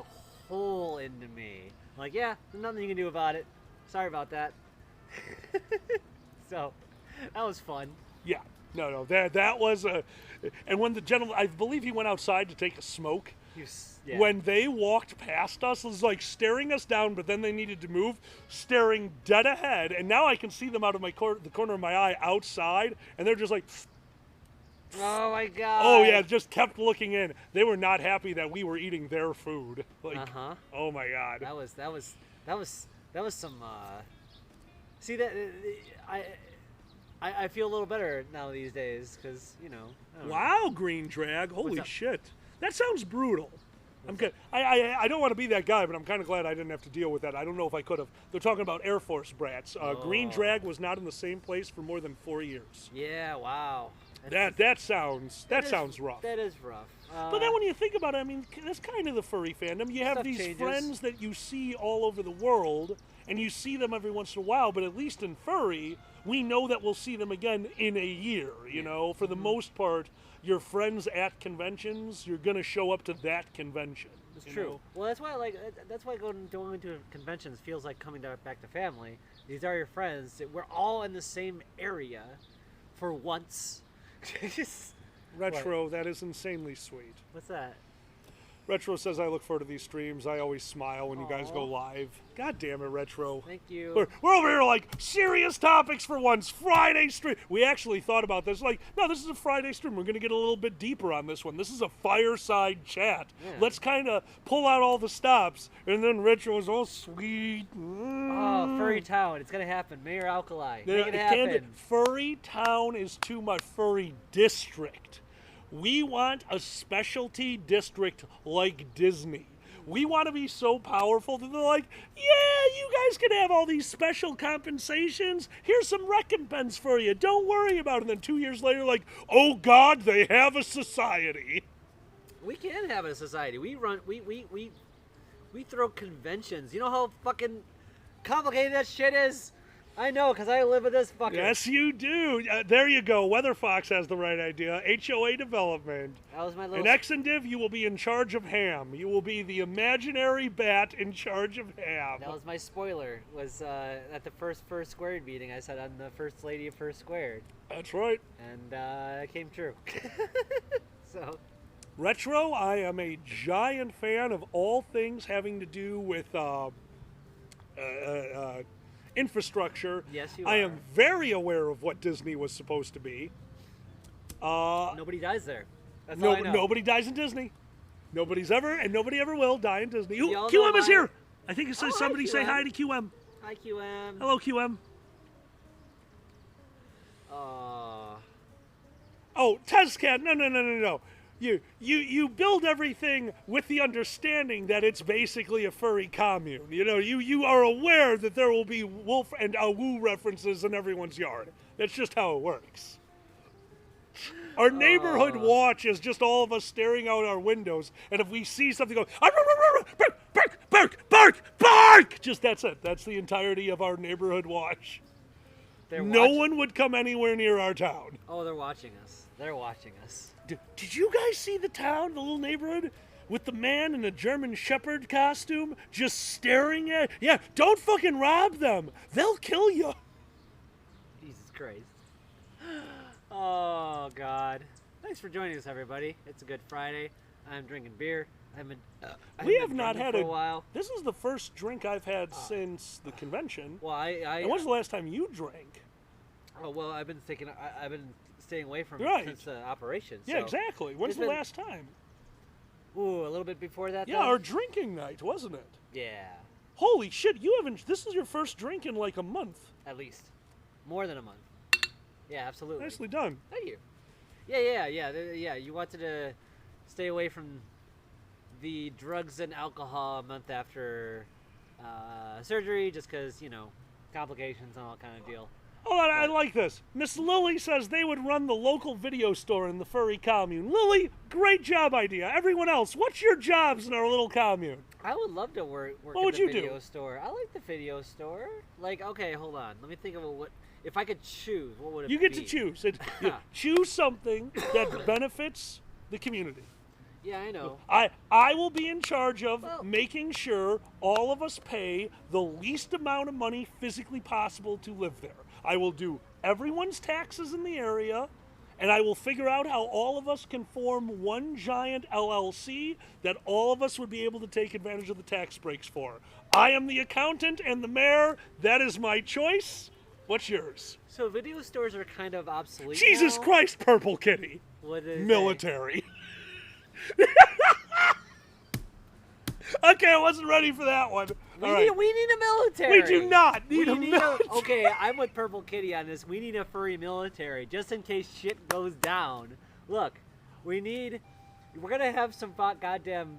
Speaker 11: hole into me. Like, yeah, there's nothing you can do about it. Sorry about that. So, that was fun.
Speaker 2: Yeah, no, that was a. And when the gentleman, I believe he went outside to take a smoke.
Speaker 11: Yeah.
Speaker 2: When they walked past us, it was like staring us down, but then they needed to move, staring dead ahead. And now I can see them out of the corner of my eye outside, and they're just like,
Speaker 11: Oh my god.
Speaker 2: oh yeah, just kept looking in. They were not happy that we were eating their food. Like, oh my god.
Speaker 11: That was some. See that I feel a little better now these days because I don't know.
Speaker 2: Wow, Green Drag, holy
Speaker 11: up?
Speaker 2: shit, that sounds brutal. I'm good. I don't want to be that guy, but I'm kind of glad I didn't have to deal with that. I don't know if I could have. They're talking about Air Force brats. Green Drag was not in the same place for more than 4 years.
Speaker 11: Yeah. Wow.
Speaker 2: That sounds rough.
Speaker 11: That is rough.
Speaker 2: But then when you think about it, I mean, that's kind of the furry fandom. You have
Speaker 11: Stuff
Speaker 2: these
Speaker 11: changes.
Speaker 2: friends that you see all over the world, and you see them every once in a while, but at least in furry, we know that we'll see them again in a year, you know? For the most part, your friends at conventions, you're going to show up to that convention.
Speaker 11: It's
Speaker 2: you
Speaker 11: true.
Speaker 2: know?
Speaker 11: Well, that's why going to conventions feels like coming back to family. These are your friends. We're all in the same area for once.
Speaker 2: Retro, that is insanely sweet.
Speaker 11: What's that?
Speaker 2: Retro says, I look forward to these streams. I always smile when you guys go live. God damn it, Retro.
Speaker 11: Thank you.
Speaker 2: We're over here like serious topics for once. Friday stream. We actually thought about this. Like, no, this is a Friday stream. We're going to get a little bit deeper on this one. This is a fireside chat.
Speaker 11: Yeah.
Speaker 2: Let's kind of pull out all the stops. And then Retro was all sweet.
Speaker 11: Oh, Furry Town. It's going to happen. Mayor Alkali. Make it happen.
Speaker 2: Furry Town is too much. Furry District. We want a specialty district like Disney. We want to be so powerful that they're like, yeah, you guys can have all these special compensations. Here's some recompense for you. Don't worry about it. And then 2 years later, like, oh God, they have a society.
Speaker 11: We can have a society. We throw conventions. You know how fucking complicated that shit is? I know, because I live with this fucker.
Speaker 2: Yes, you do. There you go. Weather Fox has the right idea. HOA development.
Speaker 11: That was my little...
Speaker 2: In X and Div, you will be in charge of ham. You will be the imaginary bat in charge of ham.
Speaker 11: That was my spoiler. Was at the first Squared meeting, I said I'm the first lady of First Squared.
Speaker 2: That's right.
Speaker 11: And it came true. So...
Speaker 2: Retro, I am a giant fan of all things having to do with infrastructure.
Speaker 11: Yes, you
Speaker 2: I
Speaker 11: are.
Speaker 2: am very aware of what Disney was supposed to be.
Speaker 11: Nobody dies there. That's all I know.
Speaker 2: Nobody dies in Disney. Nobody's ever, and nobody ever will die in Disney. Ooh,
Speaker 11: Y'all
Speaker 2: QM
Speaker 11: know
Speaker 2: is here. I think it says
Speaker 11: hi,
Speaker 2: somebody say
Speaker 11: QM.
Speaker 2: hi to QM.
Speaker 11: Hi, QM.
Speaker 2: Hello, QM. Oh, Tezcat, no. You build everything with the understanding that it's basically a furry commune. You know, you are aware that there will be wolf and awoo references in everyone's yard. That's just how it works. Our neighborhood watch is just all of us staring out our windows, and if we see something go, bark! Just that's it. That's the entirety of our neighborhood watch. No one would come anywhere near our town.
Speaker 11: Oh, they're watching us. They're watching us.
Speaker 2: Did you guys see the town, the little neighborhood, with the man in a German Shepherd costume just staring at? Yeah, don't fucking rob them. They'll kill you.
Speaker 11: Jesus Christ. Oh, God. Thanks for joining us, everybody. It's a good Friday. I'm drinking beer.
Speaker 2: We have not had
Speaker 11: a while.
Speaker 2: This is the first drink I've had since the convention.
Speaker 11: Well,
Speaker 2: and when's the last time you drank?
Speaker 11: Oh, well, I've been staying away from
Speaker 2: Right.
Speaker 11: it since the operation.
Speaker 2: Yeah,
Speaker 11: so
Speaker 2: exactly. When's the last time?
Speaker 11: Ooh, a little bit before that.
Speaker 2: Yeah,
Speaker 11: though?
Speaker 2: our drinking night, wasn't it?
Speaker 11: Yeah,
Speaker 2: Holy shit, you haven't. This is your first drink in like a month.
Speaker 11: at least more than a month. Yeah, absolutely.
Speaker 2: Nicely done.
Speaker 11: Thank you. Yeah. You wanted to stay away from the drugs and alcohol a month after surgery, just because complications and all kind of deal.
Speaker 2: Oh, I like this. Miss Lily says they would run the local video store in the furry commune. Lily, great job idea. Everyone else, what's your jobs in our little commune?
Speaker 11: I would love to work
Speaker 2: What
Speaker 11: in
Speaker 2: would
Speaker 11: the
Speaker 2: you do?
Speaker 11: video store. I like the video store. Like, okay, hold on. Let me think of what if I could choose. What would it be?
Speaker 2: You get to choose. Choose something that benefits the community.
Speaker 11: Yeah, I know.
Speaker 2: I will be in charge of making sure all of us pay the least amount of money physically possible to live there. I will do everyone's taxes in the area, and I will figure out how all of us can form one giant LLC that all of us would be able to take advantage of the tax breaks for. I am the accountant and the mayor. That is my choice. What's yours?
Speaker 11: So video stores are kind of obsolete
Speaker 2: Jesus
Speaker 11: now.
Speaker 2: Christ, Purple Kitty.
Speaker 11: What is
Speaker 2: Military. Okay, I wasn't ready for that one.
Speaker 11: We need a military.
Speaker 2: We do not need a military.
Speaker 11: Okay, I'm with Purple Kitty on this. We need a furry military just in case shit goes down. Look, we're gonna have some goddamn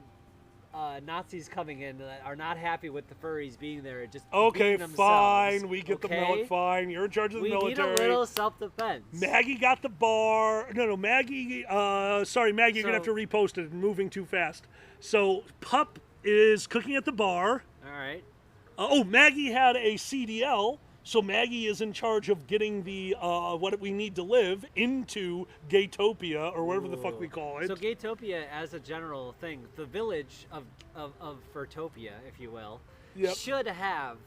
Speaker 11: Nazis coming in that are not happy with the furries being there. Just
Speaker 2: Okay,
Speaker 11: being themselves,
Speaker 2: fine. We get the
Speaker 11: okay?
Speaker 2: fine. You're in charge of the military.
Speaker 11: We need a little self-defense.
Speaker 2: Maggie got the bar. No, Maggie. Sorry, Maggie. You're gonna have to repost it. Moving too fast. So Pup is cooking at the bar.
Speaker 11: All right.
Speaker 2: Maggie had a CDL. So Maggie is in charge of getting the what we need to live into Gaytopia or whatever the fuck we call it.
Speaker 11: So Gaytopia, as a general thing, the village of Furtopia, if you will, should have,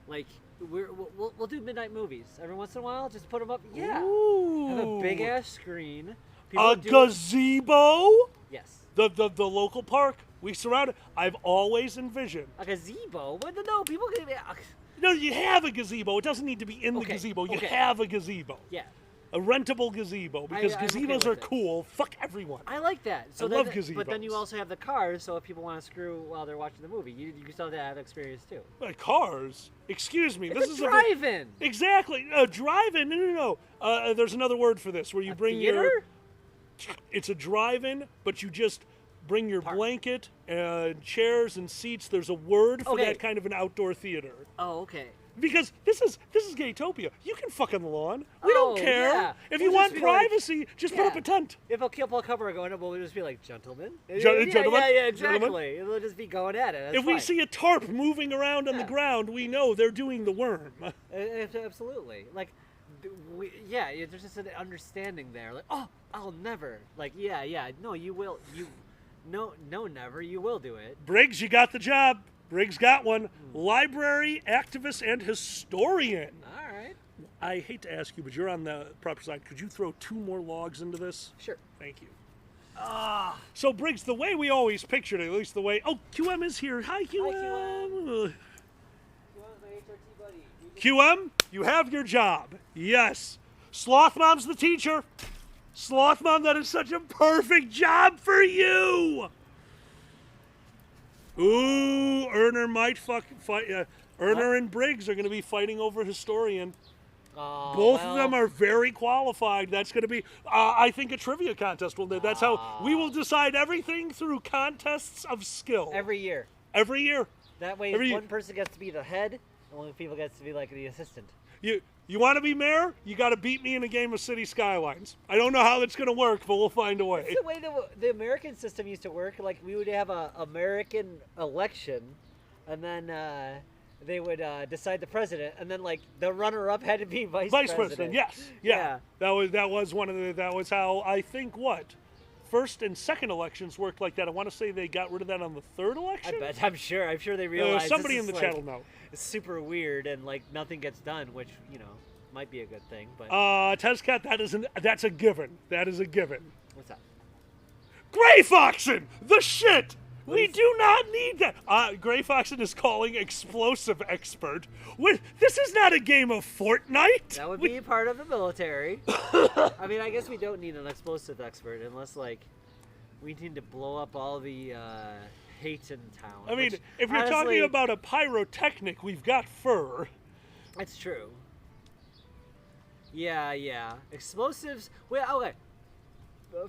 Speaker 11: like, we'll do midnight movies every once in a while. Just put them up. Yeah.
Speaker 2: Ooh.
Speaker 11: Have a big ass screen.
Speaker 2: A gazebo.
Speaker 11: Yes.
Speaker 2: The local park, we surround it. I've always envisioned.
Speaker 11: A gazebo? What? No, people can.
Speaker 2: No, you have a gazebo. It doesn't need to be in the gazebo. You have a gazebo.
Speaker 11: Yeah.
Speaker 2: A rentable gazebo, because
Speaker 11: I'm okay
Speaker 2: gazebos
Speaker 11: with
Speaker 2: are
Speaker 11: it.
Speaker 2: cool. Fuck everyone.
Speaker 11: I like that. So
Speaker 2: I
Speaker 11: then,
Speaker 2: love gazebos.
Speaker 11: But then you also have the cars, so if people want to screw while they're watching the movie, you still have that experience too.
Speaker 2: Cars? Excuse me.
Speaker 11: It's
Speaker 2: this
Speaker 11: a
Speaker 2: is
Speaker 11: drive-in.
Speaker 2: Exactly. Drive-in. No. There's another word for this, where you bring
Speaker 11: theater?
Speaker 2: It's a drive-in, but you just bring your blanket and chairs and seats. There's a word for that kind of an outdoor theater.
Speaker 11: Oh, okay.
Speaker 2: Because this is Gaytopia. You can fuck on the lawn. We don't care.
Speaker 11: Yeah.
Speaker 2: If
Speaker 11: We'll
Speaker 2: you want
Speaker 11: just be
Speaker 2: privacy, just put up a tent.
Speaker 11: If a couple going up, we'll just be like, gentlemen.
Speaker 2: Gentlemen?
Speaker 11: Yeah, exactly.
Speaker 2: Gentlemen?
Speaker 11: We'll just be going at it. That's
Speaker 2: If we
Speaker 11: fine.
Speaker 2: see a tarp moving around on the ground, we know they're doing the worm.
Speaker 11: Absolutely. Like, there's just an understanding there. Like, oh, I'll never. Like, no, you will. No, never. You will do it.
Speaker 2: Briggs, you got the job. Briggs got one. Library, activist, and historian.
Speaker 11: All right.
Speaker 2: I hate to ask you, but you're on the proper side. Could you throw 2 more logs into this?
Speaker 11: Sure.
Speaker 2: Thank you. So, Briggs, the way we always pictured it, at least the way... Oh, QM is here. Hi, QM.
Speaker 11: Hi, QM.
Speaker 2: QM, you have your job. Yes. Sloth Mom's the teacher. Sloth Mom, that is such a perfect job for you. Ooh, Erner might fight. Erner and Briggs are going to be fighting over historian. Both of them are very qualified. That's going to be, I think, a trivia contest. That's how we will decide everything through contests of skill.
Speaker 11: Every year.
Speaker 2: Every year.
Speaker 11: That way, one person gets to be the head, and one people gets to be like the assistant.
Speaker 2: You want to be mayor? You got to beat me in a game of City Skylines. I don't know how that's going to work, but we'll find a way.
Speaker 11: It's the way the American system used to work. Like, we would have a American election, and then they would decide the president, and then like the runner-up had to be vice president.
Speaker 2: Yes, yeah. That was how I think first and second elections worked like that. I want to say they got rid of that on the third election.
Speaker 11: I'm sure they realized.
Speaker 2: Somebody in the chat will know.
Speaker 11: It's super weird, and like nothing gets done, which might be a good thing. But
Speaker 2: Tezcat, that's a given. That is a given.
Speaker 11: What's that?
Speaker 2: Gray Foxen, the shit. We do not need that. Gray Foxen is calling explosive expert. This is not a game of Fortnite.
Speaker 11: That would be part of the military. I mean, I guess we don't need an explosive expert unless like we need to blow up all the hate in town.
Speaker 2: I mean, if you're talking about a pyrotechnic, we've got fur.
Speaker 11: That's true. Yeah. Explosives. Well, okay.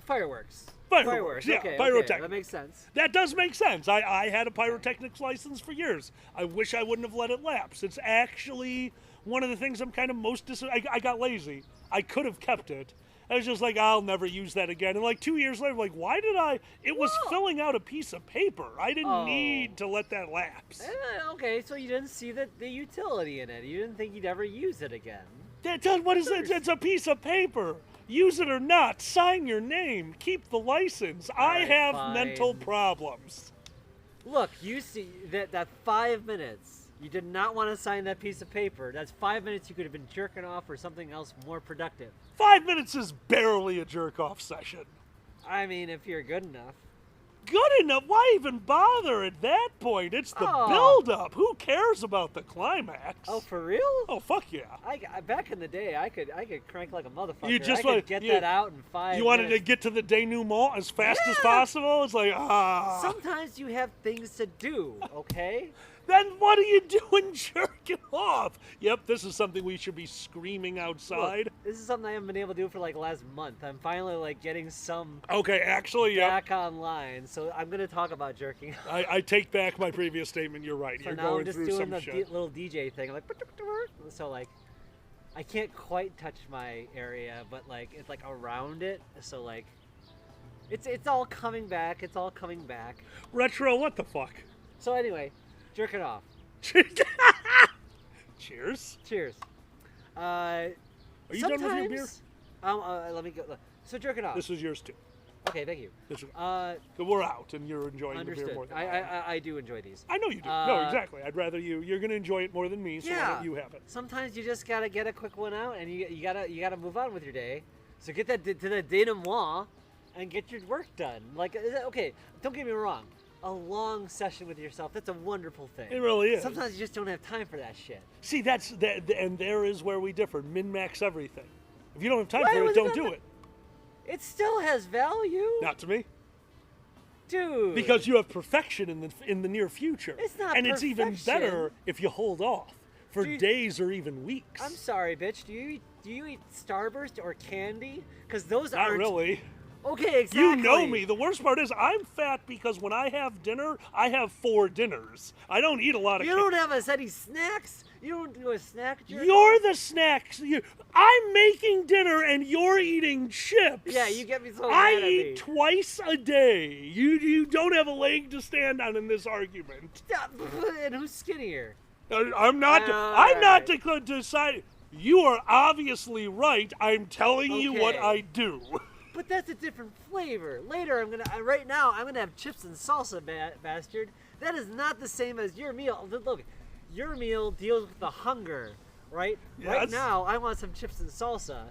Speaker 11: Fireworks.
Speaker 2: Yeah,
Speaker 11: okay,
Speaker 2: pyrotechnics.
Speaker 11: That makes sense.
Speaker 2: That does make sense. I had a pyrotechnics license for years. I wish I wouldn't have let it lapse. It's actually one of the things I'm kind of most I got lazy. I could have kept it. I was just like, I'll never use that again. And like 2 years later, like, why did I? It was filling out a piece of paper. I didn't need to let that lapse.
Speaker 11: Okay, so you didn't see the utility in it. You didn't think you'd ever use it again.
Speaker 2: What is it? It's a piece of paper. Use it or not, sign your name, keep the license. I have mental problems.
Speaker 11: Look, you see that 5 minutes. You did not want to sign that piece of paper. That's 5 minutes you could have been jerking off or something else more productive.
Speaker 2: 5 minutes is barely a jerk-off session.
Speaker 11: I mean, if you're good enough.
Speaker 2: Good enough? Why even bother at that point? It's the build-up. Who cares about the climax?
Speaker 11: Oh, for real?
Speaker 2: Oh, fuck yeah.
Speaker 11: Back in the day, I could crank like a motherfucker.
Speaker 2: You just
Speaker 11: I could get that out in 5 minutes.
Speaker 2: You wanted to get to the denouement as fast as possible? It's like,
Speaker 11: Sometimes you have things to do, okay?
Speaker 2: Then what are you doing jerking off? Yep, this is something we should be screaming outside.
Speaker 11: Look, this is something I haven't been able to do for like last month. I'm finally like getting some back online, so I'm going to talk about jerking off.
Speaker 2: I take back my previous statement. You're right.
Speaker 11: So
Speaker 2: You're
Speaker 11: now
Speaker 2: going
Speaker 11: I'm just
Speaker 2: through
Speaker 11: doing
Speaker 2: some
Speaker 11: the
Speaker 2: shit.
Speaker 11: little DJ thing. I'm like, so like, I can't quite touch my area, but like it's like around it. So like, it's all coming back. It's all coming back.
Speaker 2: Retro, what the fuck?
Speaker 11: So anyway, jerk it off.
Speaker 2: Cheers.
Speaker 11: Cheers.
Speaker 2: Are you done with your beer?
Speaker 11: Let me go. So jerk it off.
Speaker 2: This is yours too.
Speaker 11: Okay, thank you.
Speaker 2: So we're out, and you're enjoying the beer more than
Speaker 11: I do enjoy these.
Speaker 2: I know you do. No, exactly. I'd rather you're going to enjoy it more than me, so why don't you have it?
Speaker 11: Sometimes you just gotta get a quick one out, and you gotta move on with your day. So get that to the denouement, and get your work done. Like, okay, don't get me wrong. A long session with yourself, that's a wonderful thing.
Speaker 2: It really is.
Speaker 11: Sometimes you just don't have time for that shit.
Speaker 2: See, and there is where we differ. Min-max everything. If you don't have time
Speaker 11: Why
Speaker 2: for
Speaker 11: was
Speaker 2: it, don't
Speaker 11: it
Speaker 2: do
Speaker 11: not-
Speaker 2: it.
Speaker 11: It still has value.
Speaker 2: Not to me.
Speaker 11: Dude.
Speaker 2: Because you have perfection in the near future.
Speaker 11: It's not
Speaker 2: And it's even
Speaker 11: perfection.
Speaker 2: better if you hold off for
Speaker 11: Dude,
Speaker 2: days or even weeks.
Speaker 11: I'm sorry, bitch. Do you eat Starburst or candy? Because those
Speaker 2: Not
Speaker 11: aren't...
Speaker 2: really.
Speaker 11: Okay, exactly.
Speaker 2: You know me. The worst part is I'm fat because when I have dinner, I have 4 dinners. I don't eat a lot of
Speaker 11: You don't have any snacks? You don't do a snack jerk?
Speaker 2: You're the snacks. I'm making dinner and you're eating chips.
Speaker 11: Yeah, you get me so
Speaker 2: I
Speaker 11: mad at
Speaker 2: eat
Speaker 11: me.
Speaker 2: twice a day. You don't have a leg to stand on in this argument.
Speaker 11: Stop. And who's skinnier?
Speaker 2: I'm not
Speaker 11: Alright.
Speaker 2: deciding. You are obviously right. I'm telling you what
Speaker 11: Okay.
Speaker 2: I do.
Speaker 11: But that's a different flavor. Later, right now, I'm gonna have chips and salsa, bastard. That is not the same as your meal. Look, your meal deals with the hunger, right? Right
Speaker 2: Yes.
Speaker 11: now, I want some chips and salsa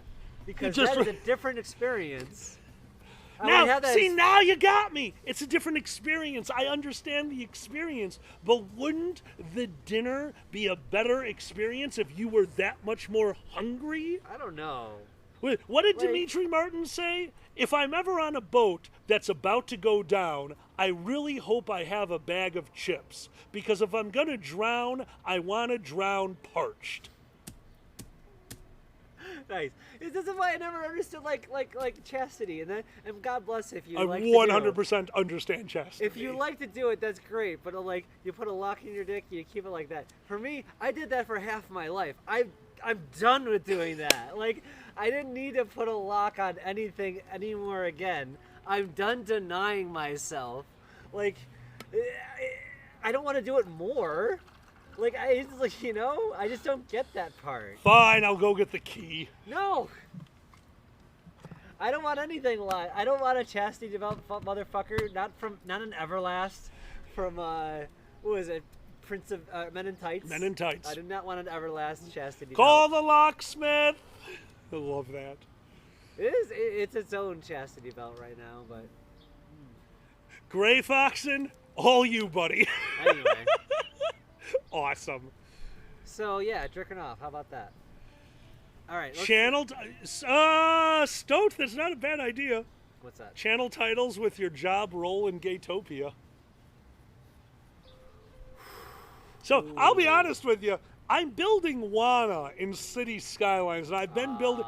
Speaker 11: because
Speaker 2: just
Speaker 11: that is a different experience. I would
Speaker 2: Now,
Speaker 11: have that
Speaker 2: see, now you got me. It's a different experience. I understand the experience, but wouldn't the dinner be a better experience if you were that much more hungry?
Speaker 11: I don't know.
Speaker 2: Wait, what did
Speaker 11: Like-
Speaker 2: Dimitri Martin say? If I'm ever on a boat that's about to go down, I really hope I have a bag of chips. Because if I'm going to drown, I want to drown parched.
Speaker 11: Nice. This is why I never understood like chastity, and God bless if you
Speaker 2: I
Speaker 11: like to do it.
Speaker 2: 100% understand chastity.
Speaker 11: If you like to do it, that's great. But like, you put a lock in your dick, you keep it like that. For me, I did that for half my life. I'm done with doing that. Like, I didn't need to put a lock on anything anymore again. I'm done denying myself. Like, I don't want to do it more. Like, I just don't get that part.
Speaker 2: Fine, I'll go get the key.
Speaker 11: No. I don't want anything like. I don't want a chastity developed motherfucker. Not an Everlast. From what was it? Prince of Men in Tights.
Speaker 2: Men in Tights.
Speaker 11: I do not want an Everlast chastity.
Speaker 2: Call the locksmith. I love that.
Speaker 11: It's its own chastity belt right now, but
Speaker 2: Gray Foxen, all you, buddy.
Speaker 11: anyway.
Speaker 2: Awesome.
Speaker 11: So yeah, jerking off. How about that? All right.
Speaker 2: Channeled, Stoat, that's not a bad idea.
Speaker 11: What's that?
Speaker 2: Channel titles with your job role in Gaytopia. So, I'll be honest with you. I'm building Wana in City Skylines, and I've been building...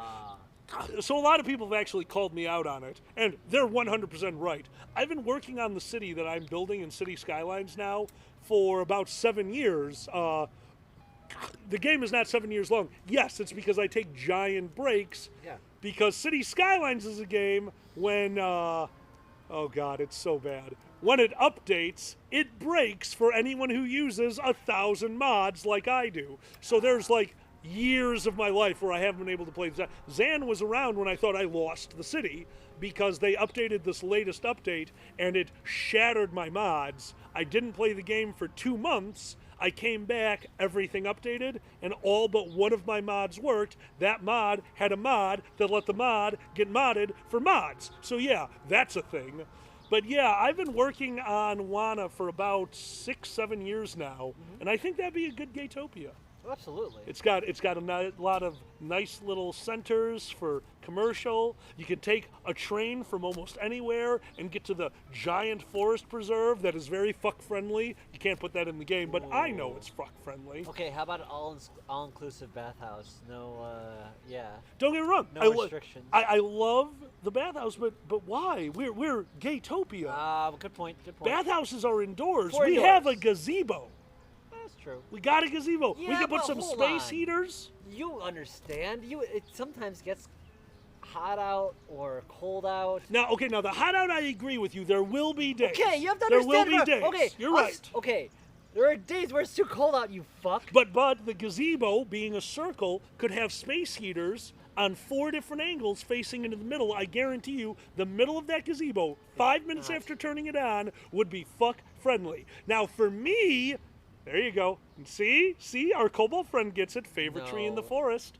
Speaker 2: So a lot of people have actually called me out on it, and they're 100% right. I've been working on the city that I'm building in City Skylines now for about 7 years. The game is not 7 years long. Yes, it's because I take giant breaks.
Speaker 11: Yeah.
Speaker 2: Because City Skylines is a game when... oh, God, it's so bad. When it updates, it breaks for anyone who uses 1,000 mods like I do. So there's like years of my life where I haven't been able to play. Zan was around when I thought I lost the city because they updated this latest update and it shattered my mods. I didn't play the game for 2 months. I came back, everything updated, and all but one of my mods worked. That mod had a mod that let the mod get modded for mods. So yeah, that's a thing. But yeah, I've been working on Wana for about 6-7 years now, and I think that'd be a good Gaytopia.
Speaker 11: Absolutely.
Speaker 2: It's got a lot of nice little centers for commercial. You can take a train from almost anywhere and get to the giant forest preserve that is very fuck friendly. You can't put that in the game, but I know it's fuck friendly.
Speaker 11: Okay, how about an all-inclusive bathhouse? No, yeah.
Speaker 2: Don't get me wrong.
Speaker 11: No restrictions.
Speaker 2: I love the bathhouse, but why? We're Gaytopia.
Speaker 11: Good point. Good point.
Speaker 2: Bathhouses are indoors.
Speaker 11: For
Speaker 2: We
Speaker 11: indoors.
Speaker 2: have a gazebo.
Speaker 11: That's true.
Speaker 2: We got a gazebo. We
Speaker 11: Yeah,
Speaker 2: can put
Speaker 11: but
Speaker 2: some
Speaker 11: hold
Speaker 2: space
Speaker 11: on.
Speaker 2: heaters.
Speaker 11: You understand? It sometimes gets hot out or cold out.
Speaker 2: Now the hot out, I agree with you. There will be days.
Speaker 11: Okay, you have to
Speaker 2: There
Speaker 11: understand.
Speaker 2: will be days.
Speaker 11: Okay,
Speaker 2: You're right.
Speaker 11: Okay, there are days where it's too cold out. You fuck.
Speaker 2: But the gazebo, being a circle, could have space heaters on 4 different angles facing into the middle. I guarantee you, the middle of that gazebo, 5 minutes after turning it on, would be fuck friendly. Now, for me, there you go. See, our kobold friend gets it. Favorite tree in the
Speaker 11: No.
Speaker 2: forest.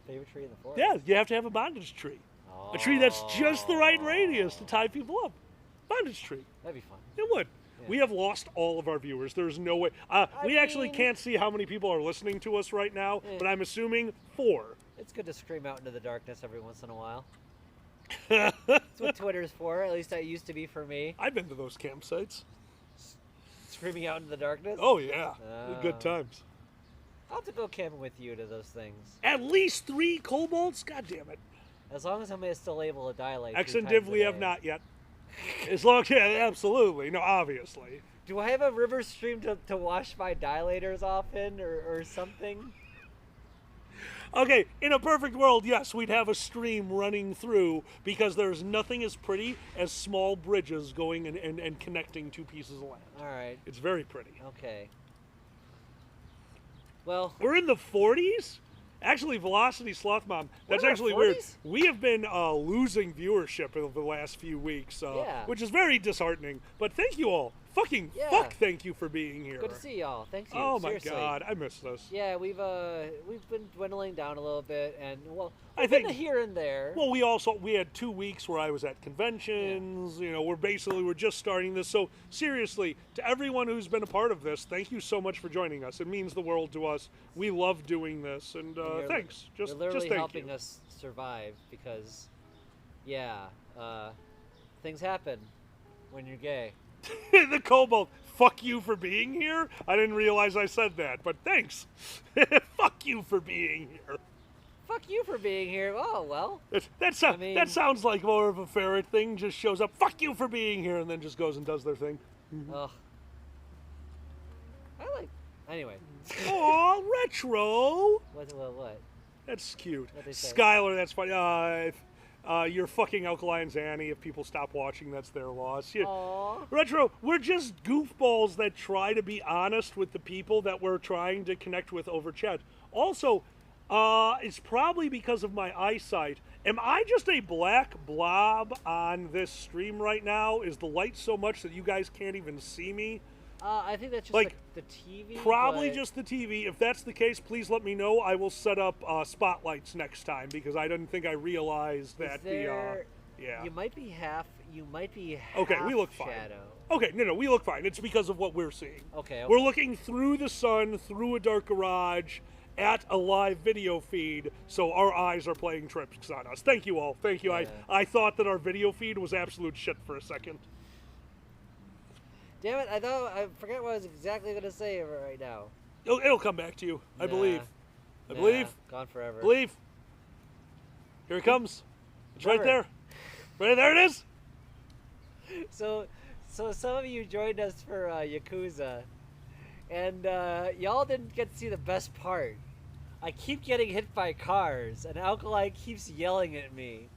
Speaker 11: Favorite tree in the forest.
Speaker 2: Yeah, you have to have a bondage tree.
Speaker 11: Oh.
Speaker 2: A tree that's just the right radius to tie people up. Bondage tree.
Speaker 11: That'd be fun.
Speaker 2: It would.
Speaker 11: Yeah.
Speaker 2: We have lost all of our viewers. There's no way. We actually can't see how many people are listening to us right now, but I'm assuming 4.
Speaker 11: It's good to scream out into the darkness every once in a while. That's what Twitter's for. At least that used to be for me.
Speaker 2: I've been to those campsites.
Speaker 11: Screaming out into the darkness?
Speaker 2: Oh, yeah. Good times.
Speaker 11: I'll have to go camping with you to those things.
Speaker 2: At least 3 kobolds? God damn it.
Speaker 11: As long as I'm still able to dilate.
Speaker 2: X
Speaker 11: 3
Speaker 2: and
Speaker 11: times
Speaker 2: Div
Speaker 11: a
Speaker 2: we have
Speaker 11: day.
Speaker 2: not yet. As long as, yeah, absolutely. No, obviously.
Speaker 11: Do I have a river stream to wash my dilators off in or something?
Speaker 2: Okay, in a perfect world, yes, we'd have a stream running through because there's nothing as pretty as small bridges going and connecting 2 pieces of land.
Speaker 11: All right.
Speaker 2: It's very pretty.
Speaker 11: Okay. Well,
Speaker 2: we're in the 40s? Actually, Velocity Sloth Mom, that's actually weird. We have been losing viewership over the last few weeks, which is very disheartening. But thank you all. Fuck, thank you for being here.
Speaker 11: Good to see y'all. Thank you.
Speaker 2: Oh
Speaker 11: Seriously.
Speaker 2: my God, I miss this.
Speaker 11: Yeah, we've been dwindling down a little bit, and
Speaker 2: I think
Speaker 11: here and there.
Speaker 2: Well, we had 2 weeks where I was at conventions. You know, we're just starting this. So seriously, to everyone who's been a part of this, thank you so much for joining us. It means the world to us. We love doing this, and thanks.
Speaker 11: You're literally
Speaker 2: thank
Speaker 11: helping
Speaker 2: you.
Speaker 11: us survive because, things happen when you're gay.
Speaker 2: The kobold, fuck you for being here? I didn't realize I said that, but thanks. Fuck you for being here.
Speaker 11: Fuck you for being here. Oh, well.
Speaker 2: That sounds like more of a ferret thing. Just shows up, fuck you for being here, and then just goes and does their thing.
Speaker 11: Ugh. Anyway.
Speaker 2: Aw, retro.
Speaker 11: What?
Speaker 2: That's cute.
Speaker 11: What'd they say?
Speaker 2: Skylar, that's funny. You're fucking Alkaline Zanny. If people stop watching, that's their loss. Retro, we're just goofballs that try to be honest with the people that we're trying to connect with over chat. Also, it's probably because of my eyesight. Am I just a black blob on this stream right now? Is the light so much that you guys can't even see me?
Speaker 11: I think that's just the TV.
Speaker 2: Probably just the TV. If that's the case, please let me know. I will set up spotlights next time because I didn't think I realized that
Speaker 11: You might be half.
Speaker 2: Okay, we look fine.
Speaker 11: Shadow.
Speaker 2: Okay, no, we look fine. It's because of what we're seeing.
Speaker 11: Okay.
Speaker 2: We're looking through the sun, through a dark garage, at a live video feed, so our eyes are playing tricks on us. Thank you all. Thank you.
Speaker 11: Yeah.
Speaker 2: I thought that our video feed was absolute shit for a second.
Speaker 11: Damn it! I forget what I was exactly going to say right now.
Speaker 2: It'll come back to you. I believe. I believe.
Speaker 11: Gone forever.
Speaker 2: Believe. Here it comes. It's right there. Right there it is.
Speaker 11: So some of you joined us for Yakuza, and y'all didn't get to see the best part. I keep getting hit by cars, and Alkali keeps yelling at me.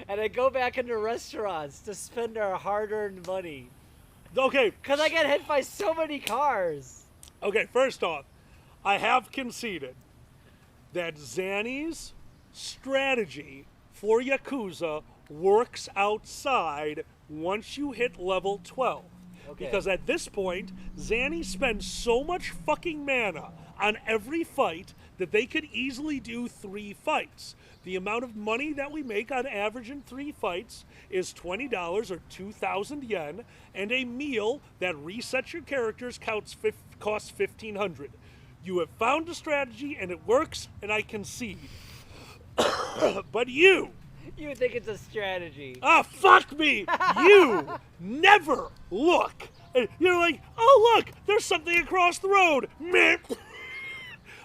Speaker 11: And I go back into restaurants to spend our hard-earned money.
Speaker 2: Okay.
Speaker 11: Because I get hit by so many cars.
Speaker 2: Okay, first off, I have conceded that Zanny's strategy for Yakuza works outside once you hit level 12.
Speaker 11: Okay.
Speaker 2: Because at this point, Zanny spends so much fucking mana on every fight that they could easily do 3 fights. The amount of money that we make on average in 3 fights is $20 or 2,000 yen, and a meal that resets your characters costs 1,500. You have found a strategy and it works, and I concede. But you
Speaker 11: think it's a strategy.
Speaker 2: Fuck me! You never look. And you're like, oh look, there's something across the road. Meh.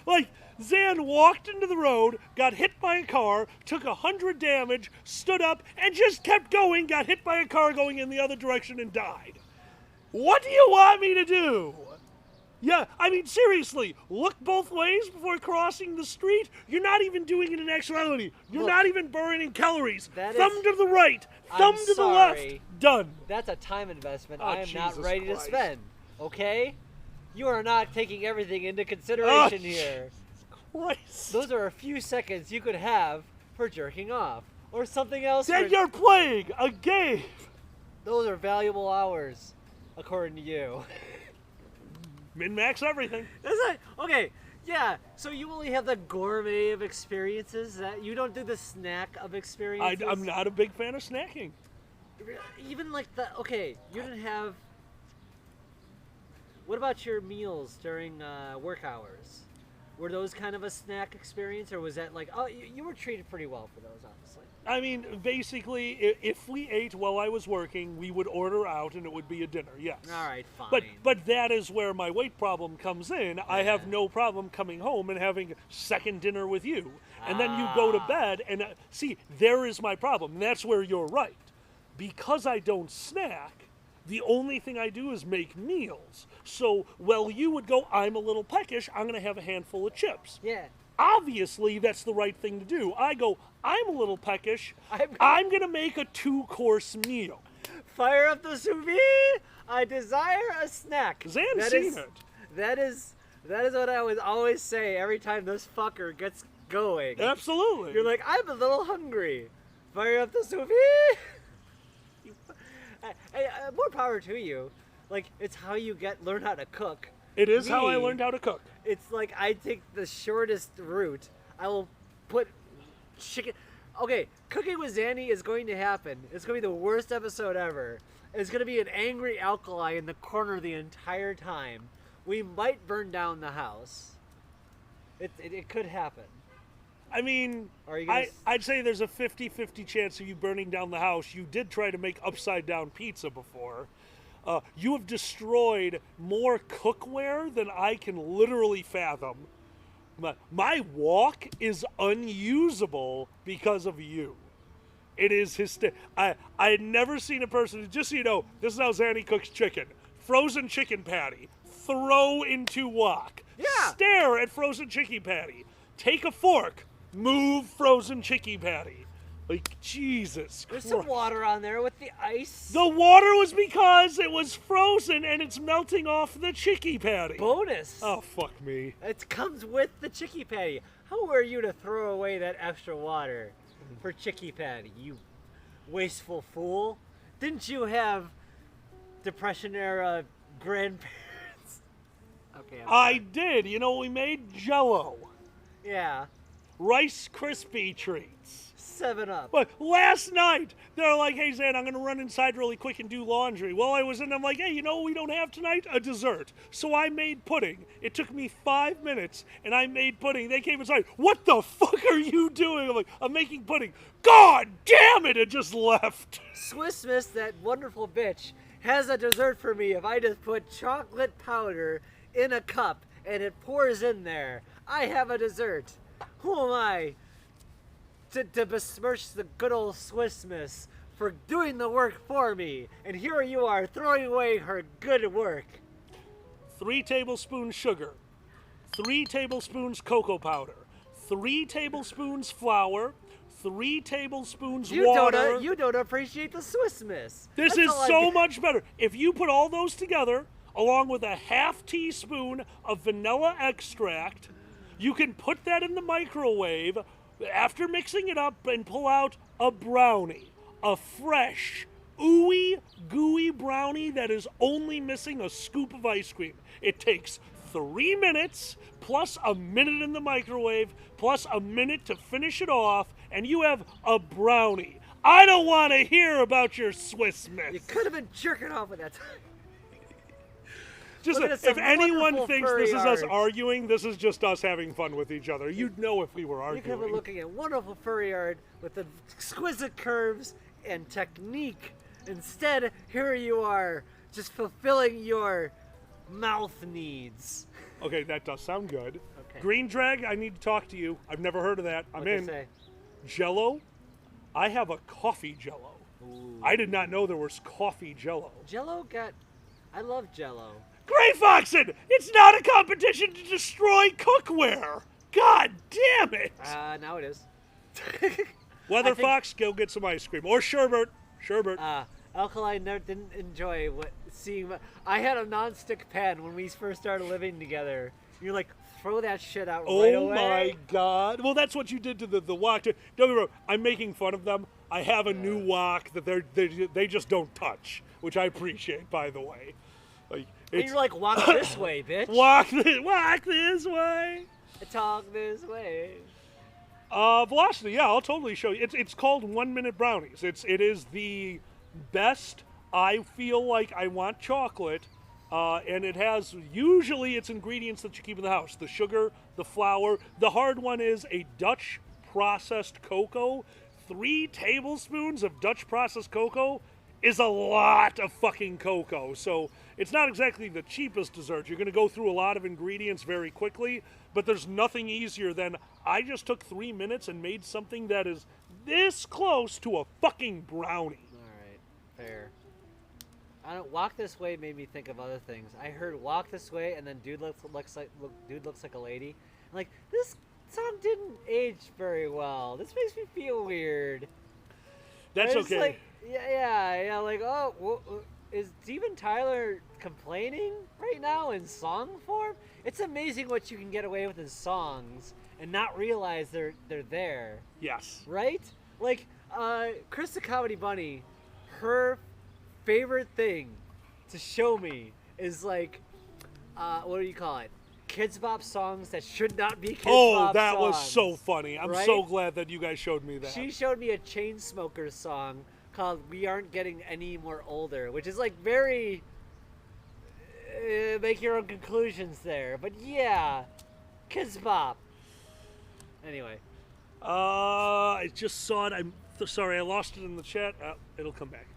Speaker 2: Like, Zan walked into the road, got hit by a car, took 100 damage, stood up, and just kept going, got hit by a car going in the other direction, and died. What do you want me to do? Yeah, I mean, seriously, look both ways before crossing the street. You're not even doing it in actuality. You're not even burning calories. Thumb to the right, thumb to the left. Done.
Speaker 11: That's a time investment
Speaker 2: Oh,
Speaker 11: I am not
Speaker 2: Jesus
Speaker 11: ready
Speaker 2: Christ.
Speaker 11: to spend. Okay? You are not taking everything into consideration here.
Speaker 2: Christ.
Speaker 11: Those are a few seconds you could have for jerking off. Or something else.
Speaker 2: Then you're playing a game.
Speaker 11: Those are valuable hours, according to you.
Speaker 2: Min-max everything.
Speaker 11: That's not, okay, Yeah, so you only have the gourmet of experiences. That you don't do the snack of experiences.
Speaker 2: I'm not a big fan of snacking.
Speaker 11: Even like you didn't have. What about your meals during work hours? Were those kind of a snack experience, or was that like, oh, you were treated pretty well for those, honestly?
Speaker 2: I mean, basically, if we ate while I was working, we would order out and it would be a dinner, yes.
Speaker 11: All right, fine.
Speaker 2: But that is where my weight problem comes in. Yeah. I have no problem coming home and having second dinner with you. And then you go to bed, and see, there is my problem. And that's where you're right. Because I don't snack, the only thing I do is make meals. So, well, you would go, I'm a little peckish, I'm going to have a handful of chips.
Speaker 11: Yeah.
Speaker 2: Obviously, that's the right thing to do. I go, I'm a little peckish, I'm going to make a 2-course meal.
Speaker 11: Fire up the sous vide! I desire a snack.
Speaker 2: Zan's seen it.
Speaker 11: That is what I would always say every time this fucker gets going.
Speaker 2: Absolutely.
Speaker 11: You're like, I'm a little hungry. Fire up the sous vide! Hey, more power to you. Like, it's how you learn how to cook.
Speaker 2: It is how I learned how to cook.
Speaker 11: It's like I take the shortest route. I will put chicken. Okay, cooking with Zanny is going to happen. It's going to be the worst episode ever. It's going to be an angry alkali in the corner the entire time. We might burn down the house. It could happen.
Speaker 2: I mean, I'd say there's a 50-50 chance of you burning down the house. You did try to make upside-down pizza before. You have destroyed more cookware than I can literally fathom. My wok is unusable because of you. It is I had never seen a person, just so you know, this is how Zanny cooks chicken. Frozen chicken patty. Throw into wok.
Speaker 11: Yeah.
Speaker 2: Stare at frozen chicken patty. Take a fork. Move frozen chicken patty. Like, Jesus
Speaker 11: There's
Speaker 2: Christ.
Speaker 11: some water on there with the ice.
Speaker 2: The water was because it was frozen and it's melting off the chicky patty.
Speaker 11: Bonus.
Speaker 2: Oh, fuck me.
Speaker 11: It comes with the chicky patty. How are you to throw away that extra water for chicky patty, you wasteful fool? Didn't you have Depression-era grandparents? Okay.
Speaker 2: I did. You know, we made Jell-O.
Speaker 11: Yeah.
Speaker 2: Rice Krispie treats.
Speaker 11: 7-Up.
Speaker 2: But last night, they're like, hey, Zan, I'm going to run inside really quick and do laundry. Well, I was in, I'm like, hey, you know what we don't have tonight? A dessert. So I made pudding. It took me 5 minutes, and I made pudding. They came inside. What the fuck are you doing? I'm like, I'm making pudding. God damn it, it just left.
Speaker 11: Swiss Miss, that wonderful bitch, has a dessert for me if I just put chocolate powder in a cup and it pours in there. I have a dessert. Who am I to besmirch the good old Swiss Miss for doing the work for me? And here you are throwing away her good work.
Speaker 2: 3 tablespoons sugar, 3 tablespoons cocoa powder, 3 tablespoons flour, 3 tablespoons water.
Speaker 11: You don't appreciate the Swiss Miss.
Speaker 2: This is so much better. If you put all those together, along with a ½ teaspoon of vanilla extract, you can put that in the microwave after mixing it up and pull out a brownie. A fresh, ooey, gooey brownie that is only missing a scoop of ice cream. It takes 3 minutes, plus a minute in the microwave, plus a minute to finish it off, and you have a brownie. I don't want to hear about your Swiss Miss.
Speaker 11: You could have been jerking off at that time.
Speaker 2: Just if anyone thinks this is us arguing, this is just us having fun with each other. You'd know if we were arguing.
Speaker 11: You could have been looking at wonderful furry art with the exquisite curves and technique. Instead, here you are, just fulfilling your mouth needs.
Speaker 2: Okay, that does sound good.
Speaker 11: Okay.
Speaker 2: Green Drag, I need to talk to you. I've never heard of that. I'm
Speaker 11: What'd
Speaker 2: in.
Speaker 11: you say?
Speaker 2: Jell-O, I have a coffee Jell-O.
Speaker 11: Ooh.
Speaker 2: I did not know there was coffee Jell-O.
Speaker 11: I love Jell-O.
Speaker 2: Gray Foxen, it's not a competition to destroy cookware. God damn it.
Speaker 11: Now it is.
Speaker 2: Weather Fox, go get some ice cream. Or sherbet. Sherbet.
Speaker 11: Alkali didn't enjoy seeing. I had a non-stick pan when we first started living together. You're like, throw that shit out right away.
Speaker 2: Oh my God. Well, that's what you did to the wok. Don't get me wrong, I'm making fun of them. I have a new wok that they just don't touch, which I appreciate, by the way.
Speaker 11: And you're like, walk this way, bitch.
Speaker 2: Walk this way.
Speaker 11: Talk this way.
Speaker 2: Velocity, yeah, I'll totally show you. It's called 1 Minute Brownies. It is the best. I feel like I want chocolate, and it has usually its ingredients that you keep in the house: the sugar, the flour. The hard one is a Dutch processed cocoa. 3 tablespoons of Dutch processed cocoa is a lot of fucking cocoa. So it's not exactly the cheapest dessert. You're going to go through a lot of ingredients very quickly, but there's nothing easier than I just took 3 minutes and made something that is this close to a fucking brownie.
Speaker 11: All right, fair. I don't walk this way made me think of other things. I heard walk this way, and then dude looks like a lady. I'm like, this song didn't age very well. This makes me feel weird.
Speaker 2: That's
Speaker 11: It's
Speaker 2: okay.
Speaker 11: Like, yeah. Like, oh, is Steven Tyler complaining right now in song form? It's amazing what you can get away with in songs and not realize they're there.
Speaker 2: Yes.
Speaker 11: Right? Like, Chris the Comedy Bunny, her favorite thing to show me is like, what do you call it? Kids Bop songs that should not be Kids Bop songs.
Speaker 2: Oh, that was so funny. I'm
Speaker 11: right?
Speaker 2: so glad that you guys showed me that.
Speaker 11: She showed me a Chainsmokers song called We Aren't Getting Any More Older, which is like very make your own conclusions there. But yeah, Kids Bop. Anyway.
Speaker 2: I just saw it. I'm sorry, I lost it in the chat. It'll come back.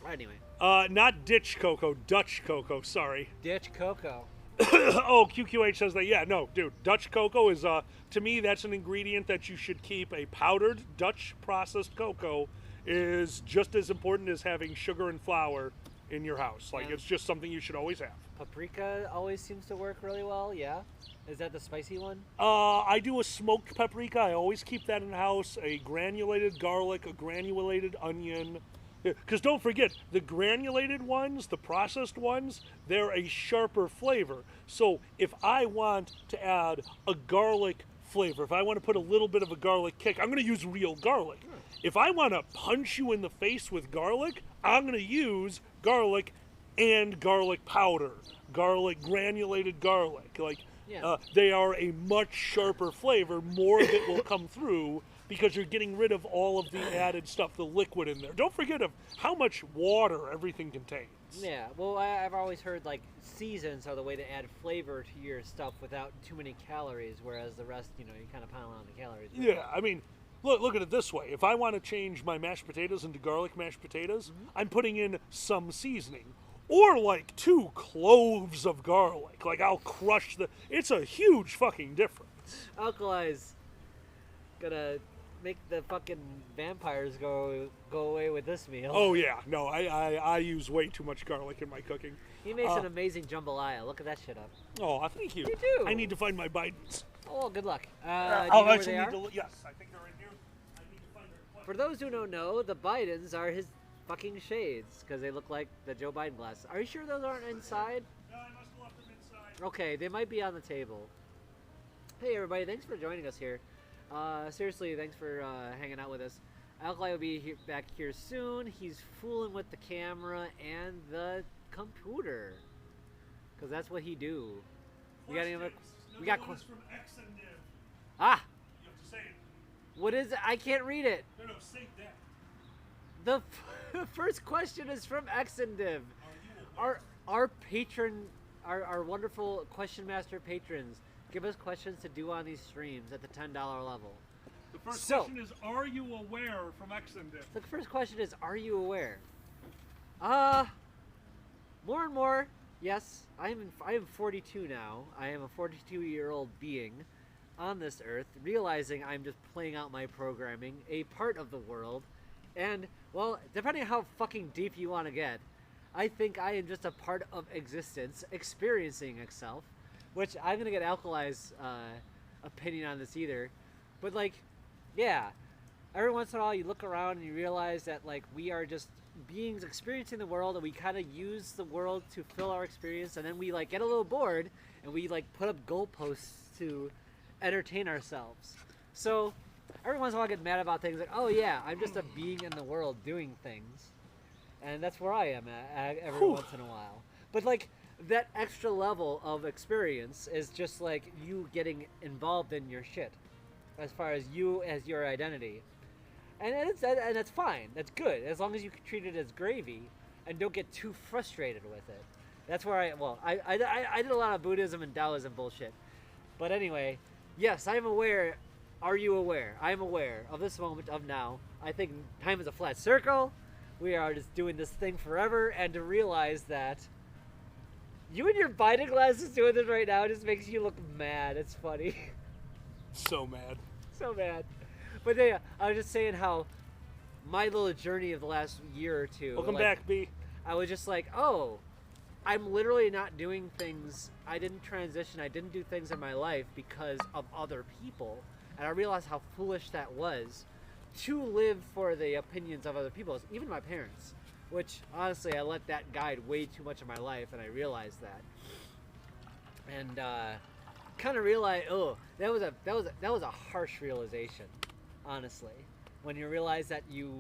Speaker 11: Anyway.
Speaker 2: Not ditch cocoa, Dutch cocoa. Sorry.
Speaker 11: Ditch cocoa.
Speaker 2: Oh, QQH says that. Yeah, no, dude. Dutch cocoa is, to me, that's an ingredient that you should keep. A powdered Dutch processed cocoa is just as important as having sugar and flour in your house. Like, it's just something you should always have.
Speaker 11: Paprika always seems to work really well, yeah? Is that the spicy one?
Speaker 2: I do a smoked paprika. I always keep that in the house. A granulated garlic, a granulated onion. Because don't forget, the granulated ones, the processed ones, they're a sharper flavor. So if I want to add a garlic flavor, if I want to put a little bit of a garlic kick, I'm going to use real garlic. If I want to punch you in the face with garlic, I'm going to use garlic and garlic powder, granulated garlic. Like, they are a much sharper flavor. More of it will come through because you're getting rid of all of the added stuff, the liquid in there. Don't forget of how much water everything contains.
Speaker 11: Yeah, well, I've always heard, like, seasons are the way to add flavor to your stuff without too many calories, whereas the rest, you kind of pile on the calories.
Speaker 2: Yeah, I mean, look at it this way. If I want to change my mashed potatoes into garlic mashed potatoes, I'm putting in some seasoning. Or, like, 2 cloves of garlic. Like, I'll crush it's a huge fucking difference.
Speaker 11: Alkali's gonna make the fucking vampires go away with this meal.
Speaker 2: Oh yeah, no, I use way too much garlic in my cooking.
Speaker 11: He makes an amazing jambalaya. Look at that shit up.
Speaker 2: Oh, thank you.
Speaker 11: You do.
Speaker 2: I need to find my Bidens.
Speaker 11: Oh, good luck.
Speaker 2: I'll actually need to. Yes, I think they're in here. I need to find their.
Speaker 11: For those who don't know, the Bidens are his fucking shades because they look like the Joe Biden glasses. Are you sure those aren't inside?
Speaker 2: No, I must have left them inside.
Speaker 11: Okay, they might be on the table. Hey everybody, thanks for joining us here. Seriously, thanks for hanging out with us. Alkali will be back here soon. He's fooling with the camera and the computer, because that's what he do. We got any other? We got
Speaker 2: from X and Div.
Speaker 11: Ah.
Speaker 2: You have to say it.
Speaker 11: What is it? I can't read it.
Speaker 2: No, say that.
Speaker 11: The first question is from X and Div. Our patron, our wonderful question master patrons, give us questions to do on these streams at the $10 level.
Speaker 2: The first question is, are you aware from X and Div?
Speaker 11: The first question is, are you aware? More and more, yes. I am 42 now. I am a 42-year-old being on this earth, realizing I'm just playing out my programming, a part of the world. And, well, depending on how fucking deep you want to get, I think I am just a part of existence, experiencing itself. Which I'm going to get Alkali's opinion on this either. But, like, yeah. Every once in a while you look around and you realize that, like, we are just beings experiencing the world, and we kind of use the world to fill our experience, and then we, like, get a little bored, and we, like, put up goalposts to entertain ourselves. So, every once in a while I get mad about things like, oh, yeah, I'm just a being in the world doing things. And that's where I am at every once in a while. But, like, that extra level of experience is just like you getting involved in your shit, as far as you as your identity, and that's fine. That's good as long as you treat it as gravy and don't get too frustrated with it. That's where I did a lot of Buddhism and Taoism bullshit, but anyway, yes, I'm aware. Are you aware? I'm aware of this moment of now. I think time is a flat circle. We are just doing this thing forever, and to realize that you and your Biden glasses doing this right now just makes you look mad. It's funny.
Speaker 2: So mad.
Speaker 11: So mad. But yeah, I was just saying how my little journey of the last year or two.
Speaker 2: Welcome back, B.
Speaker 11: I was just like, oh, I'm literally not doing things. I didn't transition. I didn't do things in my life because of other people. And I realized how foolish that was to live for the opinions of other people, even my parents. Which, honestly, I let that guide way too much of my life, and I realized that. And kind of realized, that was a harsh realization, honestly. When you realize that you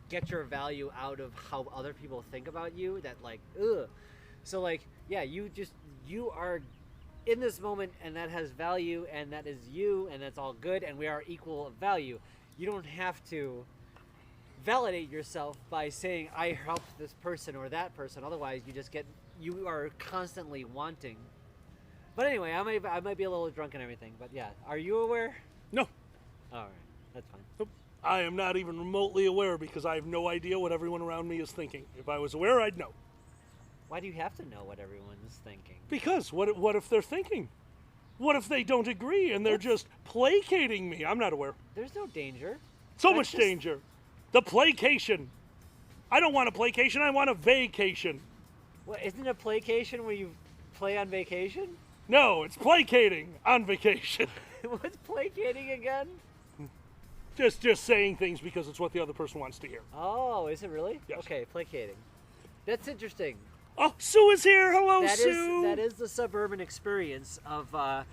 Speaker 11: get your value out of how other people think about you, that like, ugh. So like, yeah, you are in this moment, and that has value, and that is you, and that's all good, and we are equal of value. You don't have to validate yourself by saying I helped this person or that person. Otherwise, you are constantly wanting. But anyway, I might be a little drunk and everything. But yeah, are you aware?
Speaker 2: No.
Speaker 11: All right, that's fine.
Speaker 2: Nope. I am not even remotely aware because I have no idea what everyone around me is thinking. If I was aware, I'd know.
Speaker 11: Why do you have to know what everyone is thinking?
Speaker 2: Because what if they're thinking? What if they don't agree and they're just placating me? I'm not aware.
Speaker 11: There's no danger.
Speaker 2: So much danger. The placation. I don't want a placation. I want a vacation.
Speaker 11: What, isn't a placation where you play on vacation?
Speaker 2: No, it's placating on vacation.
Speaker 11: What's placating again?
Speaker 2: Just saying things because it's what the other person wants to hear.
Speaker 11: Oh, is it really?
Speaker 2: Yes.
Speaker 11: Okay, placating. That's interesting.
Speaker 2: Oh, Sue is here. Hello, Sue.
Speaker 11: That is the suburban experience of I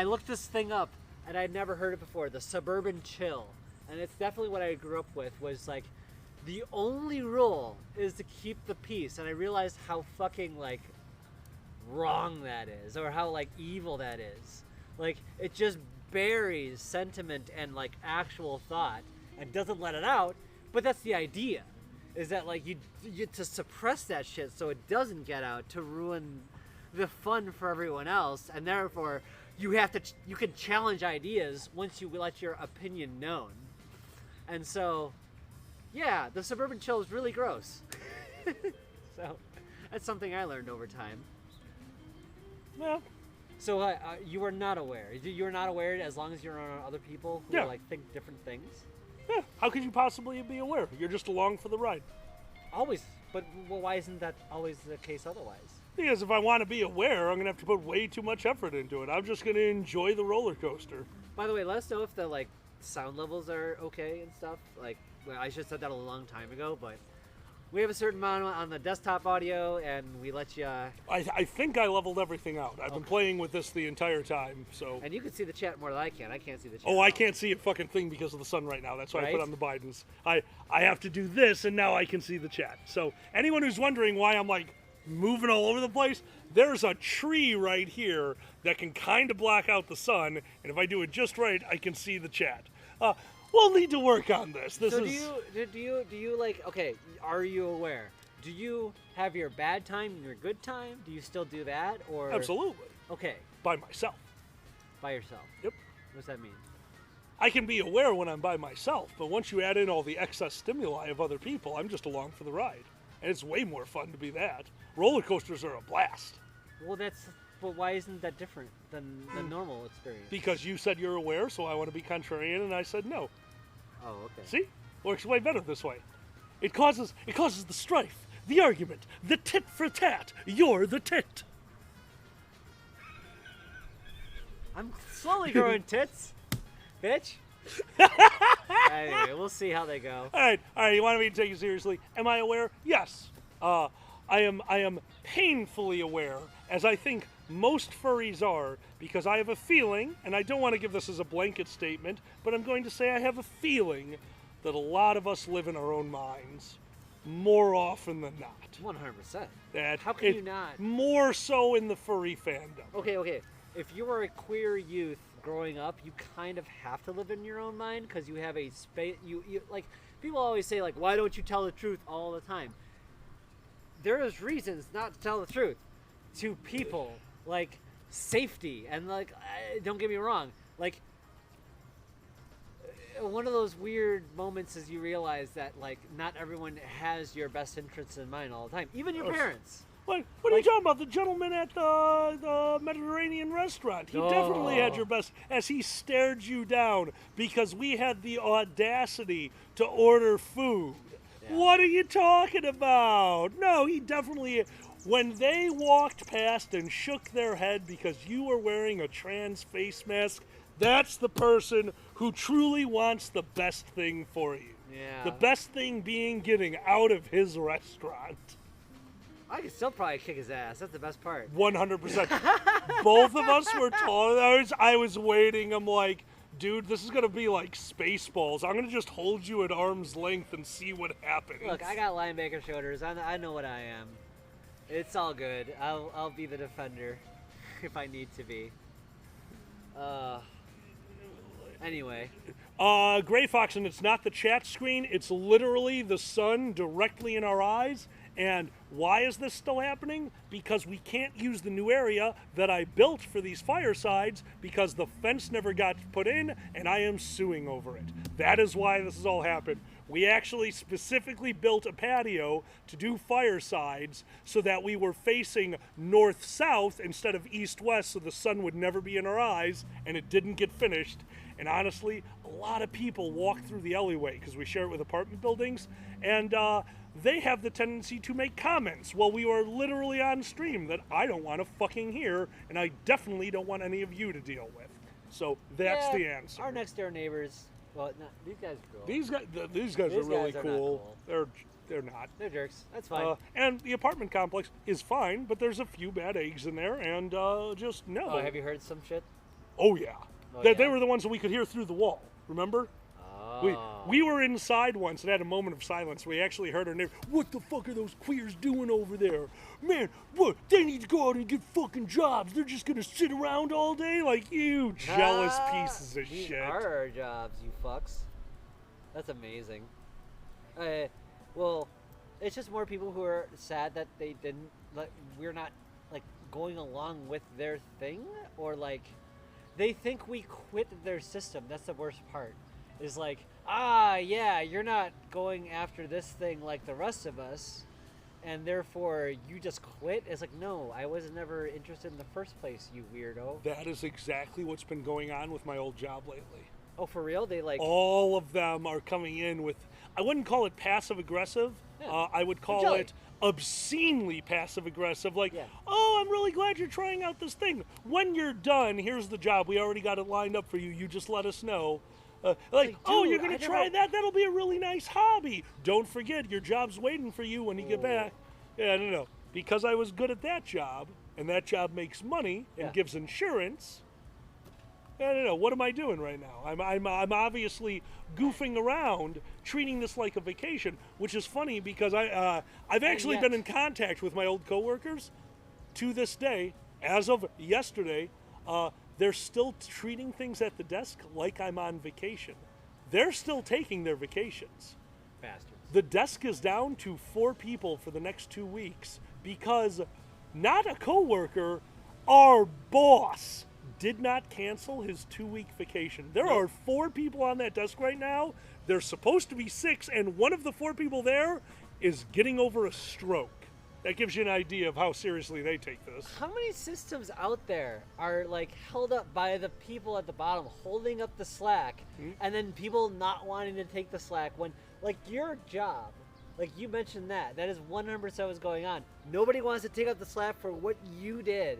Speaker 11: looked this thing up and I'd never heard it before. The suburban chill, and it's definitely what I grew up with. Was like the only rule is to keep the peace, and I realized how fucking like wrong that is, or how like evil that is. Like it just buries sentiment and like actual thought and doesn't let it out. But that's the idea. Is that like you to suppress that shit so it doesn't get out, to ruin the fun for everyone else, and therefore you can challenge ideas once you let your opinion known. And so, yeah, the suburban chill is really gross. So that's something I learned over time.
Speaker 2: Well,
Speaker 11: so you are not aware. You're not aware as long as you're around other people who like think different things.
Speaker 2: Yeah, how could you possibly be aware? You're just along for the ride.
Speaker 11: Always. But well, why isn't that always the case otherwise?
Speaker 2: Because if I want to be aware, I'm going to have to put way too much effort into it. I'm just going to enjoy the roller coaster.
Speaker 11: By the way, let us know if the like sound levels are okay and stuff. Like, well, I should have said that a long time ago, but we have a certain amount on the desktop audio, and we let you...
Speaker 2: I think I leveled everything out. I've been playing with this the entire time, so...
Speaker 11: And you can see the chat more than I can. I can't see the chat.
Speaker 2: Oh, I can't see a fucking thing because of the sun right now. That's why I put on the Bidens. I have to do this, and now I can see the chat. So anyone who's wondering why I'm, like, moving all over the place, there's a tree right here that can kind of block out the sun, and if I do it just right, I can see the chat. We'll need to work on this. Do
Speaker 11: you like, okay, are you aware? Do you have your bad time and your good time? Do you still do that? Or
Speaker 2: Absolutely.
Speaker 11: Okay.
Speaker 2: By myself.
Speaker 11: By yourself?
Speaker 2: Yep.
Speaker 11: What does that mean?
Speaker 2: I can be aware when I'm by myself, but once you add in all the excess stimuli of other people, I'm just along for the ride. And it's way more fun to be that. Roller coasters are a blast.
Speaker 11: Well, but why isn't that different than the normal experience?
Speaker 2: Because you said you're aware, so I want to be contrarian, and I said no.
Speaker 11: Oh, okay.
Speaker 2: See? Works way better this way. It causes the strife, the argument, the tit for tat. You're the tit.
Speaker 11: I'm slowly growing tits, bitch. Anyway, we'll see how they go.
Speaker 2: All right. You want me to take you seriously? Am I aware? Yes. I am painfully aware, as I think most furries are, because I have a feeling, and I don't want to give this as a blanket statement, but I'm going to say I have a feeling that a lot of us live in our own minds. more often than not.
Speaker 11: 100%.
Speaker 2: That
Speaker 11: How can you not?
Speaker 2: More so in the furry fandom.
Speaker 11: Okay. If you were a queer youth growing up, you kind of have to live in your own mind because you have a space. You like people always say like, why don't you tell the truth all the time? There is reasons not to tell the truth to people, like safety and like don't get me wrong, like one of those weird moments is you realize that like not everyone has your best interests in mind all the time, even your parents.
Speaker 2: What are you talking about? The gentleman at the Mediterranean restaurant. He definitely had your best, as he stared you down because we had the audacity to order food. Yeah. What are you talking about? No, he definitely, when they walked past and shook their head because you were wearing a trans face mask, that's the person who truly wants the best thing for you.
Speaker 11: Yeah.
Speaker 2: The best thing being getting out of his restaurant.
Speaker 11: I could still probably kick his ass. That's the best part.
Speaker 2: 100%. Both of us were taller. I was waiting. I'm like, dude, this is going to be like Spaceballs. I'm going to just hold you at arm's length and see what happens.
Speaker 11: Look, I got linebacker shoulders. I know what I am. It's all good. I'll be the defender if I need to be. Anyway.
Speaker 2: Gray Fox, and it's not the chat screen. It's literally the sun directly in our eyes. And why is this still happening? Because we can't use the new area that I built for these firesides because the fence never got put in and I am suing over it. That is why this has all happened. We actually specifically built a patio to do firesides so that we were facing north-south instead of east-west so the sun would never be in our eyes, and it didn't get finished. And honestly, a lot of people walk through the alleyway because we share it with apartment buildings, and they have the tendency to make comments while we are literally on stream that I don't want to fucking hear, and I definitely don't want any of you to deal with. So that's the answer.
Speaker 11: Our next door neighbors, well, no, these guys are cool.
Speaker 2: These guys are really cool. They're not.
Speaker 11: They're jerks. That's fine.
Speaker 2: And the apartment complex is fine, but there's a few bad eggs in there, and just no.
Speaker 11: Oh, have you heard some shit?
Speaker 2: Oh yeah.
Speaker 11: Oh,
Speaker 2: They were the ones that we could hear through the wall. Remember?
Speaker 11: Oh.
Speaker 2: We were inside once and had a moment of silence. We actually heard our neighbor. What the fuck are those queers doing over there? Man, what? They need to go out and get fucking jobs. They're just gonna sit around all day like you jealous pieces of
Speaker 11: These
Speaker 2: shit.
Speaker 11: are our jobs, you fucks. That's amazing. Well, it's just more people who are sad that they didn't. Like, we're not like going along with their thing, or like they think we quit their system. That's the worst part. Is like, yeah, you're not going after this thing like the rest of us, and therefore you just quit. It's like, no, I was never interested in the first place, you weirdo.
Speaker 2: That is exactly what's been going on with my old job lately.
Speaker 11: Oh, for real? They like...
Speaker 2: All of them are coming in with, I wouldn't call it passive-aggressive.
Speaker 11: Yeah.
Speaker 2: I would call it obscenely passive-aggressive. Like, oh, I'm really glad you're trying out this thing. When you're done, here's the job. We already got it lined up for you. You just let us know. Like, oh, you're going to try that? That'll be a really nice hobby. Don't forget, your job's waiting for you when you get back. Yeah, no. Because I was good at that job, and that job makes money and gives insurance. I don't know. What am I doing right now? I'm obviously goofing around, treating this like a vacation, which is funny because I've actually been in contact with my old coworkers to this day. As of yesterday, they're still treating things at the desk like I'm on vacation. They're still taking their vacations.
Speaker 11: Bastards.
Speaker 2: The desk is down to 4 people for the next 2 weeks because not a coworker, our boss did not cancel his 2-week vacation. There are 4 people on that desk right now. There's supposed to be 6, and one of the 4 people there is getting over a stroke. That gives you an idea of how seriously they take this.
Speaker 11: How many systems out there are like held up by the people at the bottom holding up the slack, and then people not wanting to take the slack when, like, your job, like you mentioned that is 100% what's going on. Nobody wants to take up the slack for what you did,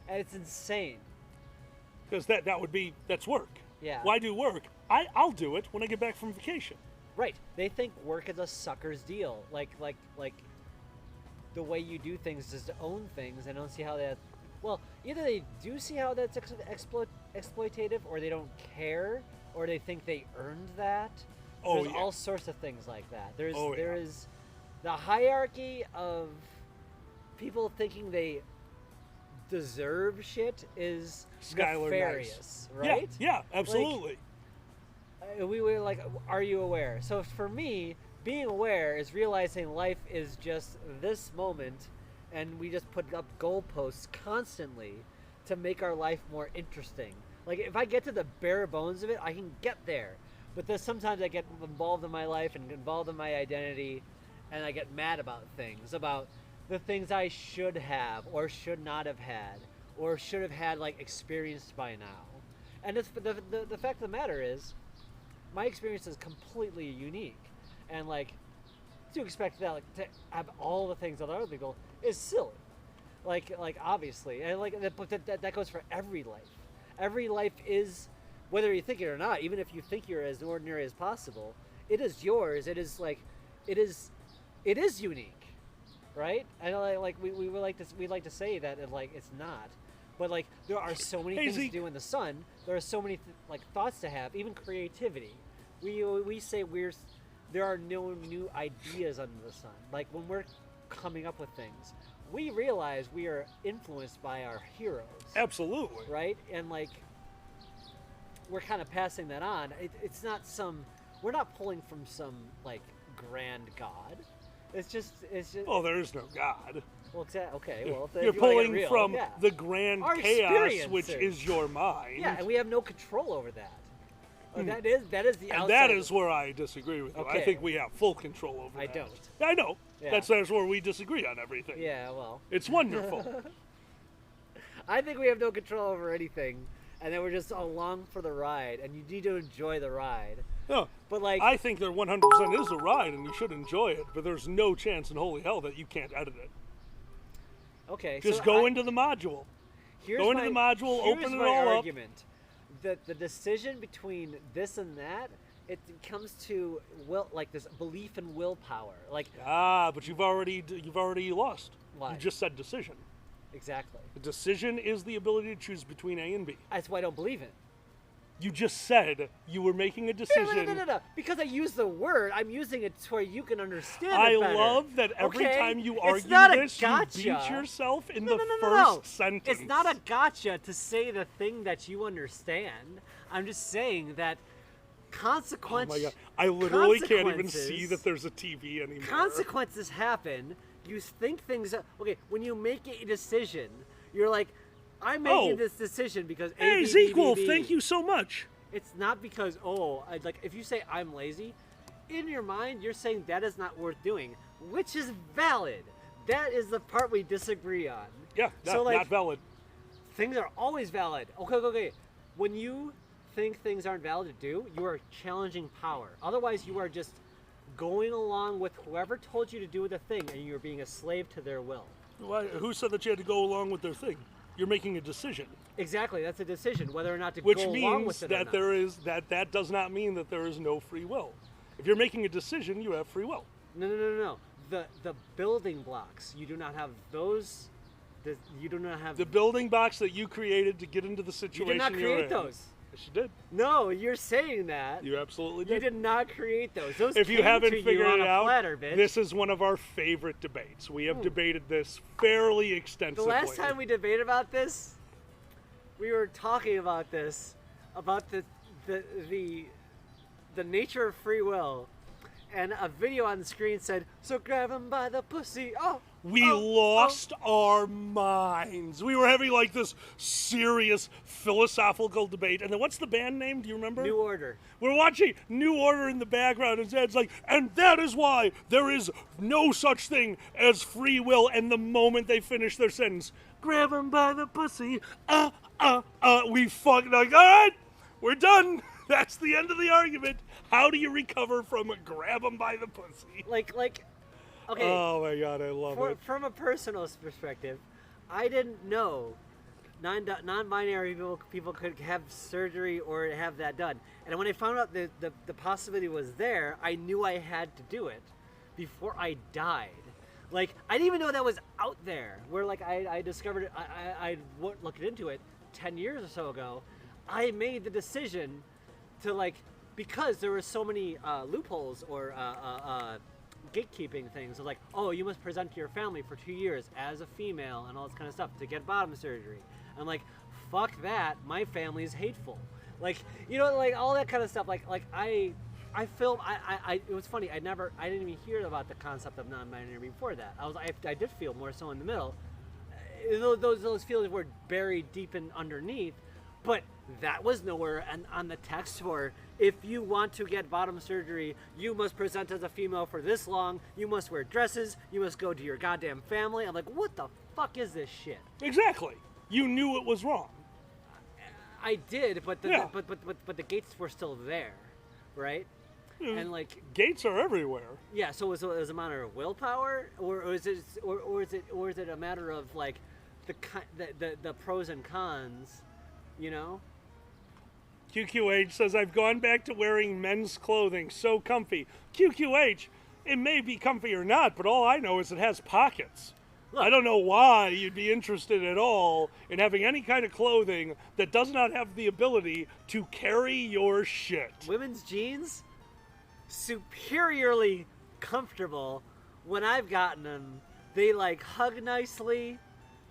Speaker 11: and it's insane.
Speaker 2: Because that's work.
Speaker 11: Yeah.
Speaker 2: Why do work? I'll do it when I get back from vacation.
Speaker 11: Right. They think work is a sucker's deal. Like the way you do things is to own things, and don't see how that. Well, either they do see how that's exploitative, or they don't care, or they think they earned that. There's all sorts of things like that. There is the hierarchy of people thinking they deserve shit is
Speaker 2: Skylar
Speaker 11: nefarious,
Speaker 2: Nice.
Speaker 11: right?
Speaker 2: Yeah, absolutely.
Speaker 11: We were like, are you aware? So for me, being aware is realizing life is just this moment, and we just put up goalposts constantly to make our life more interesting. Like, if I get to the bare bones of it, I can get there. But then sometimes I get involved in my life and involved in my identity, and I get mad about things, about the things I should have or should not have had or should have had, like, experienced by now. And it's, the fact of the matter is, my experience is completely unique. And, like, to expect that, like, to have all the things that other people is silly. Like obviously. And, like, that goes for every life. Every life is, whether you think it or not, even if you think you're as ordinary as possible, it is yours. It is like, it is unique, right? And like we like to say that it's not, but like there are so many things to do in the sun. There are so many like thoughts to have, even creativity. We say there are no new ideas under the sun. Like when we're coming up with things, we realize we are influenced by our heroes.
Speaker 2: Absolutely.
Speaker 11: Right? And like, we're kind of passing that on. It's not we're not pulling from some like grand god. It's just.
Speaker 2: Oh, there is no God.
Speaker 11: Well, okay. Well,
Speaker 2: you're pulling from the grand
Speaker 11: our
Speaker 2: chaos, which is your mind.
Speaker 11: Yeah, and we have no control over that. That is the.
Speaker 2: And that is where I disagree with you.
Speaker 11: Okay.
Speaker 2: I think we have full control over
Speaker 11: I
Speaker 2: that.
Speaker 11: don't.
Speaker 2: I know.
Speaker 11: Yeah.
Speaker 2: That's where we disagree on everything.
Speaker 11: Yeah, well.
Speaker 2: It's wonderful.
Speaker 11: I think we have no control over anything, and then we're just along for the ride, and you need to enjoy the ride.
Speaker 2: No,
Speaker 11: but like
Speaker 2: I think there 100% is a ride, and you should enjoy it. But there's no chance in holy hell that you can't edit it.
Speaker 11: Okay,
Speaker 2: just
Speaker 11: so
Speaker 2: go into the module. Go into the module, open it all up.
Speaker 11: Argument. The decision between this and that, it comes to this belief in willpower. Like
Speaker 2: but you've already lost.
Speaker 11: Why?
Speaker 2: You just said decision.
Speaker 11: Exactly.
Speaker 2: The decision is the ability to choose between A and B.
Speaker 11: That's why I don't believe it.
Speaker 2: You just said you were making a decision.
Speaker 11: No. Because I use the word, I'm using it to where you can understand it
Speaker 2: I
Speaker 11: better.
Speaker 2: love that every
Speaker 11: Okay?
Speaker 2: time you
Speaker 11: It's
Speaker 2: argue
Speaker 11: not a
Speaker 2: this, you
Speaker 11: gotcha.
Speaker 2: beat yourself in
Speaker 11: No.
Speaker 2: the first sentence.
Speaker 11: It's not a gotcha to say the thing that you understand. I'm just saying that consequence.
Speaker 2: Oh my god! I literally can't even see that there's a TV anymore.
Speaker 11: Consequences happen. You think things. Okay, when you make a decision, you're like, I'm making this decision because A,
Speaker 2: hey,
Speaker 11: B,
Speaker 2: Ezekiel,
Speaker 11: B, B, B.
Speaker 2: thank you so much.
Speaker 11: It's not because like if you say I'm lazy, in your mind you're saying that is not worth doing, which is valid. That is the part we disagree on.
Speaker 2: Yeah, not valid.
Speaker 11: Things are always valid. Okay. When you think things aren't valid to do, you are challenging power. Otherwise, you are just going along with whoever told you to do the thing, and you're being a slave to their will.
Speaker 2: Why, who said that you had to go along with their thing? You're making a decision.
Speaker 11: Exactly, that's a decision, whether or not to
Speaker 2: Which
Speaker 11: go along with it
Speaker 2: means that
Speaker 11: or not.
Speaker 2: that does not mean that there is no free will. If you're making a decision, you have free will.
Speaker 11: No. The building blocks, you do not have those. You do not have
Speaker 2: the building blocks that you created to get into the situation.
Speaker 11: You did not create
Speaker 2: in.
Speaker 11: those.
Speaker 2: Yes, you did.
Speaker 11: No, you're saying that.
Speaker 2: You absolutely did.
Speaker 11: You did not create those. Those
Speaker 2: if you
Speaker 11: came
Speaker 2: haven't
Speaker 11: to
Speaker 2: figured
Speaker 11: you on
Speaker 2: it
Speaker 11: a
Speaker 2: out,
Speaker 11: platter, bitch.
Speaker 2: This is one of our favorite debates. We have debated this fairly extensively.
Speaker 11: The last time we debated about this, we were talking about this, about the nature of free will, and a video on the screen said, "So grab him by the pussy."
Speaker 2: We lost our minds. We were having like this serious philosophical debate. And then what's the band name? Do you remember?
Speaker 11: New Order.
Speaker 2: We're watching New Order in the background, and Zed's like, and that is why there is no such thing as free will. And the moment they finish their sentence, grab him by the pussy, we fucking like, all right, we're done. That's the end of the argument. How do you recover from a grab him by the pussy?
Speaker 11: Like. Okay.
Speaker 2: Oh my god, I love it.
Speaker 11: From a personal perspective, I didn't know non-binary people could have surgery or have that done. And when I found out the possibility was there, I knew I had to do it before I died. Like, I didn't even know that was out there. Where, like, I discovered it, I looked into it 10 years or so ago. I made the decision to, like, because there were so many loopholes or gatekeeping things. So like, oh, you must present to your family for 2 years as a female and all this kind of stuff to get bottom surgery. I'm like, fuck that. My family is hateful. Like, you know, like all that kind of stuff. Like I filmed. It was funny. I didn't even hear about the concept of non-binary before that. I did feel more so in the middle. Those feelings were buried deep in underneath, but that was nowhere on the text for, if you want to get bottom surgery, you must present as a female for this long, you must wear dresses, you must go to your goddamn family. I'm like, what the fuck is this shit?
Speaker 2: Exactly. You knew it was wrong.
Speaker 11: I did, but the gates were still there, right? And like,
Speaker 2: gates are everywhere.
Speaker 11: Yeah, so is it a matter of willpower, or is it a matter of like the pros and cons, you know?
Speaker 2: QQH says, I've gone back to wearing men's clothing. So comfy. QQH, it may be comfy or not, but all I know is it has pockets. Look, I don't know why you'd be interested at all in having any kind of clothing that does not have the ability to carry your shit.
Speaker 11: Women's jeans, superiorly comfortable. When I've gotten them, they like hug nicely.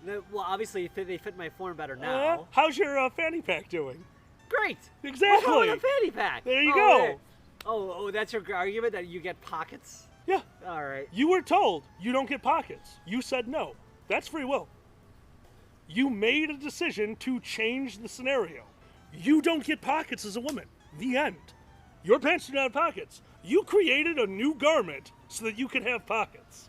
Speaker 11: Well, obviously they fit my form better now.
Speaker 2: How's your fanny pack doing?
Speaker 11: Great.
Speaker 2: Exactly.
Speaker 11: What's wrong with a fanny pack?
Speaker 2: There you go.
Speaker 11: Right. Oh, that's your argument, that you get pockets?
Speaker 2: Yeah.
Speaker 11: All right.
Speaker 2: You were told you don't get pockets. You said no. That's free will. You made a decision to change the scenario. You don't get pockets as a woman. The end. Your pants do not have pockets. You created a new garment so that you could have pockets.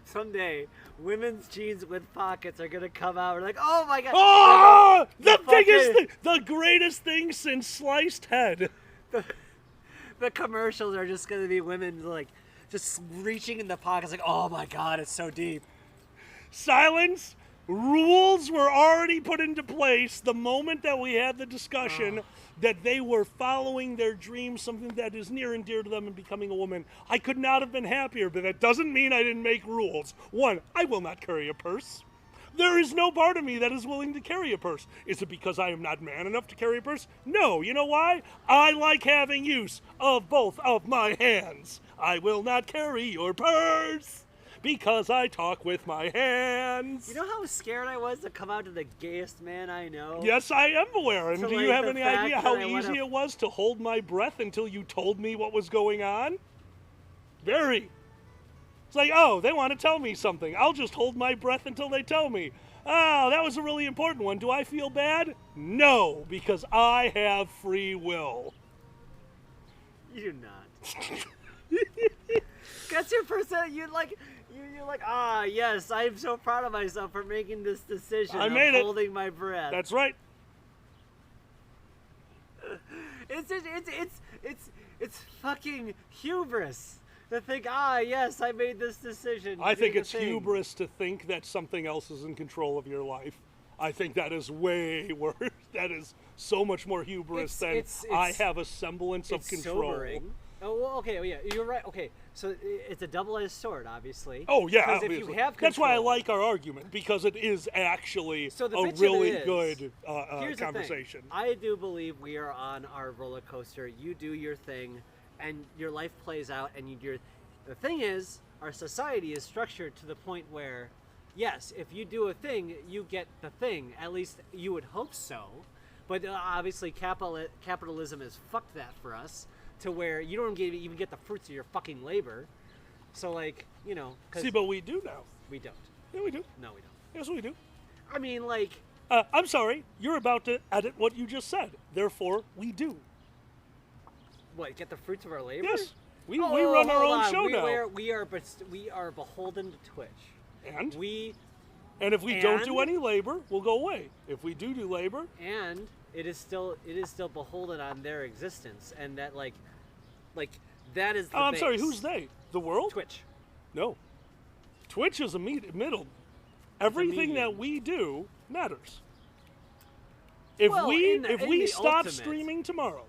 Speaker 11: Someday, women's jeans with pockets are gonna come out. We're like, oh my god!
Speaker 2: Oh, the biggest thing, the greatest thing since sliced head.
Speaker 11: The commercials are just gonna be women like just reaching in the pockets, like, oh my god, it's so deep.
Speaker 2: Silence. Rules were already put into place the moment that we had the discussion that they were following their dreams, something that is near and dear to them, and becoming a woman. I could not have been happier, but that doesn't mean I didn't make rules. One, I will not carry a purse. There is no part of me that is willing to carry a purse. Is it because I am not man enough to carry a purse? No. You know why? I like having use of both of my hands. I will not carry your purse because I talk with my hands.
Speaker 11: You know how scared I was to come out to the gayest man I know?
Speaker 2: Yes, I am aware. And
Speaker 11: So,
Speaker 2: do
Speaker 11: like,
Speaker 2: you have
Speaker 11: the
Speaker 2: any
Speaker 11: fact
Speaker 2: idea
Speaker 11: that
Speaker 2: how
Speaker 11: I wanna-
Speaker 2: easy it was to hold my breath until you told me what was going on? Very. It's like, oh, they want to tell me something. I'll just hold my breath until they tell me. Oh, that was a really important one. Do I feel bad? No, because I have free will.
Speaker 11: You do not. That's your person. You're like, yes, I'm so proud of myself for making this decision.
Speaker 2: I made it.
Speaker 11: Holding my breath.
Speaker 2: That's right.
Speaker 11: It's fucking hubris to think, yes, I made this decision.
Speaker 2: I
Speaker 11: to
Speaker 2: think
Speaker 11: do the
Speaker 2: it's
Speaker 11: thing.
Speaker 2: hubris to think that something else is in control of your life. I think that is way worse. That is so much more hubris than I have a semblance of control.
Speaker 11: Sobering. Oh, well, okay, yeah, you're right. Okay, so it's a double-edged sword, obviously.
Speaker 2: Oh, yeah,
Speaker 11: because
Speaker 2: obviously.
Speaker 11: if you have control,
Speaker 2: that's why I like our argument, because it is actually
Speaker 11: so the
Speaker 2: a
Speaker 11: bitch
Speaker 2: really
Speaker 11: of it
Speaker 2: good
Speaker 11: here's
Speaker 2: conversation.
Speaker 11: The thing. I do believe we are on our roller coaster. You do your thing, and your life plays out, and the thing is, our society is structured to the point where, yes, if you do a thing, you get the thing. At least you would hope so. But obviously capitalism has fucked that for us, to where you don't even get the fruits of your fucking labor. So, like, you know...
Speaker 2: See, but we do now.
Speaker 11: We don't.
Speaker 2: Yeah, we do.
Speaker 11: No, we don't.
Speaker 2: Yes, we do.
Speaker 11: I mean, like...
Speaker 2: I'm sorry. You're about to edit what you just said. Therefore, we do.
Speaker 11: What, get the fruits of our labor?
Speaker 2: Yes. We run our own show now.
Speaker 11: We are beholden to Twitch.
Speaker 2: And?
Speaker 11: And
Speaker 2: if we don't do any labor, we'll go away. If we do labor...
Speaker 11: And it is still beholden on their existence. And that, like that is the
Speaker 2: I'm
Speaker 11: base.
Speaker 2: sorry, who's they? The world?
Speaker 11: Twitch.
Speaker 2: No. Twitch is a middle. Everything that we do matters. If we stop streaming tomorrow,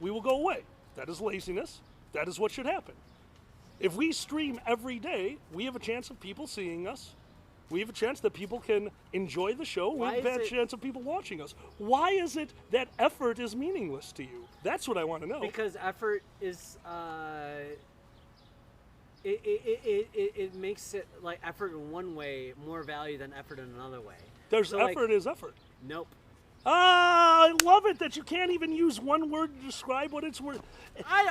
Speaker 2: we will go away. That is laziness. That is what should happen. If we stream every day, we have a chance of people seeing us. We have a chance that people can enjoy the show. We have a chance of people watching us. Why is it that effort is meaningless to you? That's what I want to know.
Speaker 11: Because effort is it makes it like effort in one way more value than effort in another way.
Speaker 2: There's
Speaker 11: So,
Speaker 2: effort is effort.
Speaker 11: Nope.
Speaker 2: Ah, I love it that you can't even use one word to describe what it's worth.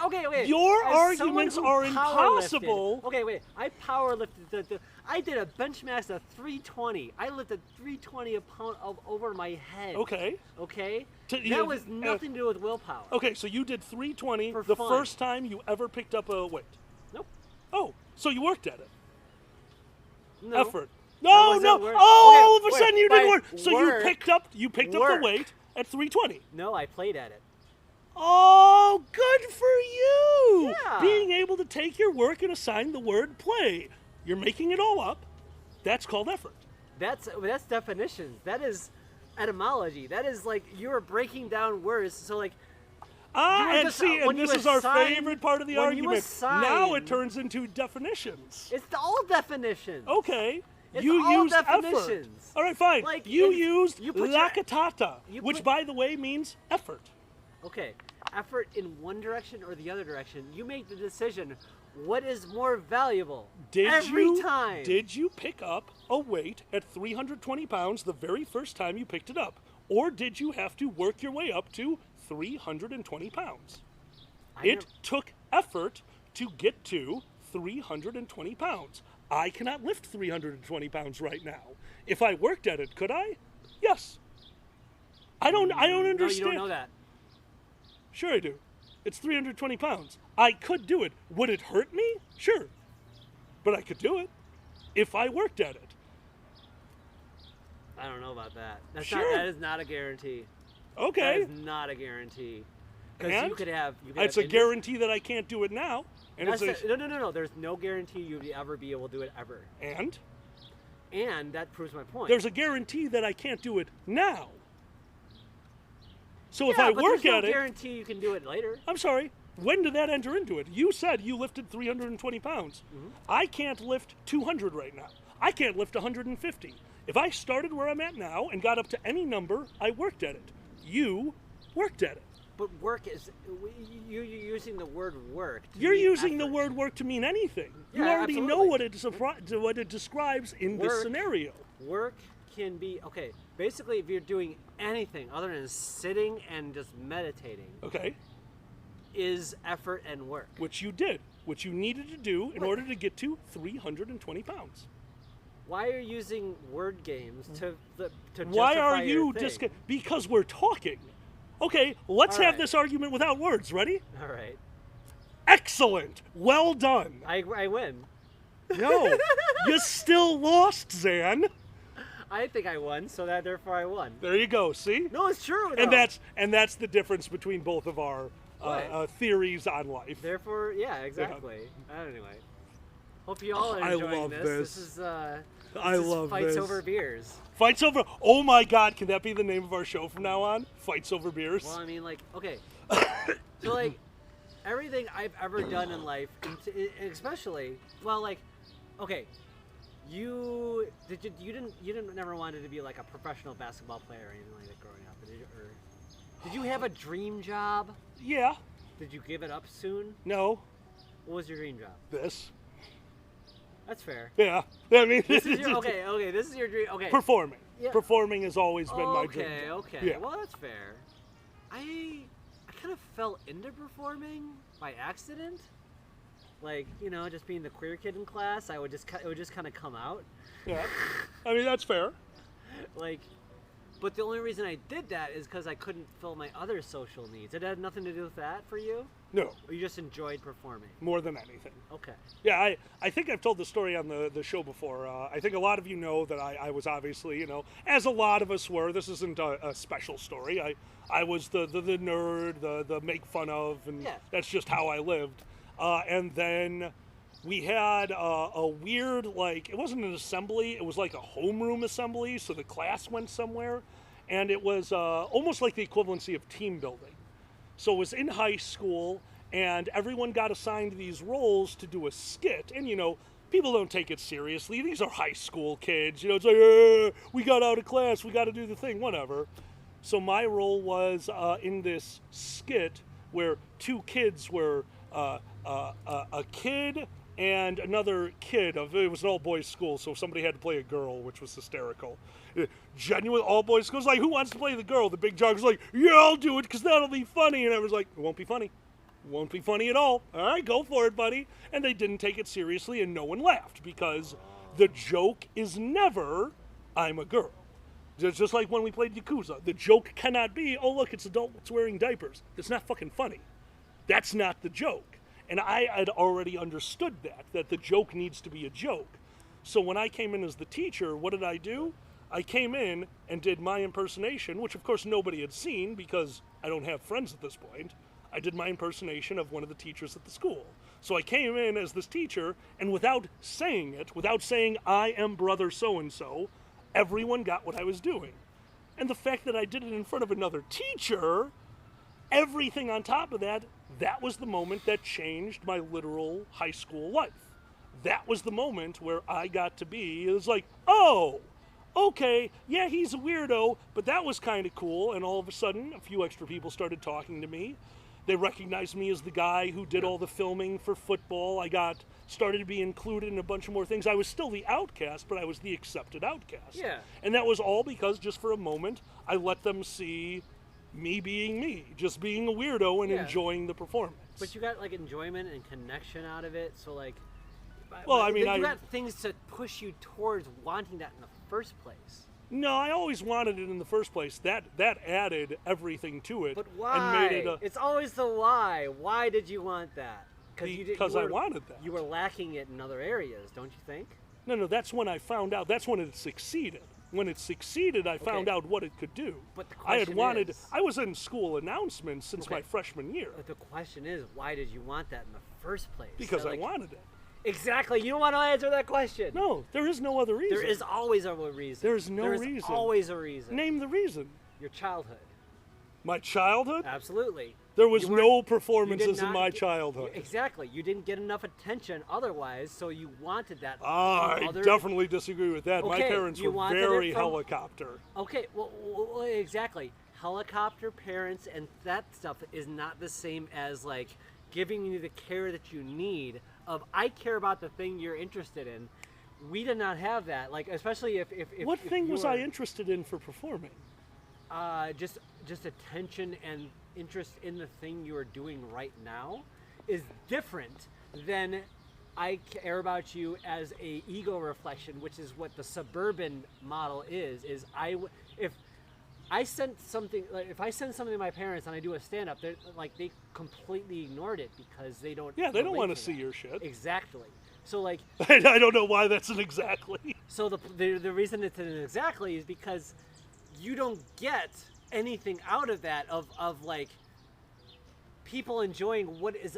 Speaker 11: Okay.
Speaker 2: Your
Speaker 11: As someone
Speaker 2: arguments
Speaker 11: who
Speaker 2: are
Speaker 11: powerlifted-
Speaker 2: impossible.
Speaker 11: Okay, wait. I power lifted. I did a bench max of 320. I lifted 320 a pound over my head.
Speaker 2: Okay.
Speaker 11: Okay.
Speaker 2: To-
Speaker 11: That was nothing to do with willpower.
Speaker 2: Okay, so you did 320
Speaker 11: For
Speaker 2: the
Speaker 11: fun.
Speaker 2: first time you ever picked up a weight.
Speaker 11: Nope.
Speaker 2: Oh, so you worked at it.
Speaker 11: No.
Speaker 2: Effort.
Speaker 11: That
Speaker 2: No,
Speaker 11: wasn't
Speaker 2: no.
Speaker 11: work.
Speaker 2: Oh,
Speaker 11: Okay,
Speaker 2: all of a
Speaker 11: wait,
Speaker 2: sudden you
Speaker 11: by
Speaker 2: didn't work. So you
Speaker 11: work-
Speaker 2: picked up the
Speaker 11: work.
Speaker 2: weight at 320.
Speaker 11: No, I played at it.
Speaker 2: Oh, good for you!
Speaker 11: Yeah.
Speaker 2: Being able to take your work and assign the word play. You're making it all up. That's called effort.
Speaker 11: That's definitions. That is etymology. That is like you're breaking down words. So like.
Speaker 2: Ah,
Speaker 11: you were
Speaker 2: and
Speaker 11: just-
Speaker 2: see,
Speaker 11: when
Speaker 2: and
Speaker 11: you
Speaker 2: this is our
Speaker 11: assign-
Speaker 2: favorite part of the
Speaker 11: when you
Speaker 2: argument. Now it
Speaker 11: assign-
Speaker 2: turns into definitions.
Speaker 11: It's all definitions.
Speaker 2: Okay.
Speaker 11: It's
Speaker 2: You
Speaker 11: all
Speaker 2: used effort.
Speaker 11: definitions.
Speaker 2: All right, fine.
Speaker 11: Like,
Speaker 2: you
Speaker 11: if
Speaker 2: used
Speaker 11: you put your-
Speaker 2: lakatata,
Speaker 11: you
Speaker 2: which,
Speaker 11: put-
Speaker 2: by the way, means effort.
Speaker 11: Okay, effort in one direction or the other direction. You make the decision. What is more valuable? Every time.
Speaker 2: Did you pick up a weight at 320 pounds the very first time you picked it up? Or did you have to work your way up to 320 pounds? It took effort to get to 320 pounds. I cannot lift 320 pounds right now. If I worked at it, could I? Yes. I don't understand.
Speaker 11: No, you don't know that.
Speaker 2: Sure I do. It's 320 pounds. I could do it. Would it hurt me? Sure. But I could do it if I worked at it.
Speaker 11: I don't know about that.
Speaker 2: Sure.
Speaker 11: That is not a guarantee.
Speaker 2: Okay.
Speaker 11: That is not a guarantee. Because
Speaker 2: And
Speaker 11: you could have.
Speaker 2: it's a guarantee that I can't do it now. And it's
Speaker 11: No. There's no guarantee you'd ever be able to do it ever.
Speaker 2: And
Speaker 11: that proves my point.
Speaker 2: there's a guarantee that I can't do it now. So if
Speaker 11: Yeah,
Speaker 2: I
Speaker 11: but
Speaker 2: work
Speaker 11: there's
Speaker 2: at
Speaker 11: no
Speaker 2: it,
Speaker 11: guarantee you can do it later.
Speaker 2: I'm sorry. When did that enter into it? You said you lifted 320 pounds. I can't lift 200 right now. I can't lift 150. If I started where I'm at now and got up to any number, I worked at it. You worked at it.
Speaker 11: But work is you're using the word work.
Speaker 2: You're using the word work to mean anything. You
Speaker 11: Yeah,
Speaker 2: already know
Speaker 11: absolutely.
Speaker 2: what it describes in this
Speaker 11: Work-
Speaker 2: scenario.
Speaker 11: Work can be okay. Basically, if you're doing anything other than sitting and just meditating,
Speaker 2: Okay.
Speaker 11: is effort and work.
Speaker 2: Which you did. Which you needed to do in order to get to 320 pounds.
Speaker 11: Why are you using word games to
Speaker 2: Why are
Speaker 11: justify
Speaker 2: you
Speaker 11: your thing?
Speaker 2: because we're talking. Okay, let's
Speaker 11: All
Speaker 2: have
Speaker 11: right.
Speaker 2: this argument without words. Ready?
Speaker 11: All right,
Speaker 2: Excellent. Well done.
Speaker 11: I win.
Speaker 2: No, you still lost, Zan.
Speaker 11: I think I won, so that therefore I won.
Speaker 2: There you go. See?
Speaker 11: No, it's true.
Speaker 2: And
Speaker 11: though.
Speaker 2: that's the difference between both of our
Speaker 11: What?
Speaker 2: theories on life.
Speaker 11: Therefore, yeah, exactly. Anyway, hope you all are
Speaker 2: I
Speaker 11: enjoying
Speaker 2: love
Speaker 11: this.
Speaker 2: this.
Speaker 11: This is
Speaker 2: I
Speaker 11: this is
Speaker 2: love
Speaker 11: fights
Speaker 2: this.
Speaker 11: over beers.
Speaker 2: Fights over. Oh my God! Can that be the name of our show from now on? Fights over beers.
Speaker 11: Well, I mean, like, okay, so like everything I've ever done in life, especially, well, like, okay, you didn't never wanted to be like a professional basketball player or anything like that growing up, did you? Or did you have a dream job?
Speaker 2: Yeah.
Speaker 11: Did you give it up soon?
Speaker 2: No.
Speaker 11: What was your dream job?
Speaker 2: This.
Speaker 11: That's fair.
Speaker 2: Yeah. I mean,
Speaker 11: This is your, okay. This is your dream. Okay.
Speaker 2: Performing.
Speaker 11: Yeah.
Speaker 2: Performing has always been my dream.
Speaker 11: Okay.
Speaker 2: Yeah.
Speaker 11: Well, that's fair. I kind of fell into performing by accident. Like, just being the queer kid in class, it would just kind of come out.
Speaker 2: Yeah. I mean, that's fair.
Speaker 11: Like, but the only reason I did that is because I couldn't fill my other social needs. It had nothing to do with that for you?
Speaker 2: No.
Speaker 11: Or you just enjoyed performing?
Speaker 2: More than anything.
Speaker 11: Okay.
Speaker 2: Yeah, I think I've told the story on the show before. I think a lot of you know that I was obviously, as a lot of us were, this isn't a special story. I was the nerd, the make fun of, and that's just how I lived. And then we had a weird, it wasn't an assembly, it was like a homeroom assembly, so the class went somewhere, and it was almost like the equivalency of team building. So it was in high school, and everyone got assigned these roles to do a skit, and people don't take it seriously. These are high school kids, it's like, we got out of class, we got to do the thing, whatever. So my role was in this skit where two kids were a kid and another kid. It was an all-boys school, so somebody had to play a girl, which was hysterical. Genuine all-boys school. It's like, who wants to play the girl? The big jock was like, yeah, I'll do it, because that'll be funny. And I was like, it won't be funny. Won't be funny at all. All right, go for it, buddy. And they didn't take it seriously, and no one laughed, because the joke is never, I'm a girl. Just like when we played Yakuza. The joke cannot be, oh, look, it's adults wearing diapers. It's not fucking funny. That's not the joke. And I had already understood that the joke needs to be a joke. So when I came in as the teacher, what did I do? I came in and did my impersonation, which of course nobody had seen because I don't have friends at this point. I did my impersonation of one of the teachers at the school. So I came in as this teacher, and without saying it, without saying I am brother so-and-so, everyone got what I was doing. And the fact that I did it in front of another teacher, everything on top of that, that was the moment that changed my literal high school life. That was the moment where I got to be, it was like, oh, okay, yeah, he's a weirdo, but that was kind of cool. And all of a sudden, a few extra people started talking to me. They recognized me as the guy who did all the filming for football. I started to be included in a bunch of more things. I was still the outcast, but I was the accepted outcast.
Speaker 11: Yeah.
Speaker 2: And that was all because just for a moment, I let them see me being me, just being a weirdo and enjoying the performance.
Speaker 11: But you got like enjoyment and connection out of it, so like.
Speaker 2: Well, I mean,
Speaker 11: you got things to push you towards wanting that in the first place.
Speaker 2: No, I always wanted it in the first place. That added everything to it.
Speaker 11: But why?
Speaker 2: And made it
Speaker 11: it's always the why. Why did you want that?
Speaker 2: Because I wanted that.
Speaker 11: You were lacking it in other areas, don't you think?
Speaker 2: No, that's when I found out. That's when it succeeded. When it succeeded, I found out what it could do.
Speaker 11: But the question
Speaker 2: I was in school announcements since my freshman year.
Speaker 11: But the question is, why did you want that in the first place?
Speaker 2: Because I wanted it.
Speaker 11: Exactly. You don't want to answer that question.
Speaker 2: No, there is no other reason.
Speaker 11: There is always a reason.
Speaker 2: There's no reason.
Speaker 11: There's always a reason.
Speaker 2: Name the reason.
Speaker 11: Your childhood.
Speaker 2: My childhood?
Speaker 11: Absolutely.
Speaker 2: There was no performances in my childhood.
Speaker 11: Exactly. You didn't get enough attention otherwise, so you wanted that.
Speaker 2: I definitely disagree with that. My parents were very helicopter.
Speaker 11: Okay, well, exactly. Helicopter parents and that stuff is not the same as like giving you the care that you need of I care about the thing you're interested in. We did not have that. Like especially if
Speaker 2: what thing was I interested in for performing?
Speaker 11: Just attention and interest in the thing you are doing right now is different than I care about you as a ego reflection, which is what the suburban model is if I send something to my parents and I do a stand-up, they completely ignored it because they don't.
Speaker 2: Yeah, they don't want to see your shit.
Speaker 11: Exactly. So like.
Speaker 2: I don't know why that's an exactly.
Speaker 11: So the reason it's an exactly is because you don't get anything out of that of like people enjoying what is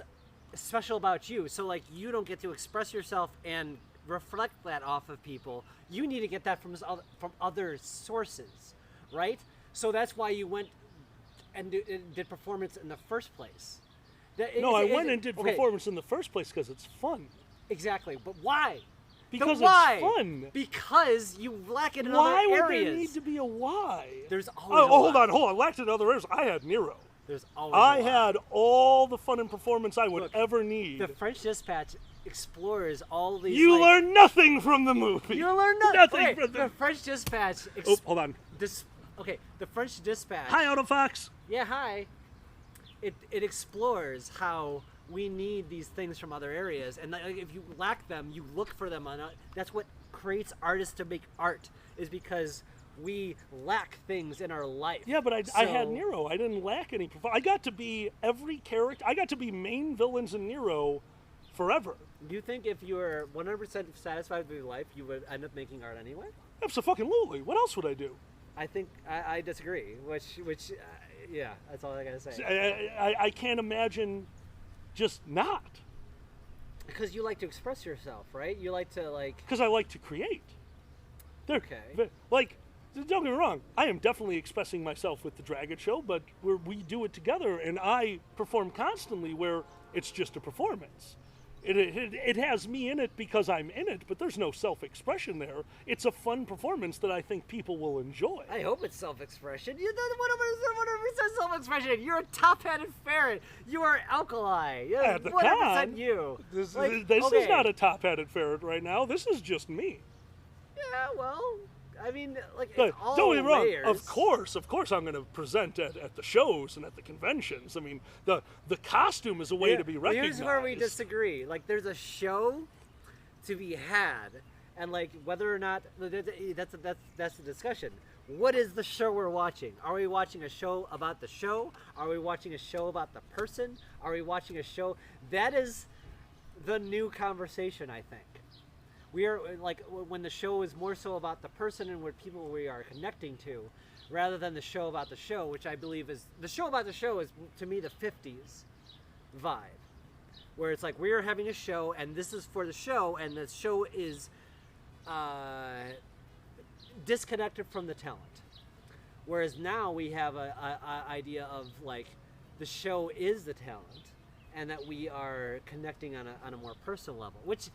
Speaker 11: special about you. So like you don't get to express yourself and reflect that off of people. You need to get that from other sources, right? So that's why you went and did performance in the first place.
Speaker 2: I went and did performance in the first place because it's fun.
Speaker 11: Exactly, but why?
Speaker 2: Because it's fun.
Speaker 11: Because you lack it in
Speaker 2: why
Speaker 11: other areas.
Speaker 2: Why would there need to be a why?
Speaker 11: There's always
Speaker 2: hold on. Lacked in other areas. I had Nero.
Speaker 11: There's always
Speaker 2: I had all the fun and performance I would ever need.
Speaker 11: The French Dispatch explores all these.
Speaker 2: You learn nothing from the movie.
Speaker 11: You learn nothing from the French Dispatch.
Speaker 2: Hold on.
Speaker 11: The French Dispatch.
Speaker 2: Hi, Autofox.
Speaker 11: Yeah, hi. It explores how we need these things from other areas, and if you lack them, you look for them. That's what creates artists to make art, is because we lack things in our life.
Speaker 2: Yeah, but I had Nero. I didn't lack any. I got to be every character. I got to be main villains in Nero forever.
Speaker 11: Do you think if you were 100% satisfied with your life, you would end up making art anyway?
Speaker 2: Absolutely. What else would I do?
Speaker 11: I think I disagree. Yeah, that's all I gotta say.
Speaker 2: I can't imagine just not.
Speaker 11: Because you like to express yourself, right? You like to
Speaker 2: Because I like to create.
Speaker 11: Okay.
Speaker 2: Don't get me wrong. I am definitely expressing myself with the Dragget show, but we do it together, and I perform constantly where it's just a performance. It has me in it because I'm in it, but there's no self-expression there. It's a fun performance that I think people will enjoy.
Speaker 11: I hope it's self-expression. You don't what self-expression. You're a top-headed ferret. You are alkali.
Speaker 2: At the
Speaker 11: 100%
Speaker 2: con,
Speaker 11: you.
Speaker 2: This
Speaker 11: Like,
Speaker 2: is
Speaker 11: okay.
Speaker 2: not a top-headed ferret right now. This is just me.
Speaker 11: Yeah, well, I mean, like,
Speaker 2: But
Speaker 11: it's all
Speaker 2: don't get me wrong.
Speaker 11: layers.
Speaker 2: Of course, I'm going to present at the shows and at the conventions. I mean, the costume is a way to be recognized.
Speaker 11: Here's where we disagree. Like, there's a show to be had, and like whether or not that's the discussion. What is the show we're watching? Are we watching a show about the show? Are we watching a show about the person? Are we watching a show? That is the new conversation, I think. We are like when the show is more so about the person and what people we are connecting to, rather than the show about the show, which I believe is the show about the show is to me the 50s vibe, where it's like we are having a show and this is for the show and the show is disconnected from the talent. Whereas now we have a idea of like the show is the talent and that we are connecting on a more personal level, which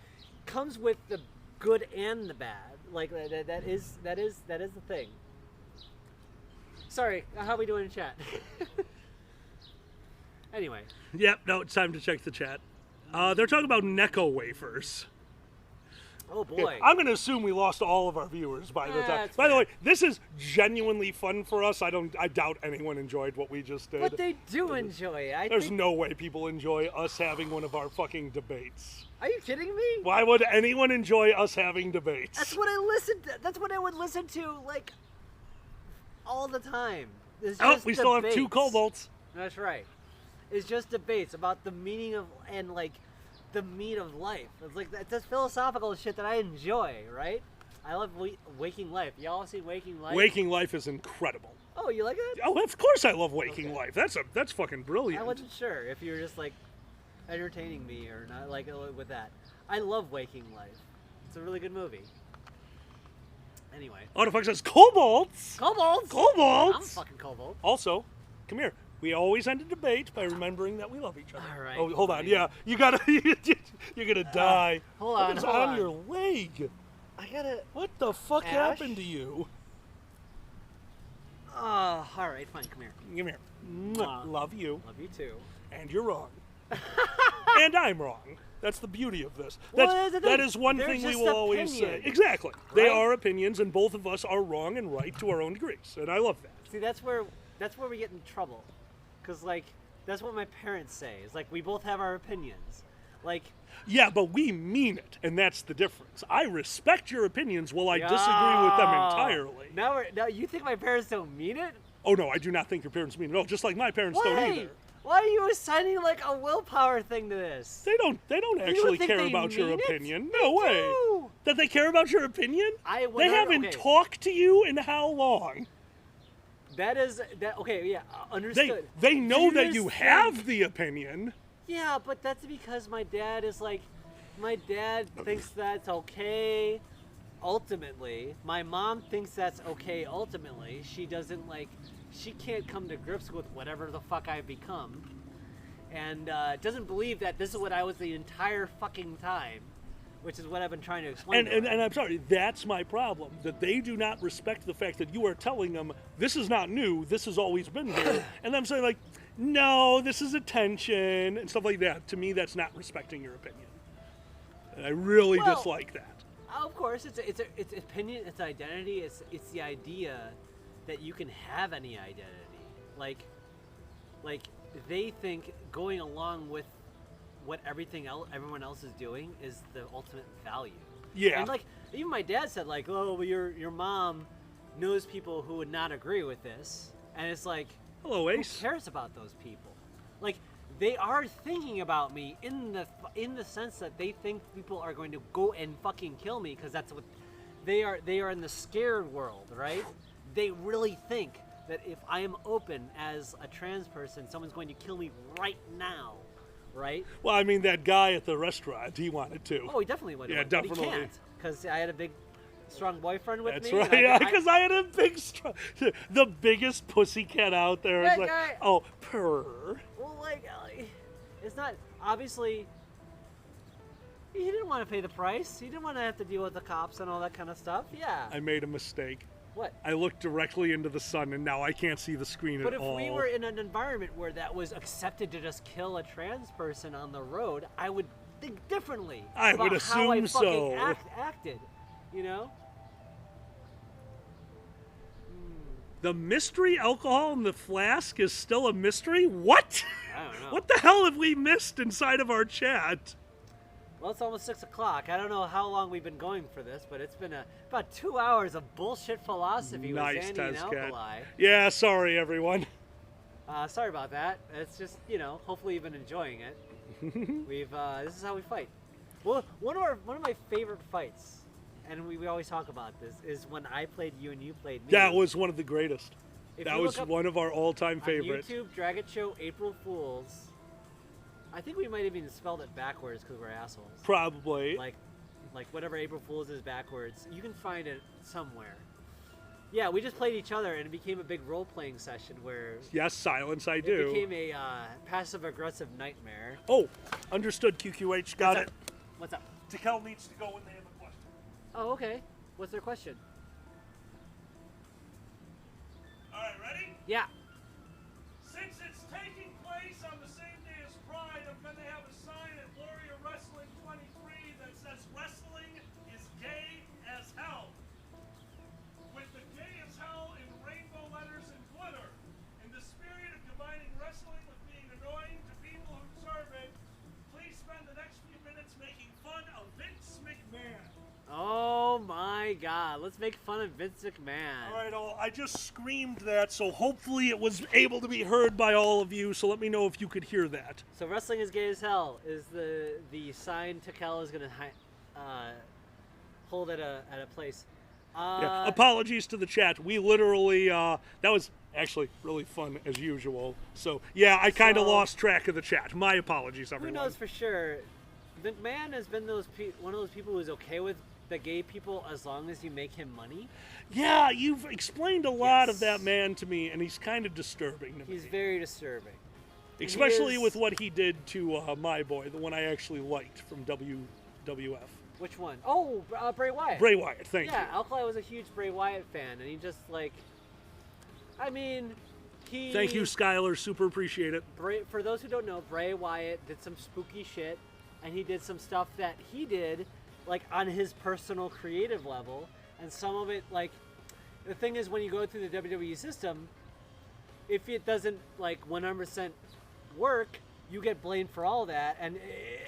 Speaker 11: comes with the good and the bad. Like that is the thing. Sorry, how are we doing in chat? Anyway.
Speaker 2: Yep, no, it's time to check the chat. They're talking about Necco wafers.
Speaker 11: Oh boy.
Speaker 2: I'm going to assume we lost all of our viewers by the time.
Speaker 11: That's
Speaker 2: By the
Speaker 11: fair.
Speaker 2: way, this is genuinely fun for us. I doubt anyone enjoyed what we just did.
Speaker 11: But they do enjoy it.
Speaker 2: There's no way people enjoy us having one of our fucking debates.
Speaker 11: Are you kidding me?
Speaker 2: Why would anyone enjoy us having debates?
Speaker 11: That's what I listened to. That's what I would listen to like all the time. It's
Speaker 2: Oh,
Speaker 11: just
Speaker 2: we still have
Speaker 11: debates.
Speaker 2: 2 kobolds.
Speaker 11: That's right. It's just debates about the meaning of and like the meat of life. It's like that's philosophical shit that I enjoy, right? I love Waking Life. Y'all see Waking Life?
Speaker 2: Waking Life is incredible.
Speaker 11: Oh, you like it?
Speaker 2: Oh, of course I love Waking Life. That's fucking brilliant.
Speaker 11: I wasn't sure if you were just like entertaining me or not, like with that. I love Waking Life. It's a really good movie. Anyway.
Speaker 2: Autofuck says kobolds.
Speaker 11: Kobolds.
Speaker 2: Kobolds.
Speaker 11: I'm a fucking kobold.
Speaker 2: Also, come here. We always end a debate by remembering that we love each other.
Speaker 11: All right.
Speaker 2: Oh, hold on. Yeah, you gotta. You're gonna die.
Speaker 11: Hold on.
Speaker 2: What's
Speaker 11: hold
Speaker 2: on
Speaker 11: on.
Speaker 2: your leg?
Speaker 11: I gotta.
Speaker 2: What the fuck
Speaker 11: Ash?
Speaker 2: happened to you?
Speaker 11: All right, fine. Come here.
Speaker 2: Come here. Mwah. Love you.
Speaker 11: Love you too.
Speaker 2: And you're wrong. And I'm wrong. That's the beauty of this.
Speaker 11: Well,
Speaker 2: That is one
Speaker 11: they're
Speaker 2: thing we
Speaker 11: just
Speaker 2: will always say.
Speaker 11: opinions,
Speaker 2: Exactly. They
Speaker 11: right?
Speaker 2: are opinions, and both of us are wrong and right to our own degrees, and I love that.
Speaker 11: See, that's where we get in trouble, because like that's what my parents say. It's like we both have our opinions, like.
Speaker 2: Yeah, but we mean it, and that's the difference. I respect your opinions while I disagree with them entirely.
Speaker 11: Now you think my parents don't mean it?
Speaker 2: Oh no, I do not think your parents mean it. No, just like my parents don't either.
Speaker 11: Why are you assigning like a willpower thing to this?
Speaker 2: They don't actually
Speaker 11: think
Speaker 2: care
Speaker 11: they
Speaker 2: about your
Speaker 11: mean it?
Speaker 2: opinion.
Speaker 11: They
Speaker 2: No way.
Speaker 11: do.
Speaker 2: That they care about your opinion? They haven't
Speaker 11: okay.
Speaker 2: talked to you in how long?
Speaker 11: That is that. Okay, yeah, understood.
Speaker 2: They know
Speaker 11: Do
Speaker 2: that you
Speaker 11: think-
Speaker 2: have the opinion.
Speaker 11: Yeah, but that's because my dad is like, my dad thinks that's okay. Ultimately, my mom thinks that's okay. Ultimately, she doesn't like. She can't come to grips with whatever the fuck I've become, and doesn't believe that this is what I was the entire fucking time, which is what I've been trying to explain.
Speaker 2: And I'm sorry, that's my problem. That they do not respect the fact that you are telling them this is not new, this has always been here. And I'm saying like, no, this is attention and stuff like that. To me, that's not respecting your opinion. And I really dislike that.
Speaker 11: Of course, it's opinion, it's identity, it's the idea that you can have any identity. Like they think going along with what everyone else is doing is the ultimate value.
Speaker 2: Yeah.
Speaker 11: And like even my dad said like, oh, well, your mom knows people who would not agree with this, and it's like,
Speaker 2: hello, Ace.
Speaker 11: Who cares about those people? Like they are thinking about me in the sense that they think people are going to go and fucking kill me because that's what they are. They are in the scared world, right? They really think that if I am open as a trans person, someone's going to kill me right now, right?
Speaker 2: Well, I mean, that guy at the restaurant, he wanted to.
Speaker 11: Oh, he definitely wanted
Speaker 2: Yeah,
Speaker 11: to.
Speaker 2: definitely.
Speaker 11: But he can't because I had a big, strong boyfriend with
Speaker 2: That's
Speaker 11: me.
Speaker 2: right, yeah, because I had a big, the biggest pussycat out there.
Speaker 11: That
Speaker 2: It's like,
Speaker 11: guy-
Speaker 2: oh, purr.
Speaker 11: Well, like, it's not obviously. He didn't want to pay the price. He didn't want to have to deal with the cops and all that kind of stuff. Yeah.
Speaker 2: I made a mistake.
Speaker 11: What?
Speaker 2: I looked directly into the sun, and now I can't see the screen
Speaker 11: But
Speaker 2: at
Speaker 11: if
Speaker 2: all.
Speaker 11: we were in an environment where that was accepted to just kill a trans person on the road, I would think differently.
Speaker 2: I
Speaker 11: about
Speaker 2: would
Speaker 11: how I
Speaker 2: assume
Speaker 11: fucking
Speaker 2: so.
Speaker 11: acted, you know?
Speaker 2: The mystery alcohol in the flask is still a mystery? What?
Speaker 11: I don't know.
Speaker 2: What the hell have we missed inside of our chat?
Speaker 11: Well, it's almost 6 o'clock. I don't know how long we've been going for this, but it's been about 2 hours of bullshit philosophy
Speaker 2: Nice,
Speaker 11: with Zandy and
Speaker 2: Tezcat.
Speaker 11: Alkali.
Speaker 2: Yeah, sorry, everyone.
Speaker 11: Sorry about that. It's just, hopefully you've been enjoying it. This is how we fight. Well, one of my favorite fights, and we always talk about this, is when I played you and you played me.
Speaker 2: That was one of the greatest.
Speaker 11: If
Speaker 2: That
Speaker 11: you
Speaker 2: was
Speaker 11: look up
Speaker 2: one of our all-time
Speaker 11: on
Speaker 2: favorites.
Speaker 11: YouTube, Dragget Show, April Fools. I think we might have even spelled it backwards because we're assholes.
Speaker 2: Probably.
Speaker 11: Like whatever April Fools is backwards. You can find it somewhere. Yeah, we just played each other and it became a big role-playing session where...
Speaker 2: Yes, silence, I
Speaker 11: It
Speaker 2: do.
Speaker 11: became a passive-aggressive nightmare.
Speaker 2: Oh, understood, QQH. Got
Speaker 11: What's
Speaker 2: it.
Speaker 11: up? What's up?
Speaker 2: Tikel needs to go when they have a question.
Speaker 11: Oh, okay. What's their question?
Speaker 2: All right, ready?
Speaker 11: Yeah.
Speaker 2: Since it's taking place on the same day as Pride, I'm going to have a sign at Warrior Wrestling 23 that says wrestling is gay as hell. With the gay as hell in rainbow letters and glitter. In the spirit of combining wrestling with being annoying to people who serve it, please spend the next few minutes making fun of Vince McMahon.
Speaker 11: Oh my god. Let's make fun of Vince McMahon.
Speaker 2: All right, I just screamed that, so hopefully it was able to be heard by all of you, so let me know if you could hear that.
Speaker 11: So wrestling is gay as hell is the sign Tikel is going to hold at a place.
Speaker 2: Yeah, apologies to the chat. We literally, that was actually really fun as usual. So, yeah, I kind of lost track of the chat. My apologies, everyone.
Speaker 11: Who knows for sure? McMahon has been one of those people who's okay with the gay people as long as you make him money.
Speaker 2: Yeah, you've explained a lot of that man to me, and he's kind of disturbing to me.
Speaker 11: He's very disturbing.
Speaker 2: Especially with what he did to my boy, the one I actually liked from WWF.
Speaker 11: Which one? Oh, Bray Wyatt.
Speaker 2: Bray Wyatt, thank you.
Speaker 11: Yeah, Alkali was a huge Bray Wyatt fan, and he just
Speaker 2: Thank you, Skylar. Super appreciate it.
Speaker 11: For those who don't know, Bray Wyatt did some spooky shit, and he did some stuff that he did, on his personal creative level, and some of it, the thing is, when you go through the WWE system, if it doesn't, 100% work, you get blamed for all that, and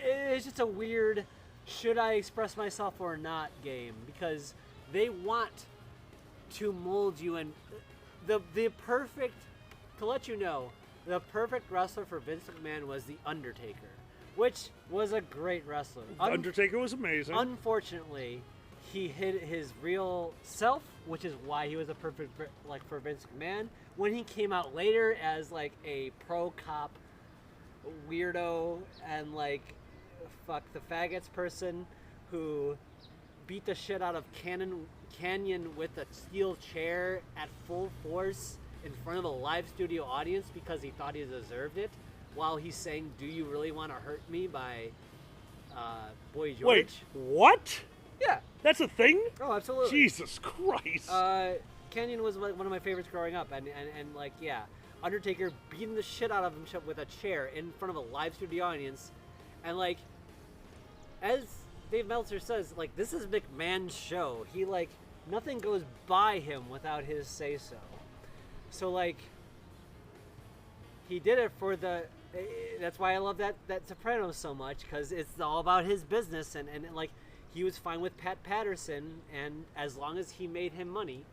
Speaker 11: it's just a weird, should I express myself or not game, because they want to mold you, and the perfect, to let you know, the perfect wrestler for Vince McMahon was The Undertaker, which was a great wrestler.
Speaker 2: Undertaker was amazing.
Speaker 11: Unfortunately, he hid his real self, which is why he was a perfect for Vince McMahon. When he came out later as a pro cop weirdo and fuck the faggots person who beat the shit out of Canyon with a steel chair at full force in front of a live studio audience because he thought he deserved it, while he's saying, "Do you really want to hurt me?" by Boy George.
Speaker 2: Wait, what?
Speaker 11: Yeah.
Speaker 2: That's a thing?
Speaker 11: Oh, absolutely.
Speaker 2: Jesus Christ.
Speaker 11: Canyon was one of my favorites growing up, and yeah, Undertaker beating the shit out of him with a chair in front of a live studio audience, and as Dave Meltzer says, this is McMahon's show. He nothing goes by him without his say so. So he did it for the. That's why I love that Sopranos so much, because it's all about his business, and he was fine with Pat Patterson, and as long as he made him money.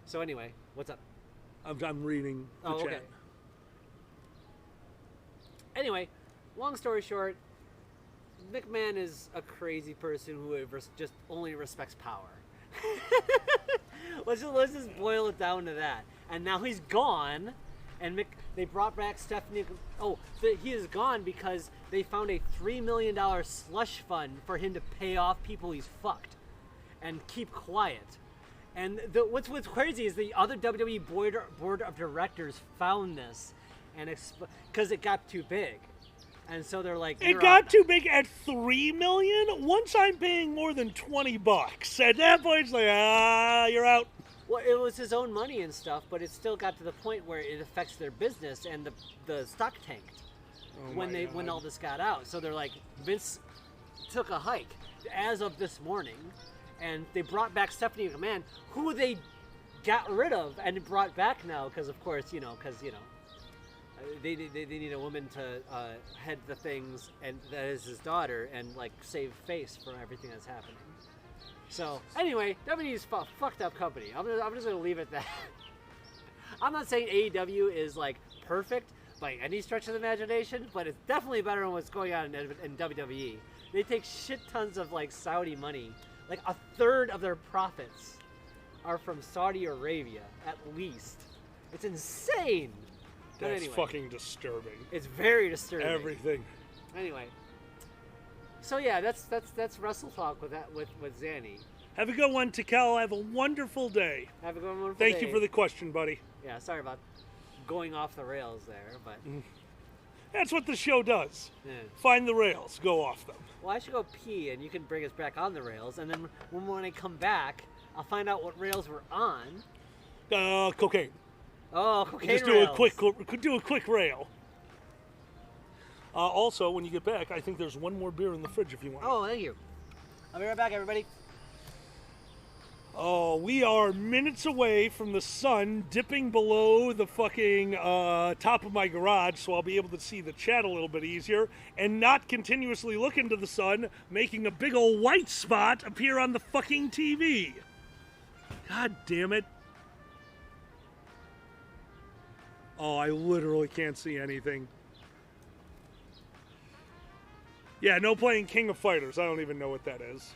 Speaker 11: So anyway, what's up?
Speaker 2: I'm reading the chat.
Speaker 11: Okay. Anyway, long story short, McMahon is a crazy person who just only respects power. let's just boil it down to that. And now he's gone, and they brought back Stephanie. Oh, he is gone because they found a $3 million slush fund for him to pay off people he's fucked and keep quiet. And what's crazy is the other WWE board of directors found this, and because it got too big. And so they're like,
Speaker 2: It
Speaker 11: "You're
Speaker 2: got
Speaker 11: out
Speaker 2: too big at $3 million. Once I'm paying more than $20, at that point it's like, you're out.
Speaker 11: Well, it was his own money and stuff, but it still got to the point where it affects their business, and the stock tanked when all this got out. So they're like, Vince took a hike as of this morning, and they brought back Stephanie McMahon, who they got rid of and brought back now because, of course, they need a woman to head the things, and that is his daughter, and like save face for everything that's happening. So anyway, WWE's fucked up company. I'm just gonna leave it at that. I'm not saying AEW is like perfect by any stretch of the imagination, but it's definitely better than what's going on in WWE. They take shit tons of like Saudi money. Like a third of their profits are from Saudi Arabia, at least. It's insane. But
Speaker 2: That's
Speaker 11: anyway,
Speaker 2: fucking disturbing.
Speaker 11: it's very disturbing.
Speaker 2: Everything.
Speaker 11: Anyway, so yeah, that's Wrestle Talk with Zanny.
Speaker 2: Have a good one, Tikel. Have a wonderful day.
Speaker 11: Have a good one.
Speaker 2: Thank you for the question, buddy.
Speaker 11: Yeah, sorry about going off the rails there, but
Speaker 2: That's what the show does.
Speaker 11: yeah.
Speaker 2: Find the rails, go off them.
Speaker 11: Well, I should go pee, and you can bring us back on the rails, and then when I come back, I'll find out what rails we're on.
Speaker 2: Cocaine.
Speaker 11: Oh, cocaine
Speaker 2: Just
Speaker 11: rails.
Speaker 2: do a quick rail. Also, when you get back, I think there's one more beer in the fridge if you want.
Speaker 11: Oh, thank you. I'll be right back, everybody.
Speaker 2: Oh, we are minutes away from the sun dipping below the fucking top of my garage, so I'll be able to see the chat a little bit easier and not continuously look into the sun, making a big old white spot appear on the fucking TV. God damn it. Oh, I literally can't see anything. Yeah, no playing King of Fighters. I don't even know what that is.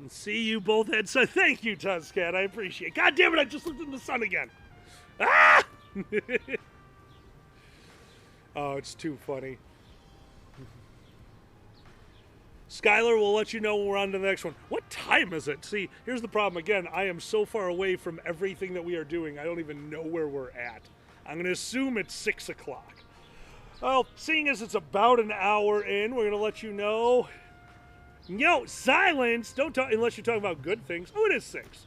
Speaker 2: See, you both had so. Thank you, Tuzcat. I appreciate it. God damn it, I just looked in the sun again. Ah! Oh, it's too funny. Skylar will let you know when we're on to the next one. What time is it? See, here's the problem. Again, I am so far away from everything that we are doing, I don't even know where we're at. I'm going to assume it's 6 o'clock. Well, seeing as it's about an hour in, we're going to let you know. Yo, silence! Don't talk unless you're talking about good things. Oh, it is 6.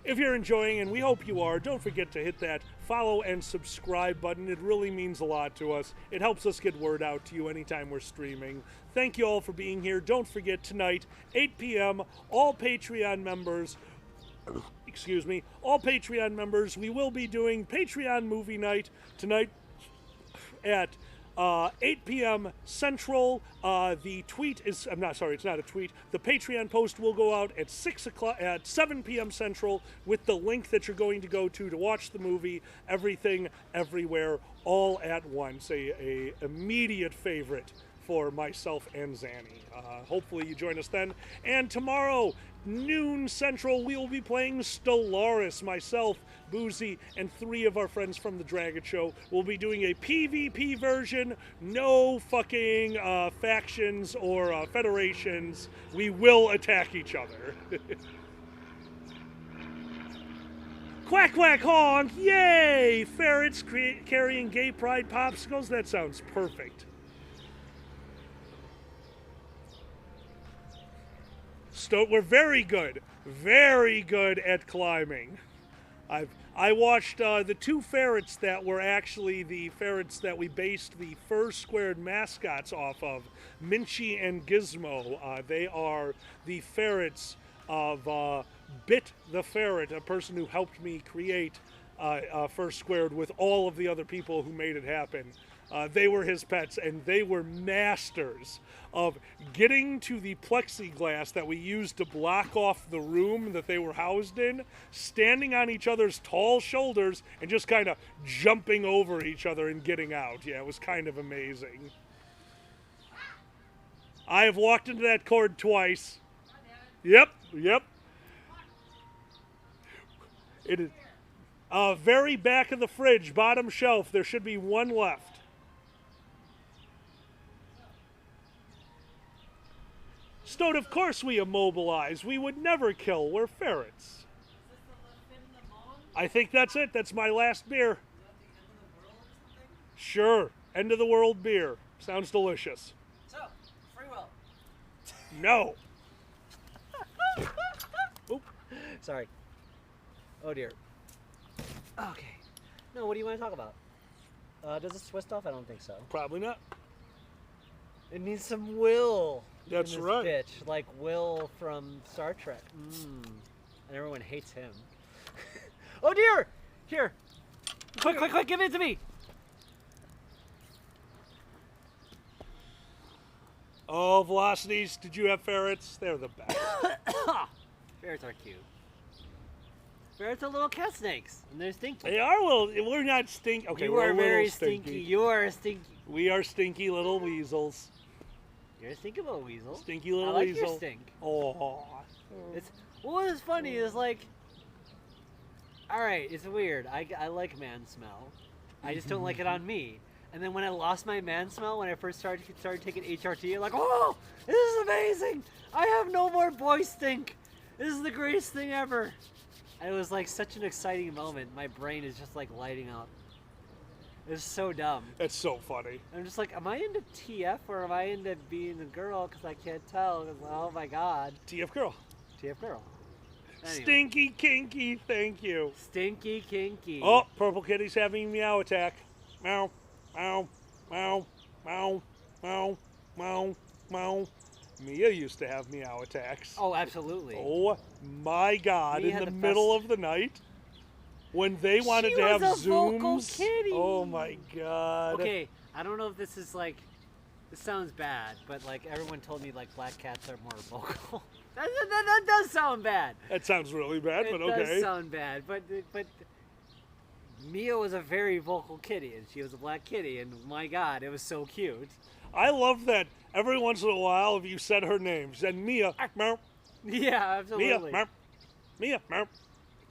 Speaker 2: If you're enjoying, and we hope you are, don't forget to hit that follow and subscribe button. It really means a lot to us. It helps us get word out to you anytime we're streaming. Thank you all for being here. Don't forget, tonight, 8 p.m., all Patreon members, all Patreon members, we will be doing Patreon movie night tonight at 8 p.m. Central. The tweet is, I'm not sorry, it's not a tweet. The Patreon post will go out at 7 p.m. Central with the link that you're going to go to watch the movie, Everything, Everywhere, All at Once. A immediate favorite for myself and Zanny. Hopefully you join us then. And tomorrow, noon Central, we will be playing Stellaris. Myself, Boozy, and 3 of our friends from the Dragget Show will be doing a PvP version. No fucking factions or federations. We will attack each other. Quack, quack, honk! Yay! Ferrets carrying gay pride popsicles? That sounds perfect. We're very good at climbing. I watched the 2 ferrets that were actually the ferrets that we based the Fur Squared mascots off of, Minchie and Gizmo. They are the ferrets of Bit the Ferret, a person who helped me create Fur Squared with all of the other people who made it happen. They were his pets, and they were masters of getting to the plexiglass that we used to block off the room that they were housed in, standing on each other's tall shoulders, and just kind of jumping over each other and getting out. Yeah, it was kind of amazing. I have walked into that cord twice. Yep. It is very back of the fridge, bottom shelf. There should be one left. Stone, of course we immobilize. We would never kill. We're ferrets. I think that's it. That's my last beer. Sure. End of the world beer. Sounds delicious.
Speaker 11: So, free will.
Speaker 2: No. Oop.
Speaker 11: Sorry. Oh dear. Okay. No, what do you want to talk about? Does it twist off? I don't think so.
Speaker 2: Probably not.
Speaker 11: It needs some will.
Speaker 2: That's
Speaker 11: in this
Speaker 2: right.
Speaker 11: Bitch, like Will from Star Trek. And everyone hates him. Oh dear! Here. Quick, quick, quick! Give it to me.
Speaker 2: Oh, velocities. Did you have ferrets? They're the best.
Speaker 11: Ferrets are cute. Ferrets are little cat snakes, and they're stinky.
Speaker 2: They are little. We're not stinky. Okay,
Speaker 11: You
Speaker 2: we're
Speaker 11: are
Speaker 2: a little
Speaker 11: very
Speaker 2: stinky.
Speaker 11: stinky. You are a stinky.
Speaker 2: We are stinky little weasels.
Speaker 11: You're a stinky little weasel.
Speaker 2: Stinky little
Speaker 11: I like
Speaker 2: weasel.
Speaker 11: your stink.
Speaker 2: Oh.
Speaker 11: It's what is funny is like. All right, it's weird. I like man smell. I just don't like it on me. And then when I lost my man smell, when I first started taking HRT, I'm like, oh, this is amazing! I have no more boy stink. This is the greatest thing ever. And it was like such an exciting moment. My brain is just like lighting up. It's so dumb.
Speaker 2: That's so funny.
Speaker 11: I'm just like, am I into TF or am I into being a girl? Because I can't tell. 'Cause, oh my god.
Speaker 2: TF girl.
Speaker 11: TF girl. Anyway.
Speaker 2: Stinky kinky, thank you.
Speaker 11: Stinky kinky.
Speaker 2: Oh, Purple Kitty's having a meow attack. Meow, meow, meow, meow, meow, meow, meow. Mia used to have meow attacks.
Speaker 11: Oh, absolutely.
Speaker 2: Oh my god,
Speaker 11: Mia
Speaker 2: in
Speaker 11: had
Speaker 2: the
Speaker 11: the
Speaker 2: middle
Speaker 11: best-
Speaker 2: of the night, when they wanted
Speaker 11: She
Speaker 2: to have
Speaker 11: was a vocal
Speaker 2: Zooms.
Speaker 11: kitty.
Speaker 2: Oh my god.
Speaker 11: Okay, I don't know if this is like, this sounds bad, but like everyone told me like black cats are more vocal. that does sound bad.
Speaker 2: That sounds really bad,
Speaker 11: It
Speaker 2: but okay.
Speaker 11: does sound bad, but Mia was a very vocal kitty, and she was a black kitty, and my god, it was so cute.
Speaker 2: I love that every once in a while, if you said her name, said Mia, meow,
Speaker 11: Yeah, absolutely.
Speaker 2: Mia, meow, Mia, meow,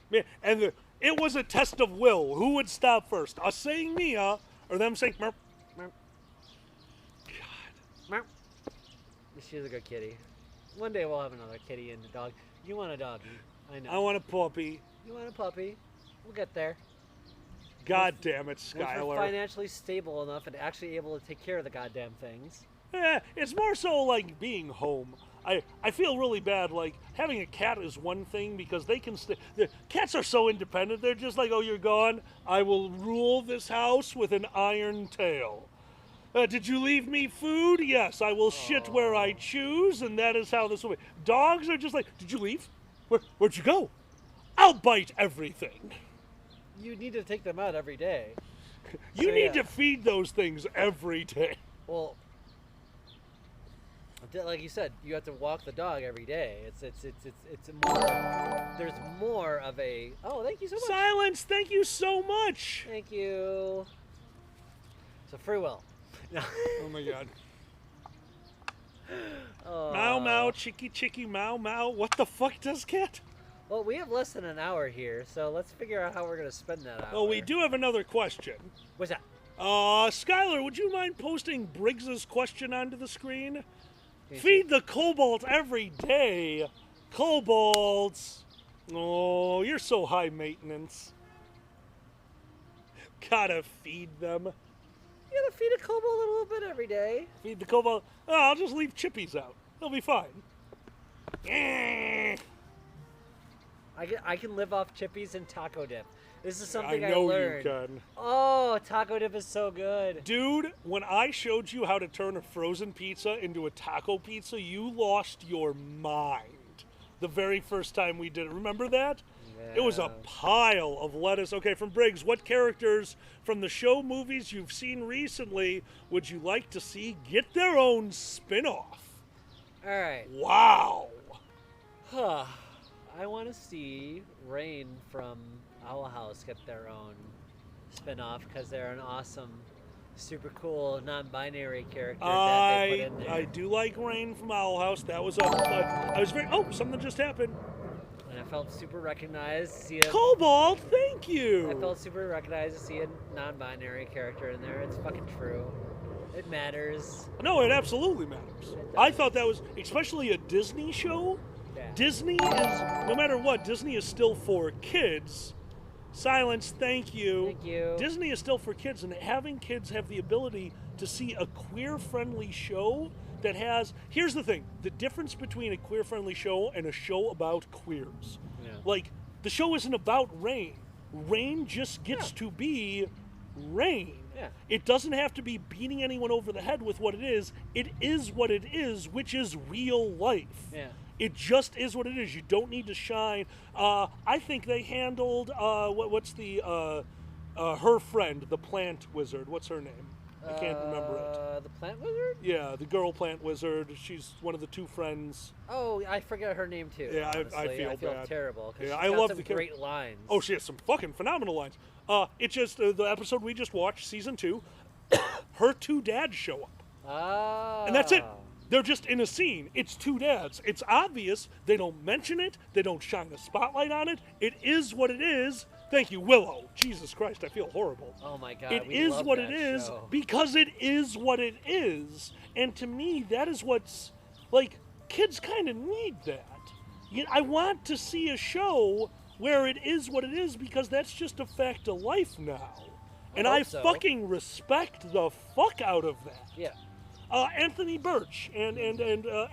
Speaker 2: Mia. And it was a test of will. Who would stop first? Us saying Mia, or them saying meow, meow.
Speaker 11: Meow. She was a good kitty. One day we'll have another kitty and a dog. You want a doggy? I know.
Speaker 2: I want a puppy.
Speaker 11: You want a puppy? We'll get there.
Speaker 2: God damn it,
Speaker 11: Once we're
Speaker 2: Skylar.
Speaker 11: financially stable enough and actually able to take care of the goddamn things.
Speaker 2: It's more so like being home. I feel really bad. Like having a cat is one thing because they can stay. The cats are so independent. They're just like, oh, you're gone. I will rule this house with an iron tail. Did you leave me food? Yes, I will shit where I choose, and that is how this will be. Dogs are just like, did you leave? Where'd you go? I'll bite everything.
Speaker 11: You need to take them out every day.
Speaker 2: You
Speaker 11: So,
Speaker 2: need
Speaker 11: yeah.
Speaker 2: to feed those things every day.
Speaker 11: Well, like you said, you have to walk the dog every day. It's more. There's more of a. Oh, thank you so much.
Speaker 2: Silence. Thank you so much.
Speaker 11: Thank you. So free will.
Speaker 2: Oh my god.
Speaker 11: Oh.
Speaker 2: Mow mow, chicky chicky, mow mow. What the fuck does cat?
Speaker 11: Well, we have less than an hour here, so let's figure out how we're gonna spend that hour.
Speaker 2: Oh, we do have another question.
Speaker 11: What's that?
Speaker 2: Skylar, would you mind posting Briggs's question onto the screen? Feed the kobolds every day. Kobolds. Oh, you're so high maintenance. Gotta feed them.
Speaker 11: You gotta feed a kobold a little bit every day.
Speaker 2: Feed the kobold. Oh, I'll just leave chippies out. They'll be fine. Eh.
Speaker 11: I can live off chippies and taco dip. This is something
Speaker 2: I know
Speaker 11: learned.
Speaker 2: you can.
Speaker 11: Oh, taco dip is so good.
Speaker 2: Dude, when I showed you how to turn a frozen pizza into a taco pizza, you lost your mind the very first time we did it. Remember that?
Speaker 11: Yeah.
Speaker 2: It was a pile of lettuce. Okay, from Briggs, what characters from the show movies you've seen recently would you like to see get their own spin-off?
Speaker 11: All right.
Speaker 2: Wow.
Speaker 11: I want to see Rain from Owl House get their own spin-off because they're an awesome, super cool, non-binary character that they put in there.
Speaker 2: I do like Rain from Owl House. That was I was very. Oh, something just happened.
Speaker 11: And I felt super recognized to see a
Speaker 2: Cobalt, thank you.
Speaker 11: I felt super recognized to see a non-binary character in there. It's fucking true. It matters.
Speaker 2: No, it absolutely matters. I thought that was, especially a Disney show.
Speaker 11: Yeah.
Speaker 2: Disney is, no matter what, Disney is still for kids. Silence, thank you.
Speaker 11: Thank you.
Speaker 2: Disney is still for kids, and having kids have the ability to see a queer-friendly show that has... Here's the thing. The difference between a queer-friendly show and a show about queers.
Speaker 11: Yeah.
Speaker 2: Like, the show isn't about Rain. Rain just gets to be Rain.
Speaker 11: Yeah.
Speaker 2: It doesn't have to be beating anyone over the head with what it is. It is what it is, which is real life.
Speaker 11: Yeah.
Speaker 2: It just is what it is. You don't need to shine. I think they handled what's the her friend, the plant wizard. What's her name? I can't remember it.
Speaker 11: The plant wizard?
Speaker 2: Yeah, the girl plant wizard. She's one of the two friends.
Speaker 11: Oh, I forget her name too.
Speaker 2: Yeah,
Speaker 11: honestly.
Speaker 2: I feel bad.
Speaker 11: Terrible.
Speaker 2: Yeah,
Speaker 11: she's
Speaker 2: I
Speaker 11: got
Speaker 2: love
Speaker 11: some
Speaker 2: the
Speaker 11: great lines.
Speaker 2: Oh, she has some fucking phenomenal lines. It's just the episode we just watched, season 2. Her two dads show up, and that's it. They're just in a scene. It's two dads. It's obvious. They don't mention it. They don't shine a spotlight on it. It is what it is. Thank you, Willow. Jesus Christ, I feel horrible.
Speaker 11: Oh my God.
Speaker 2: It
Speaker 11: we
Speaker 2: is
Speaker 11: love
Speaker 2: what
Speaker 11: that
Speaker 2: it is
Speaker 11: show.
Speaker 2: because it is what it is. And to me, that is what's, like, kids kind of need that. I want to see a show where it is what it is because that's just a fact of life now. And I
Speaker 11: hope so.
Speaker 2: fucking respect the fuck out of that.
Speaker 11: Yeah.
Speaker 2: Anthony Birch and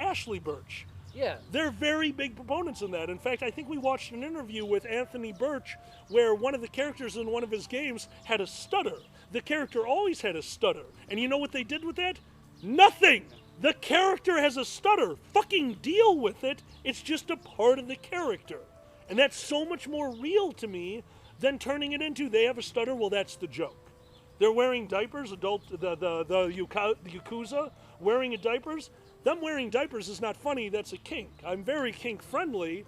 Speaker 2: Ashley Birch.
Speaker 11: Yeah.
Speaker 2: They're very big proponents in that. In fact, I think we watched an interview with Anthony Birch where one of the characters in one of his games had a stutter. The character always had a stutter. And you know what they did with that? Nothing! The character has a stutter. Fucking deal with it. It's just a part of the character. And that's so much more real to me than turning it into they have a stutter, well, that's the joke. They're wearing diapers, the Yakuza wearing diapers. Them wearing diapers is not funny, that's a kink. I'm very kink friendly,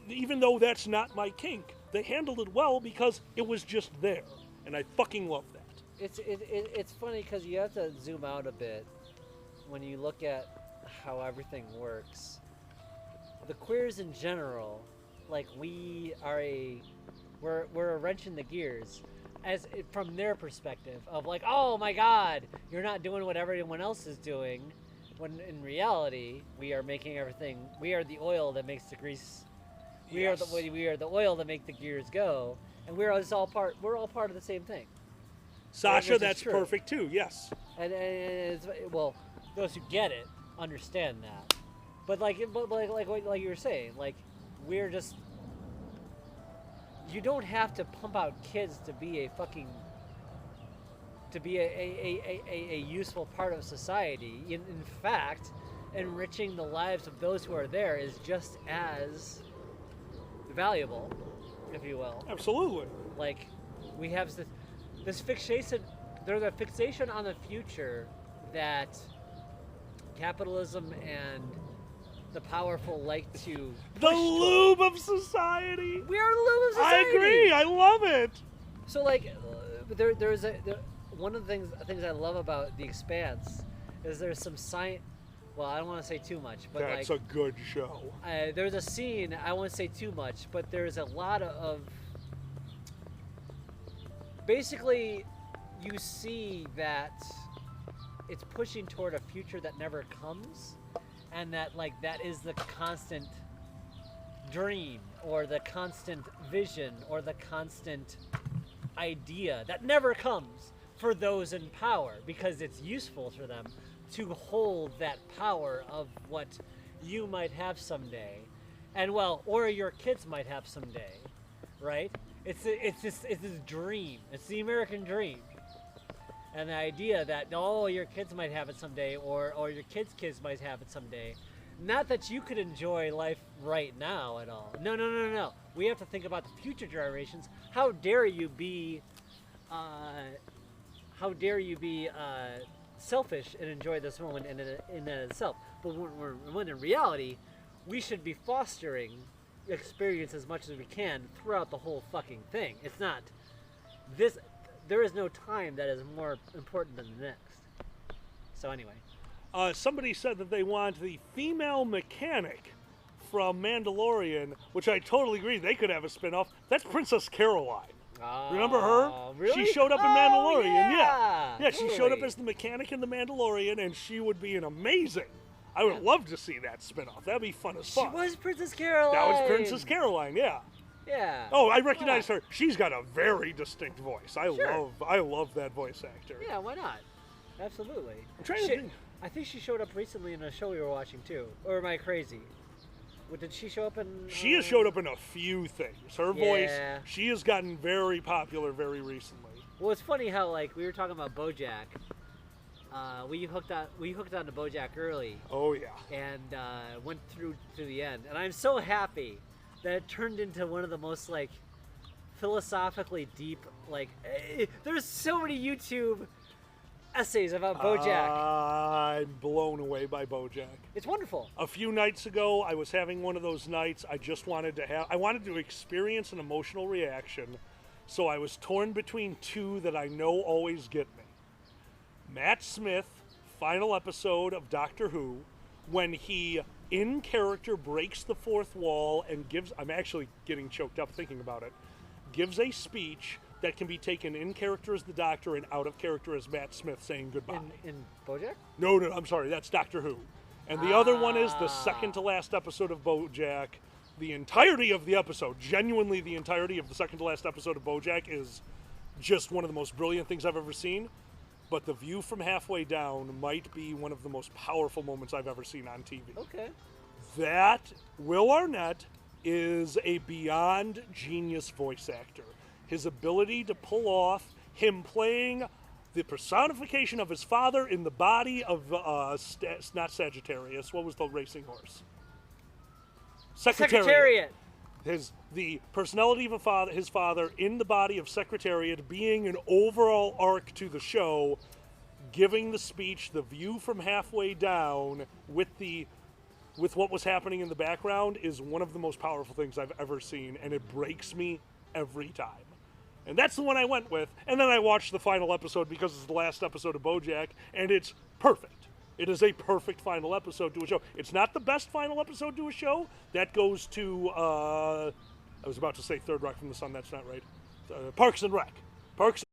Speaker 2: even though that's not my kink. They handled it well because it was just there. And I fucking love that.
Speaker 11: It's funny because you have to zoom out a bit when you look at how everything works. The queers in general, like we're a wrench in the gears. From their perspective of like, oh my God, you're not doing what everyone else is doing, when in reality we are making everything. We are the oil that makes the grease. We are the oil that make the gears go, and we're all part of the same thing.
Speaker 2: Sasha, that's perfect too. Yes.
Speaker 11: And well, those who get it understand that, but like you were saying, like we're just. You don't have to pump out kids to be a useful part of society. In fact, enriching the lives of those who are there is just as valuable, if you will.
Speaker 2: Absolutely.
Speaker 11: Like, we have this fixation. There's a fixation on the future that capitalism and the powerful like to
Speaker 2: the lube of society.
Speaker 11: We are the lube of society.
Speaker 2: I agree. I love it.
Speaker 11: So like, one of the things I love about The Expanse is there's some science. Well, I don't want to say too much, but
Speaker 2: that's a good show.
Speaker 11: There's a scene. I won't say too much, but there's a lot of. Basically, you see that it's pushing toward a future that never comes. And that is the constant dream or the constant vision or the constant idea that never comes for those in power because it's useful for them to hold that power of what you might have someday, and or your kids might have someday, right? It's this dream. It's the American dream. And the idea that, your kids might have it someday, or your kids' might have it someday. Not that you could enjoy life right now at all. No. We have to think about the future generations. How dare you be selfish and enjoy this moment in and of itself. But when in reality, we should be fostering experience as much as we can throughout the whole fucking thing. It's not this. There is no time that is more important than the next. So anyway.
Speaker 2: Somebody said that they want the female mechanic from Mandalorian, which I totally agree. They could have a spinoff. That's Princess Caroline. Remember her?
Speaker 11: Really?
Speaker 2: She showed up in Mandalorian.
Speaker 11: Yeah,
Speaker 2: Yeah, she showed up as the mechanic in the Mandalorian, and she would be an amazing. I would love to see that spinoff. That'd be fun as fuck.
Speaker 11: She was Princess Caroline.
Speaker 2: That was Princess Caroline, yeah.
Speaker 11: Yeah.
Speaker 2: Oh, I recognize her. She's got a very distinct voice. I love that voice actor.
Speaker 11: Yeah, why not? Absolutely.
Speaker 2: I'm trying to think.
Speaker 11: I think she showed up recently in a show we were watching too. Or am I crazy? Did she show up in?
Speaker 2: She has showed up in a few things. Her voice,
Speaker 11: Yeah.
Speaker 2: she has gotten very popular very recently.
Speaker 11: Well, it's funny how like we were talking about BoJack. We hooked on to BoJack early.
Speaker 2: Oh yeah.
Speaker 11: And went through to the end, and I'm so happy that it turned into one of the most like philosophically deep. Like, there's so many YouTube essays about BoJack.
Speaker 2: I'm blown away by BoJack.
Speaker 11: It's wonderful.
Speaker 2: A few nights ago, I was having one of those nights. I wanted to experience an emotional reaction, so I was torn between two that I know always get me. Matt Smith, final episode of Doctor Who, when he, in character, breaks the fourth wall and gives, I'm actually getting choked up thinking about it, gives a speech that can be taken in character as the Doctor and out of character as Matt Smith saying goodbye.
Speaker 11: In BoJack?
Speaker 2: No, I'm sorry, that's Doctor Who. And the other one is the second to last episode of BoJack. The entirety of the episode, genuinely the entirety of the second to last episode of BoJack is just one of the most brilliant things I've ever seen. But the view from halfway down might be one of the most powerful moments I've ever seen on TV.
Speaker 11: Okay.
Speaker 2: That Will Arnett is a beyond genius voice actor. His ability to pull off him playing the personification of his father in the body of not Sagittarius. What was the racing horse?
Speaker 11: Secretariat.
Speaker 2: The personality of his father in the body of Secretariat being an overall arc to the show, giving the speech, the view from halfway down with what was happening in the background is one of the most powerful things I've ever seen, and it breaks me every time. And that's the one I went with, and then I watched the final episode because it's the last episode of BoJack, and it's perfect. It is a perfect final episode to a show. It's not the best final episode to a show. That goes to, I was about to say Third Rock from the Sun. That's not right. Parks and Rec. Parks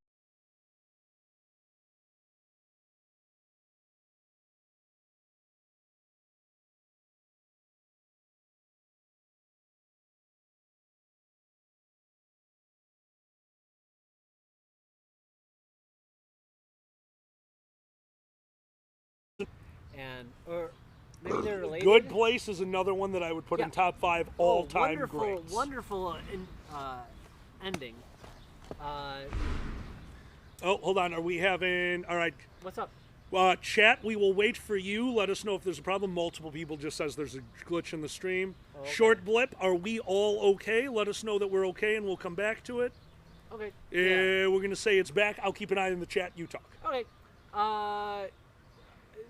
Speaker 11: or maybe they're related.
Speaker 2: Good Place is another one that I would put in top 5 all-time greats.
Speaker 11: Wonderful ending.
Speaker 2: Hold on. Are we having... All right.
Speaker 11: What's up?
Speaker 2: Chat, we will wait for you. Let us know if there's a problem. Multiple people just says there's a glitch in the stream.
Speaker 11: Oh, okay.
Speaker 2: Short blip. Are we all okay? Let us know that we're okay, and we'll come back to it.
Speaker 11: Okay.
Speaker 2: We're going to say it's back. I'll keep an eye on the chat. You talk.
Speaker 11: Okay.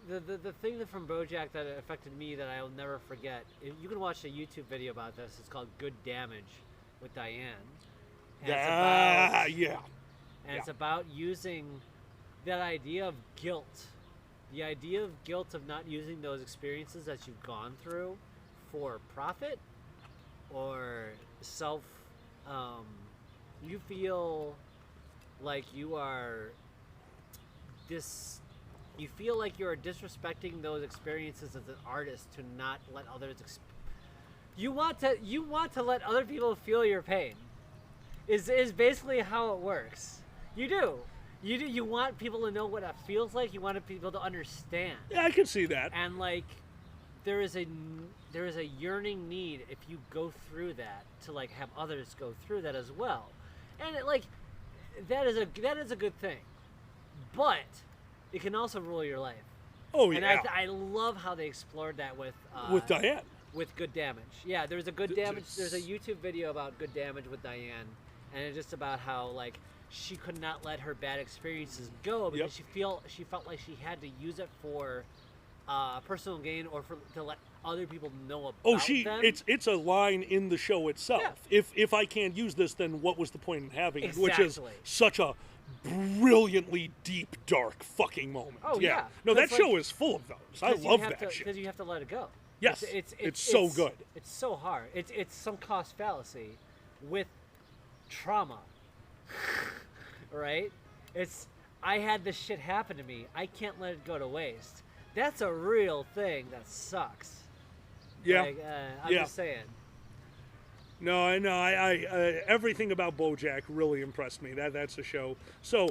Speaker 11: The thing from BoJack that affected me that I'll never forget. You can watch a YouTube video about this. It's called "Good Damage" with Diane. And it's about using that idea of guilt, the idea of guilt of not using those experiences that you've gone through for profit or self. You feel like you are this. You feel like you're disrespecting those experiences as an artist to not let others. You want to let other people feel your pain. Is basically how it works. You do. You want people to know what it feels like. You want people to understand.
Speaker 2: Yeah, I can see that.
Speaker 11: And like, there is a yearning need if you go through that to like have others go through that as well, and that is a good thing, but it can also rule your life.
Speaker 2: Oh yeah.
Speaker 11: And I love how they explored that with
Speaker 2: Diane.
Speaker 11: With Good Damage. Yeah, there's a Good Damage. There's a YouTube video about Good Damage with Diane, and it's just about how like she could not let her bad experiences go because she felt like she had to use it for personal gain or to let other people know about them.
Speaker 2: It's a line in the show itself.
Speaker 11: Yeah.
Speaker 2: If I can't use this, then what was the point in having it?
Speaker 11: Exactly.
Speaker 2: Which is such a brilliantly deep, dark fucking moment.
Speaker 11: Oh yeah.
Speaker 2: No, that show is full of those. I love that shit.
Speaker 11: Because you have to let it go.
Speaker 2: Yes. It's so good.
Speaker 11: It's so hard. It's some cost fallacy with trauma. Right? I had this shit happen to me. I can't let it go to waste. That's a real thing that sucks.
Speaker 2: Yeah.
Speaker 11: Like, I'm just saying.
Speaker 2: No, I know. I everything about BoJack really impressed me. That's a show. So,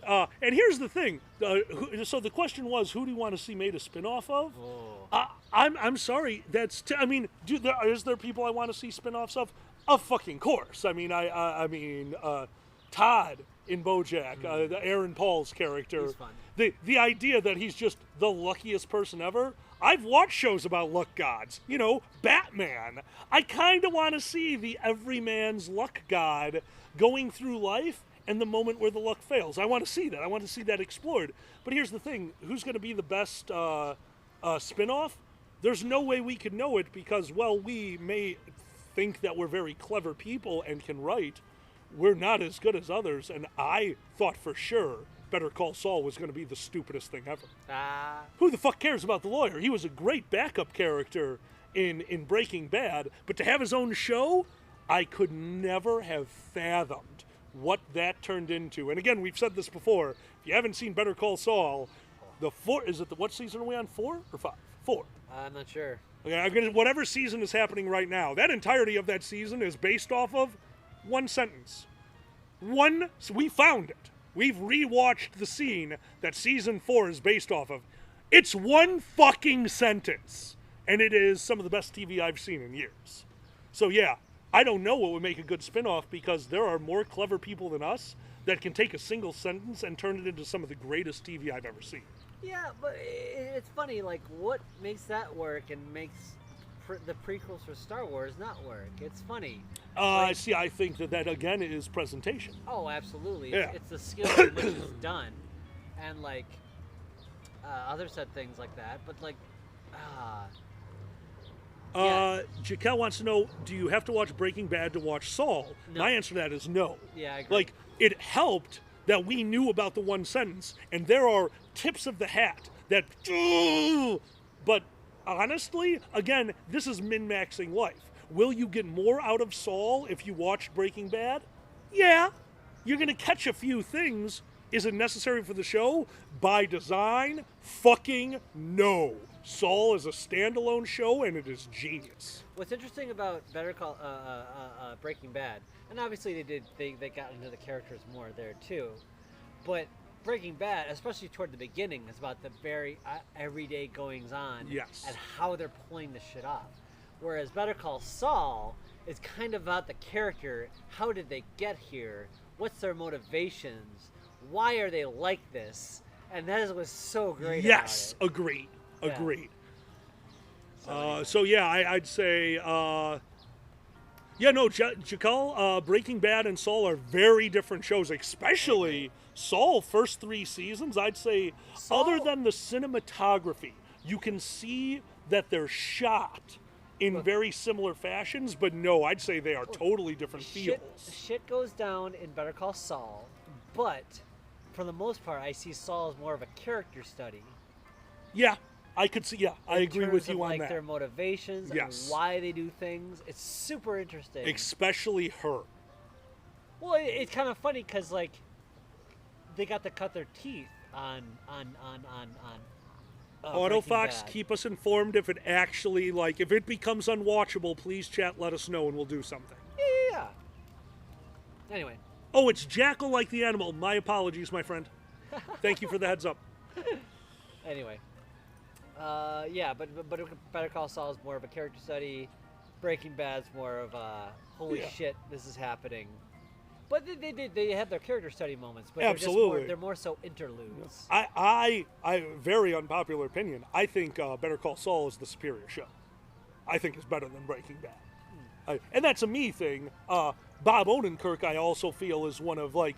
Speaker 2: and here's the thing. So the question was, who do you want to see made a spinoff of? I'm sorry. I mean, is there people I want to see spinoffs of? Of fucking course. I mean, I mean, Todd in BoJack, Aaron Paul's character.
Speaker 11: He's fun.
Speaker 2: The idea that he's just the luckiest person ever. I've watched shows about luck gods. You know, Batman. I kind of want to see the everyman's luck god going through life and the moment where the luck fails. I want to see that. I want to see that explored. But here's the thing. Who's going to be the best spinoff? There's no way we could know it because, well, we may think that we're very clever people and can write. We're not as good as others. And I thought for sure Better Call Saul was going to be the stupidest thing ever. Who the fuck cares about the lawyer? He was a great backup character in Breaking Bad, but to have his own show, I could never have fathomed what that turned into. And again, we've said this before. If you haven't seen Better Call Saul, what season are we on? 4 or 5? 4.
Speaker 11: I'm not sure.
Speaker 2: Okay, whatever season is happening right now, that entirety of that season is based off of one sentence. We found it. We've rewatched the scene that season 4 is based off of. It's one fucking sentence. And it is some of the best TV I've seen in years. So yeah, I don't know what would make a good spinoff because there are more clever people than us that can take a single sentence and turn it into some of the greatest TV I've ever seen.
Speaker 11: Yeah, but it's funny, like, what makes that work and makes the prequels for Star Wars not work? It's funny.
Speaker 2: See, I think that again is presentation.
Speaker 11: Oh, absolutely.
Speaker 2: Yeah.
Speaker 11: It's the skill in which it's done. And, like, others said things like that, but, like,
Speaker 2: Jaquel wants to know, do you have to watch Breaking Bad to watch Saul?
Speaker 11: No.
Speaker 2: My answer to that is no.
Speaker 11: Yeah, I agree.
Speaker 2: Like, it helped that we knew about the one sentence, and there are tips of the hat that, but honestly, again, this is min-maxing life. Will you get more out of Saul if you watched Breaking Bad? Yeah. You're going to catch a few things. Is it necessary for the show? By design? Fucking no. Saul is a standalone show, and it is genius.
Speaker 11: What's interesting about Breaking Bad, and obviously they got into the characters more there too, but Breaking Bad, especially toward the beginning, is about the very everyday goings on.
Speaker 2: Yes.
Speaker 11: And how they're pulling the shit off. Whereas Better Call Saul is kind of about the character. How did they get here? What's their motivations? Why are they like this? And that is what's so great.
Speaker 2: Yes,
Speaker 11: about it.
Speaker 2: agreed.
Speaker 11: Yeah.
Speaker 2: Agreed.
Speaker 11: So,
Speaker 2: So yeah, I'd say, Jaquel, Breaking Bad and Saul are very different shows, especially Saul, first 3 seasons, I'd say, other than the cinematography, you can see that they're shot in very similar fashions, but no, I'd say they are totally different feels.
Speaker 11: Shit goes down in Better Call Saul, but for the most part, I see Saul as more of a character study.
Speaker 2: Yeah. I could see, I agree with you on
Speaker 11: like
Speaker 2: that.
Speaker 11: Their motivations and why they do things. It's super interesting.
Speaker 2: Especially her.
Speaker 11: Well, it's kind of funny because, like, they got to cut their teeth on
Speaker 2: Autofox, keep us informed if it actually, like, if it becomes unwatchable, please chat, let us know, and we'll do something.
Speaker 11: Yeah. Anyway.
Speaker 2: Oh, it's Jackal like the animal. My apologies, my friend. Thank you for the heads up.
Speaker 11: Anyway. But Better Call Saul is more of a character study. Breaking Bad's more of a holy shit, this is happening. But they have their character study moments, but
Speaker 2: absolutely
Speaker 11: they're more so interludes.
Speaker 2: I very unpopular opinion. I think Better Call Saul is the superior show. I think it's better than Breaking Bad. And that's a me thing. Bob Odenkirk, I also feel, is one of, like,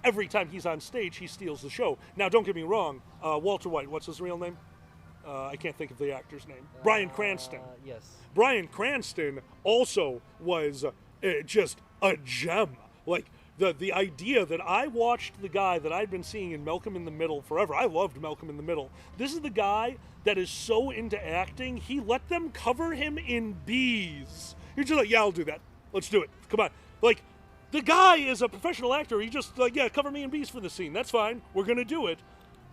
Speaker 2: every time he's on stage, he steals the show. Now, don't get me wrong. Walter White, what's his real name? I can't think of the actor's name. Bryan Cranston.
Speaker 11: Yes.
Speaker 2: Bryan Cranston also was just a gem. Like, the idea that I watched the guy that I'd been seeing in Malcolm in the Middle forever. I loved Malcolm in the Middle. This is the guy that is so into acting, he let them cover him in bees. You're just like, yeah, I'll do that. Let's do it. Come on. Like, the guy is a professional actor. He just, like, yeah, cover me in bees for the scene. That's fine. We're going to do it.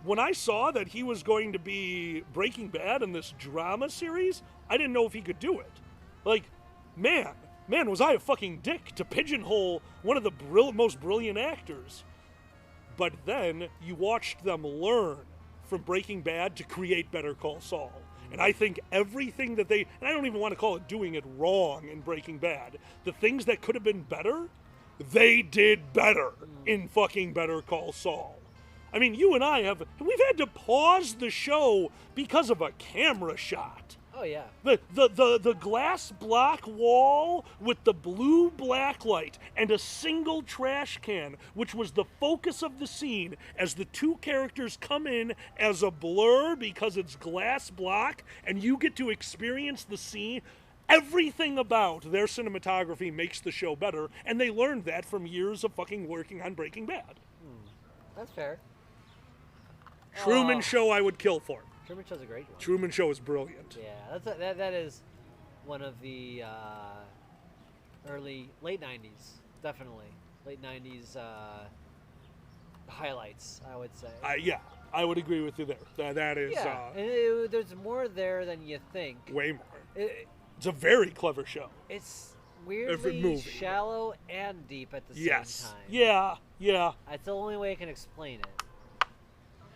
Speaker 2: When I saw that he was going to be Breaking Bad in this drama series, I didn't know if he could do it. Like, man, man, was I a fucking dick to pigeonhole one of the most brilliant actors. But then you watched them learn from Breaking Bad to create Better Call Saul. And I think everything that and I don't even want to call it doing it wrong in Breaking Bad, the things that could have been better, they did better in fucking Better Call Saul. I mean, you and we've had to pause the show because of a camera shot.
Speaker 11: Oh yeah.
Speaker 2: The glass block wall with the blue blacklight and a single trash can, which was the focus of the scene as the two characters come in as a blur because it's glass block and you get to experience the scene. Everything about their cinematography makes the show better, and they learned that from years of fucking working on Breaking Bad.
Speaker 11: That's fair.
Speaker 2: Truman Show I would kill for.
Speaker 11: Truman Show's a great one.
Speaker 2: Truman Show is brilliant.
Speaker 11: Yeah, that is one of the late 90s, definitely. Late 90s highlights, I would say.
Speaker 2: Yeah, I would agree with you there. That is...
Speaker 11: Yeah, there's more there than you think.
Speaker 2: Way more. It's a very clever show.
Speaker 11: It's weirdly shallow and deep at the same time.
Speaker 2: Yeah.
Speaker 11: That's the only way I can explain it.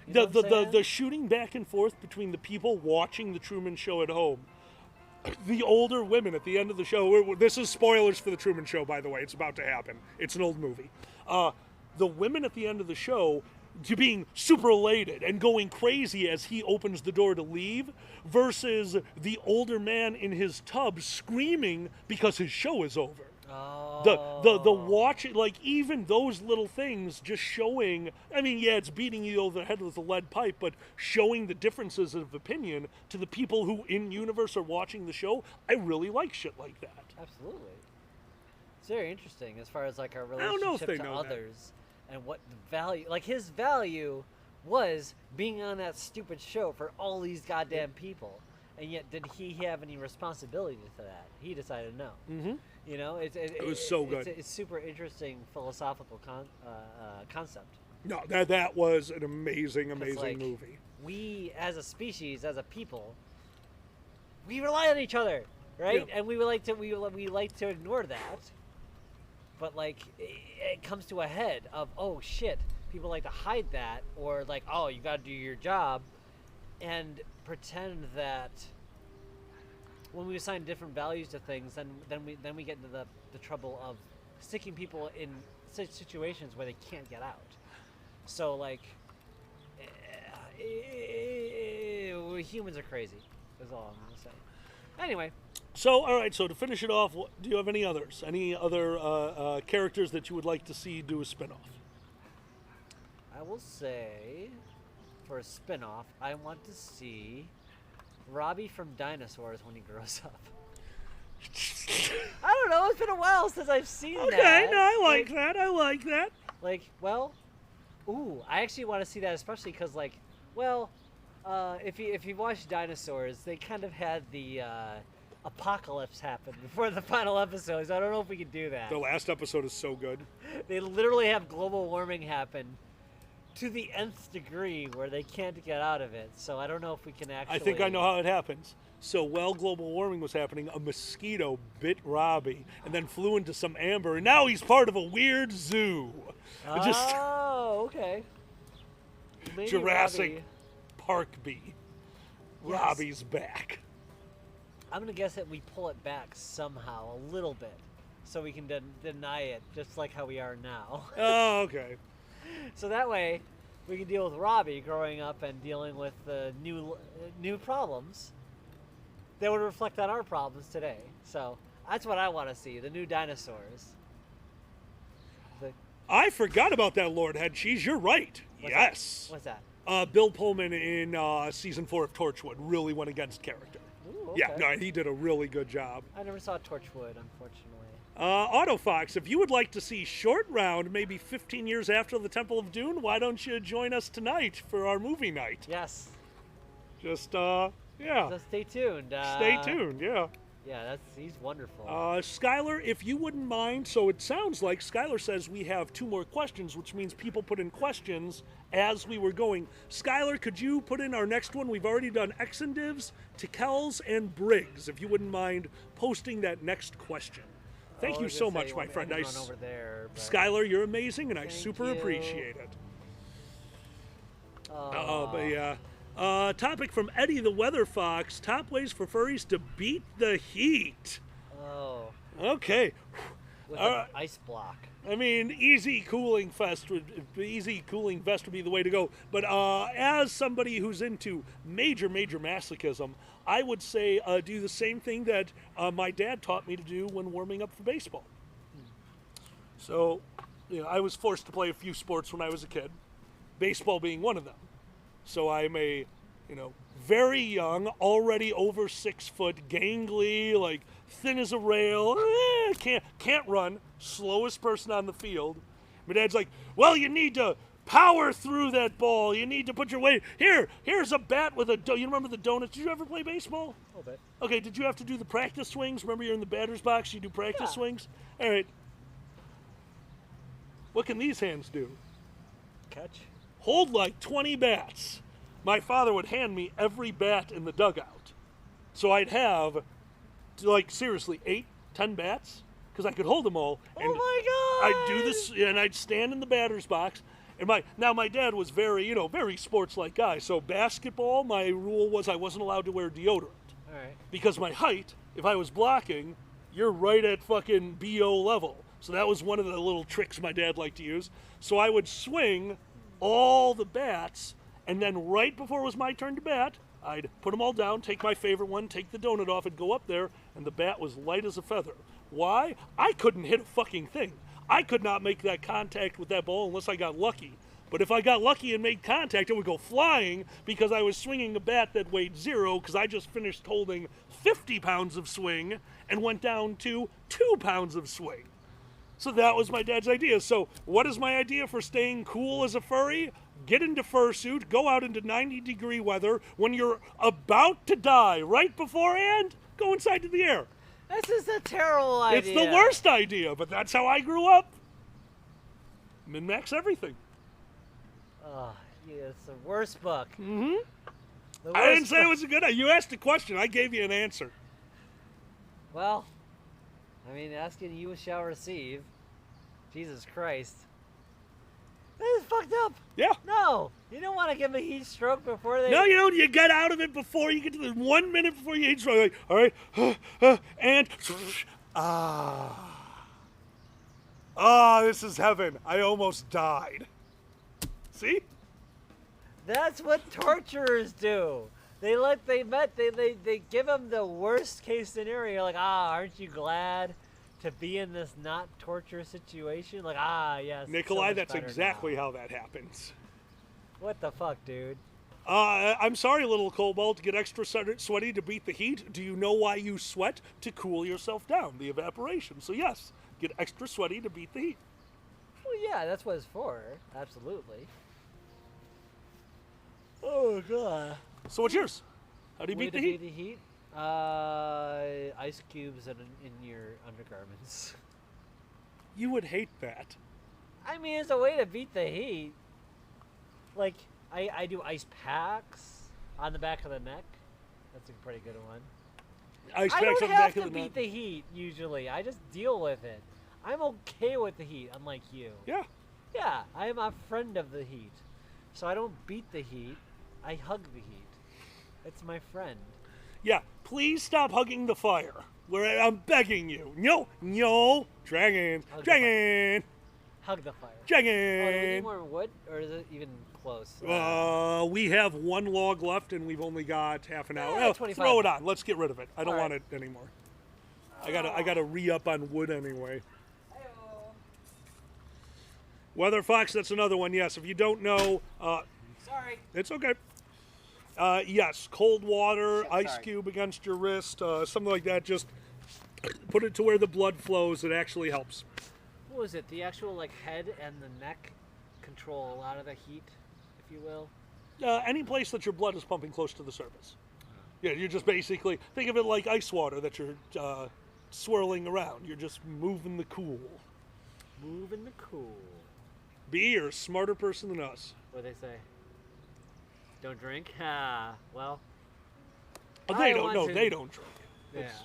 Speaker 2: The shooting back and forth between the people watching the Truman Show at home, the older women at the end of the show. This is spoilers for the Truman Show, by the way. It's about to happen. It's an old movie. The women at the end of the show to being super elated and going crazy as he opens the door to leave, versus the older man in his tub screaming because his show is over. The watch, like, even those little things just showing, I mean, yeah, it's beating you over the head with a lead pipe, but showing the differences of opinion to the people who in universe are watching the show. I really like shit like that.
Speaker 11: Absolutely. It's very interesting as far as like our relationship to others and what the value, like his value was being on that stupid show for all these goddamn people. And yet, did he have any responsibility to that? He decided no.
Speaker 2: Mm-hmm.
Speaker 11: You know, it
Speaker 2: was so good.
Speaker 11: It's super interesting philosophical concept.
Speaker 2: No, that was an amazing
Speaker 11: like,
Speaker 2: movie.
Speaker 11: We, as a species, as a people, we rely on each other, right?
Speaker 2: Yeah.
Speaker 11: And we like to ignore that. But like, it comes to a head of, oh shit, people like to hide that, or like, oh, you got to do your job, and pretend that when we assign different values to things, then we get into the trouble of sticking people in such situations where they can't get out. So like, humans are crazy. Is all I'm gonna say. Anyway.
Speaker 2: So all right. So to finish it off, do you have any others? Any other characters that you would like to see do a spinoff?
Speaker 11: I will say, for a spin-off, I want to see Robbie from Dinosaurs when he grows up. I don't know, it's been a while since I've seen that.
Speaker 2: Okay, no, I like that.
Speaker 11: Like, well, I actually want to see that, especially because, like, well, if you watch Dinosaurs, they kind of had the apocalypse happen before the final episode, so I don't know if we can do that.
Speaker 2: The last episode is so good.
Speaker 11: They literally have global warming happen to the nth degree where they can't get out of it. So I don't know if we can actually...
Speaker 2: I think I know how it happens. So while global warming was happening, a mosquito bit Robbie and then flew into some amber, and now he's part of a weird zoo.
Speaker 11: Oh, okay. Maybe
Speaker 2: Jurassic
Speaker 11: Robbie...
Speaker 2: Park bee. Yes. Robbie's back.
Speaker 11: I'm going to guess that we pull it back somehow, a little bit, so we can deny it, just like how we are now.
Speaker 2: Oh, okay.
Speaker 11: So that way, we can deal with Robbie growing up and dealing with the new problems that would reflect on our problems today. So that's what I want to see, the new dinosaurs.
Speaker 2: I forgot about that Lord Head Cheese. You're right. Yes.
Speaker 11: What's that?
Speaker 2: Bill Pullman in season 4 of Torchwood really went against character.
Speaker 11: Ooh, okay.
Speaker 2: Yeah, no, he did a really good job.
Speaker 11: I never saw Torchwood, unfortunately.
Speaker 2: Autofox, if you would like to see Short Round maybe 15 years after the Temple of Doom, why don't you join us tonight for our movie night?
Speaker 11: Yes.
Speaker 2: Just, yeah.
Speaker 11: So stay tuned.
Speaker 2: Stay tuned, yeah.
Speaker 11: Yeah, he's wonderful.
Speaker 2: Skylar, if you wouldn't mind, so it sounds like Skylar says we have 2 more questions, which means people put in questions as we were going. Skylar, could you put in our next one? We've already done Exendivs, Tickels, and Briggs. If you wouldn't mind posting that next question. Thank
Speaker 11: I
Speaker 2: you
Speaker 11: was
Speaker 2: so
Speaker 11: gonna say
Speaker 2: much,
Speaker 11: you
Speaker 2: my
Speaker 11: want me
Speaker 2: friend.
Speaker 11: to
Speaker 2: I
Speaker 11: run over there. But...
Speaker 2: Skylar, you're amazing, and I
Speaker 11: Thank
Speaker 2: super
Speaker 11: you.
Speaker 2: appreciate it.
Speaker 11: Oh,
Speaker 2: But yeah. Topic from Eddie the Weather Fox. Top ways for furries to beat the heat.
Speaker 11: Oh.
Speaker 2: Okay.
Speaker 11: With
Speaker 2: All
Speaker 11: an
Speaker 2: right.
Speaker 11: ice block.
Speaker 2: I mean, easy cooling vest would be the way to go. But as somebody who's into major masochism, I would say do the same thing that my dad taught me to do when warming up for baseball. So, I was forced to play a few sports when I was a kid, baseball being one of them. So I'm a, very young, already over 6 foot, gangly, like thin as a rail, can't run, slowest person on the field. My dad's like, well, you need to power through that ball. You need to put your weight. Here's a bat with you remember the donuts? Did you ever play baseball?
Speaker 11: A little bit.
Speaker 2: Okay, did you have to do the practice swings? Remember you're in the batter's box, you do practice swings? All right. What can these hands do?
Speaker 11: Catch.
Speaker 2: Hold like 20 bats. My father would hand me every bat in the dugout. So I'd have, seriously, 8, 10 bats, because I could hold them all. And
Speaker 11: oh my God!
Speaker 2: I'd do this, and I'd stand in the batter's box. And my dad was very, very sports-like guy. So basketball, my rule was I wasn't allowed to wear deodorant.
Speaker 11: All right.
Speaker 2: Because my height, if I was blocking, you're right at fucking BO level. So that was one of the little tricks my dad liked to use. So I would swing all the bats, and then right before it was my turn to bat, I'd put them all down, take my favorite one, take the donut off, and go up there, and the bat was light as a feather. Why? I couldn't hit a fucking thing. I could not make that contact with that ball unless I got lucky. But if I got lucky and made contact, it would go flying because I was swinging a bat that weighed 0 because I just finished holding 50 pounds of swing and went down to 2 pounds of swing. So that was my dad's idea. So what is my idea for staying cool as a furry? Get into fursuit, go out into 90-degree weather. When you're about to die, right beforehand, go inside to the air.
Speaker 11: This is a terrible idea.
Speaker 2: It's the worst idea, but that's how I grew up. Min-max everything.
Speaker 11: Oh, yeah, it's the worst book.
Speaker 2: Mm-hmm.
Speaker 11: The
Speaker 2: I didn't say it
Speaker 11: book.
Speaker 2: was a good idea. You asked a question. I gave you an answer.
Speaker 11: Well, I mean, asking you shall receive. Jesus Christ. This is fucked up.
Speaker 2: Yeah.
Speaker 11: No, you don't want to give them a heat stroke before they...
Speaker 2: No, you don't. You get out of it before you get to the 1 minute before you heat stroke. Like, all right, and this is heaven. I almost died. See?
Speaker 11: That's what torturers do. They give them the worst case scenario. Like, aren't you glad to be in this not torture situation? Like, yes.
Speaker 2: Nikolai,
Speaker 11: so
Speaker 2: that's exactly how that happens.
Speaker 11: What the fuck, dude?
Speaker 2: I'm sorry, little kobold, to get extra sweaty to beat the heat. Do you know why you sweat? To cool yourself down, the evaporation. So yes, get extra sweaty to beat the heat.
Speaker 11: Well, yeah, that's what it's for. Absolutely. Oh, God.
Speaker 2: So what's yours? How do you
Speaker 11: Way
Speaker 2: beat the
Speaker 11: to
Speaker 2: heat?
Speaker 11: beat the heat? Ice cubes in your undergarments.
Speaker 2: You would hate that.
Speaker 11: I mean, it's a way to beat the heat. Like, I do ice packs on the back of the neck. That's a pretty good one.
Speaker 2: Ice
Speaker 11: I
Speaker 2: packs
Speaker 11: don't
Speaker 2: on the back
Speaker 11: have
Speaker 2: of
Speaker 11: to
Speaker 2: the neck.
Speaker 11: beat the heat, usually. I just deal with it. I'm okay with the heat, unlike you.
Speaker 2: Yeah.
Speaker 11: Yeah, I am a friend of the heat. So I don't beat the heat. I hug the heat. It's my friend.
Speaker 2: Yeah, please stop hugging the fire. I'm begging you. No, dragon, dragon,
Speaker 11: Hug the fire.
Speaker 2: dragon.
Speaker 11: Oh, do we need more wood, or is it even close?
Speaker 2: We have 1 log left, and we've only got half an hour.
Speaker 11: Yeah,
Speaker 2: Well,
Speaker 11: 25
Speaker 2: throw it on. Let's get rid of it. I don't
Speaker 11: All
Speaker 2: want
Speaker 11: right.
Speaker 2: it anymore. I gotta re-up on wood anyway. Weather Fox, that's another one. Yes, if you don't know,
Speaker 11: Sorry.
Speaker 2: it's okay. Yes, cold water, ice
Speaker 11: sorry.
Speaker 2: cube against your wrist, something like that. Just put it to where the blood flows. It actually helps.
Speaker 11: What was it? The actual head and the neck control a lot of the heat, if you will.
Speaker 2: Any place that your blood is pumping close to the surface. Yeah, you're just basically, think of it like ice water that you're swirling around. You're just moving the cool.
Speaker 11: Moving the cool.
Speaker 2: B, you're a smarter person than us.
Speaker 11: What they say? Don't drink? Well.
Speaker 2: They
Speaker 11: I
Speaker 2: don't
Speaker 11: want
Speaker 2: know.
Speaker 11: to.
Speaker 2: They don't drink.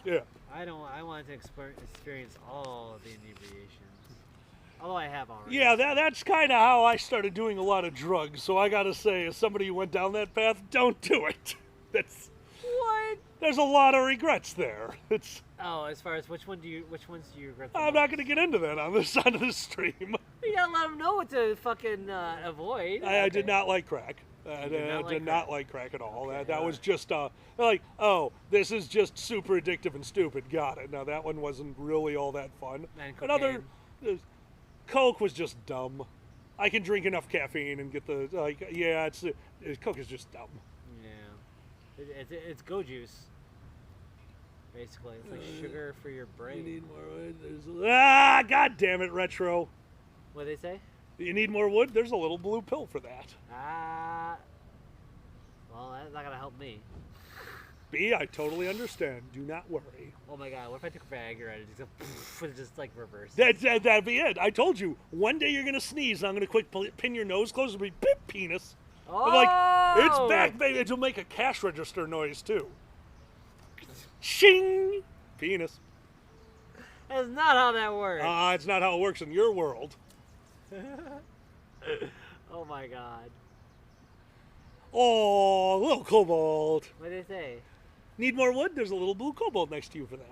Speaker 2: Yeah.
Speaker 11: I want to experience all of the inebriations. Although I have already.
Speaker 2: Yeah, that's kind of how I started doing a lot of drugs. So I gotta say, as somebody who went down that path, don't do it. That's
Speaker 11: What?
Speaker 2: There's a lot of regrets there. It's.
Speaker 11: Oh, as far as which ones do you regret?
Speaker 2: I'm not gonna get into that on this side of the stream.
Speaker 11: You gotta let them know what to fucking avoid.
Speaker 2: I did not like crack. I did not like crack at all. That was just like, oh, this is just super addictive and stupid. Got it. Now that one wasn't really all that fun.
Speaker 11: And
Speaker 2: Another, Coke was just dumb. I can drink enough caffeine and get the Coke is just dumb.
Speaker 11: Yeah, it's go juice. Basically, it's like sugar for your brain.
Speaker 2: You need more wood. God damn it, retro.
Speaker 11: What they say?
Speaker 2: You need more wood? There's a little blue pill for that.
Speaker 11: Well, that's not gonna help me.
Speaker 2: B, I totally understand. Do not worry.
Speaker 11: Oh my god, what if I took Viagra and it just like reverse?
Speaker 2: That'd be it. I told you. One day you're gonna sneeze. And I'm gonna quick pin your nose close and be beep penis.
Speaker 11: Oh!
Speaker 2: I'm like, it's back, baby. It'll make a cash register noise too. Shing, penis.
Speaker 11: That's not how that works.
Speaker 2: It's not how it works in your world.
Speaker 11: Oh my god.
Speaker 2: Oh, little cobalt.
Speaker 11: What did they say?
Speaker 2: Need more wood? There's a little blue cobalt next to you for that.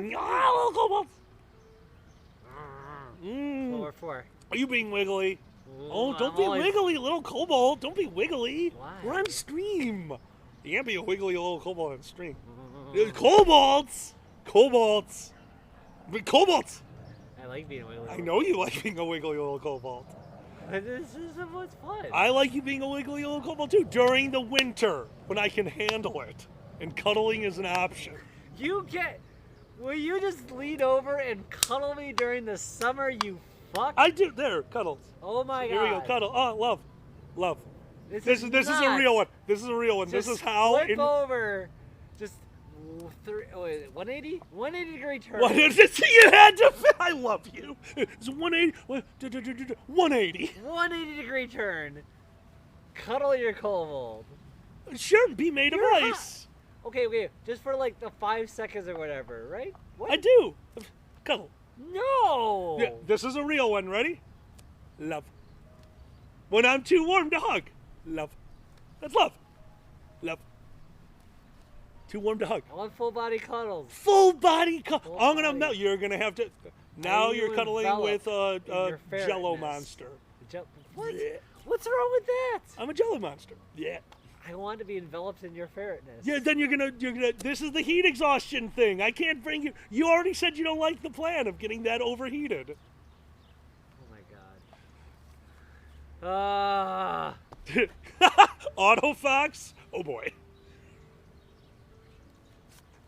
Speaker 2: Little cobalt.
Speaker 11: Or 4.
Speaker 2: Are you being wiggly?
Speaker 11: Ooh,
Speaker 2: Don't be wiggly, little cobalt. Don't be wiggly.
Speaker 11: Why?
Speaker 2: We're on stream. You can't be a wiggly little cobalt on stream. Cobalts. Cobalts. Cobalts.
Speaker 11: I like being a wiggly.
Speaker 2: I know you like being a wiggly little cobalt.
Speaker 11: This is what's fun.
Speaker 2: I like you being a wiggly little cobalt too during the winter when I can handle it and cuddling is an option.
Speaker 11: Will you just lean over and cuddle me during the summer, you fuck?
Speaker 2: I do. There, cuddles.
Speaker 11: Oh my god.
Speaker 2: Here we go, cuddle. Oh, love. This is a real one. This is a real one.
Speaker 11: Just
Speaker 2: this is how.
Speaker 11: Flip over. Just 180? 180 degree turn.
Speaker 2: What is it? You had to. I love you. It's 180. 180.
Speaker 11: 180 degree turn. Cuddle your kobold.
Speaker 2: Sure, be made of ice.
Speaker 11: Okay. Just for like the 5 seconds or whatever, right? What?
Speaker 2: I do. Cuddle.
Speaker 11: No.
Speaker 2: Yeah, this is a real one. Ready? Love. When I'm too warm to hug. Love. That's love. Love. Too warm to hug.
Speaker 11: I want full body cuddles.
Speaker 2: Full body cuddle. I'm gonna melt. You're gonna have to. Now you're cuddling with a Jello monster.
Speaker 11: What?
Speaker 2: Yeah.
Speaker 11: What's wrong with that?
Speaker 2: I'm a Jello monster. Yeah.
Speaker 11: I want to be enveloped in your ferretness.
Speaker 2: Yeah. Then you're gonna. This is the heat exhaustion thing. I can't bring you. You already said you don't like the plan of getting that overheated.
Speaker 11: Oh my god.
Speaker 2: Autofox. Oh boy.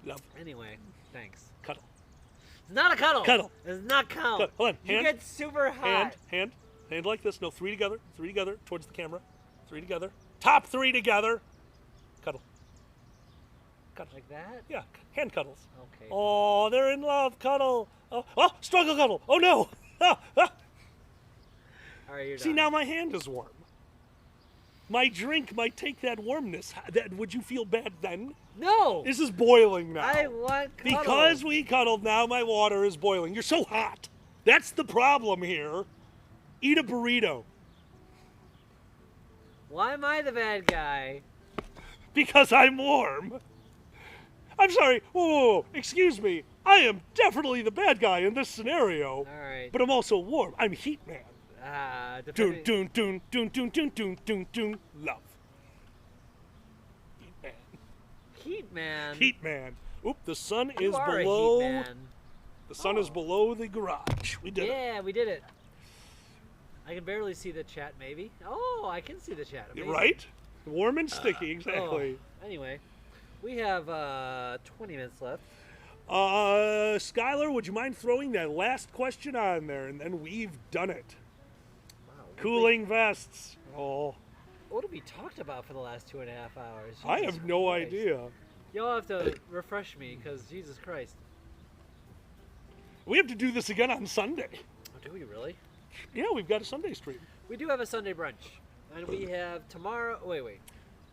Speaker 2: Love.
Speaker 11: Anyway, thanks.
Speaker 2: Cuddle.
Speaker 11: It's not a cuddle.
Speaker 2: Cuddle.
Speaker 11: It's not count.
Speaker 2: Cuddle. Hold on.
Speaker 11: You
Speaker 2: Hand.
Speaker 11: get super hot.
Speaker 2: Hand like this. No, 3 together. 3 together towards the camera. 3 together. Top 3 together. Cuddle. Cuddle.
Speaker 11: Like that?
Speaker 2: Yeah. Hand cuddles.
Speaker 11: Okay.
Speaker 2: Oh, they're in love. Cuddle. Oh, struggle cuddle. Oh no.
Speaker 11: All right, you're
Speaker 2: See,
Speaker 11: done.
Speaker 2: now my hand is warm. My drink might take that warmness. Would you feel bad then?
Speaker 11: No.
Speaker 2: This is boiling now.
Speaker 11: I want cuddle.
Speaker 2: Because we cuddled, now my water is boiling. You're so hot. That's the problem here. Eat a burrito.
Speaker 11: Why am I the bad guy?
Speaker 2: Because I'm warm. I'm sorry. Whoa. Excuse me. I am definitely the bad guy in this scenario.
Speaker 11: All right.
Speaker 2: But I'm also warm. I'm Heat Man.
Speaker 11: Depending...
Speaker 2: Doon. Love. Heat Man.
Speaker 11: Heat Man.
Speaker 2: Heat Man. Oop, the sun
Speaker 11: You
Speaker 2: is
Speaker 11: are
Speaker 2: below.
Speaker 11: a heat man.
Speaker 2: The sun is below the garage. We did it.
Speaker 11: Yeah, we did it. I can barely see the chat, maybe. Oh, I can see the chat. Amazing.
Speaker 2: Right? Warm and sticky, exactly.
Speaker 11: Oh. Anyway, we have 20 minutes left.
Speaker 2: Skylar, would you mind throwing that last question on there, and then we've done it.
Speaker 11: Wow.
Speaker 2: Cooling vests. Oh.
Speaker 11: What have we talked about for the last 2.5 hours?
Speaker 2: I
Speaker 11: Jesus
Speaker 2: have no
Speaker 11: Christ.
Speaker 2: idea.
Speaker 11: You'll have to refresh me, because Jesus Christ.
Speaker 2: We have to do this again on Sunday.
Speaker 11: Oh, do we really?
Speaker 2: Yeah, we've got a Sunday stream.
Speaker 11: We do have a Sunday brunch. And we have tomorrow... Wait.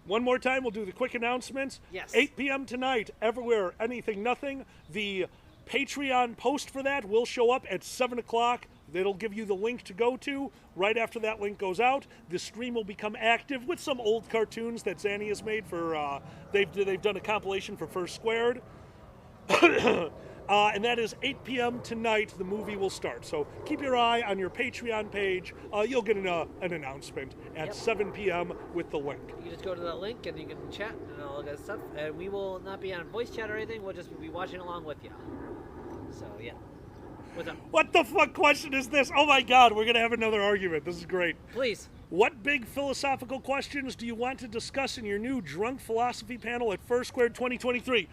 Speaker 2: One more time, we'll do the quick announcements.
Speaker 11: Yes.
Speaker 2: 8 p.m. tonight, everywhere, anything, nothing. The Patreon post for that will show up at 7 o'clock. It'll give you the link to go to. Right after that link goes out, the stream will become active with some old cartoons that Zanny has made for, they've done a compilation for First Squared. And that is 8 p.m. tonight. The movie will start. So keep your eye on your Patreon page. You'll get an announcement at 7 p.m. with the link.
Speaker 11: You can just go to that link and you can chat and all that stuff. And we will not be on voice chat or anything. We'll just be watching along with you. So, yeah. What's up?
Speaker 2: What the fuck question is this? Oh my god, we're going to have another argument. This is great.
Speaker 11: Please.
Speaker 2: What big philosophical questions do you want to discuss in your new Drunk Philosophy panel at First Squared 2023?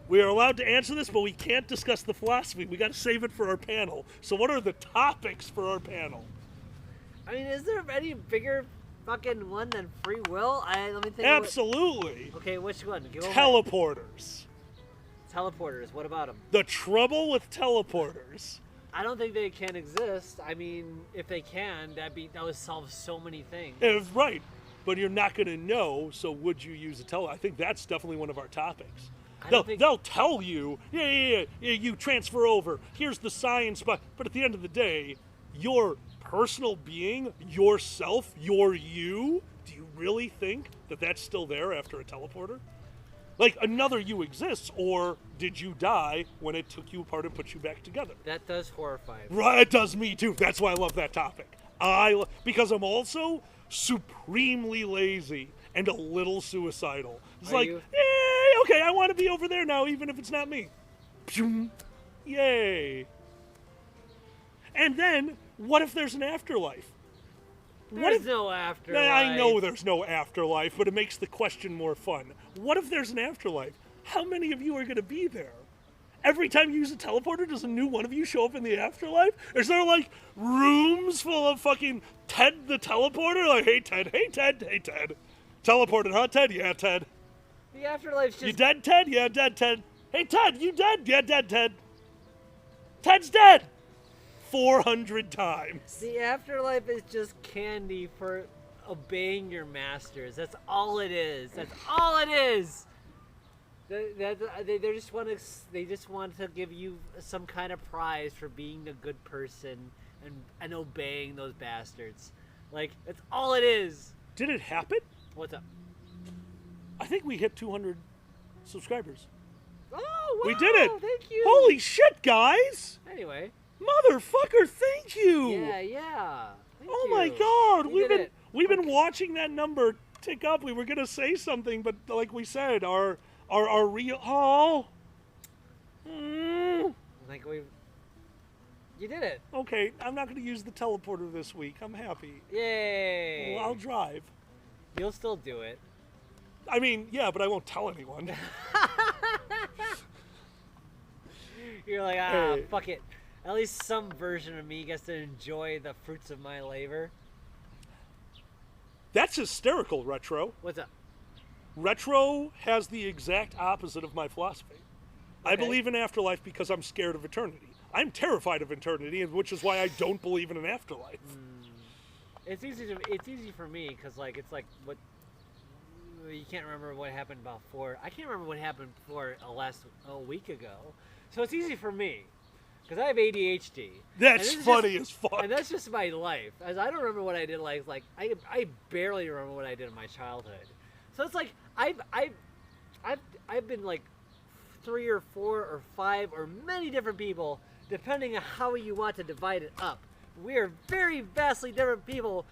Speaker 2: We are allowed to answer this, but we can't discuss the philosophy. We got to save it for our panel. So what are the topics for our panel?
Speaker 11: I mean, is there any bigger fucking one than free will? Let me think.
Speaker 2: Absolutely.
Speaker 11: Okay, which one? Go ahead.
Speaker 2: Teleporters.
Speaker 11: Teleporters. What about them?
Speaker 2: The trouble with teleporters.
Speaker 11: I don't think they can exist. I mean, if they can, that would solve so many things.
Speaker 2: Right, but you're not going to know. So would you use a I think that's definitely one of our topics. They'll tell you, yeah, you transfer over. Here's the science, but at the end of the day, your personal being, yourself, your you, do you really think that that's still there after a teleporter? Like, another you exists, or did you die when it took you apart and put you back together?
Speaker 11: That does horrify me.
Speaker 2: Right, it does me too. That's why I love that topic. Because I'm also supremely lazy and a little suicidal. It's okay, I want to be over there now, even if it's not me. Yay. And then, what if there's an afterlife?
Speaker 11: There's no afterlife.
Speaker 2: I know there's no afterlife, but it makes the question more fun. What if there's an afterlife? How many of you are going to be there? Every time you use a teleporter, does a new one of you show up in the afterlife? Is there, like, rooms full of fucking Ted the teleporter? Like, hey, Ted, hey, Ted, hey, Ted. Teleported, huh, Ted? Yeah, Ted.
Speaker 11: The afterlife's just...
Speaker 2: You dead, Ted? Yeah, dead, Ted. Hey, Ted, you dead? Yeah, dead, Ted. Ted's dead! 400 times.
Speaker 11: The afterlife is just candy for obeying your masters. That's all it is. That's all it is. They just want to give you some kind of prize for being a good person and obeying those bastards. Like, that's all it is.
Speaker 2: Did it happen?
Speaker 11: What's up?
Speaker 2: I think we hit 200 subscribers.
Speaker 11: Oh, wow.
Speaker 2: We did it.
Speaker 11: Thank you.
Speaker 2: Holy shit, guys.
Speaker 11: Anyway.
Speaker 2: Motherfucker, thank you.
Speaker 11: Yeah.
Speaker 2: Oh my god. We've been watching that number tick up. We were going to say something, but like we said, our real
Speaker 11: Like you did it.
Speaker 2: Okay, I'm not going to use the teleporter this week. I'm happy.
Speaker 11: Yay.
Speaker 2: Well, I'll drive.
Speaker 11: You'll still do it.
Speaker 2: I mean, yeah, but I won't tell anyone.
Speaker 11: You're like, fuck it. At least some version of me gets to enjoy the fruits of my labor.
Speaker 2: That's hysterical, Retro.
Speaker 11: What's up?
Speaker 2: Retro has the exact opposite of my philosophy. Okay. I believe in afterlife because I'm scared of eternity. I'm terrified of eternity, which is why I don't believe in an afterlife.
Speaker 11: It's easy for me because it's like what you can't remember what happened I can't remember what happened before a week ago. So it's easy for me because I have ADHD.
Speaker 2: That's funny as fuck.
Speaker 11: And that's just my life. As I don't remember what I did. Like I barely remember what I did in my childhood. So it's like I've been like 3 or 4 or 5 or many different people, depending on how you want to divide it up. We are very vastly different people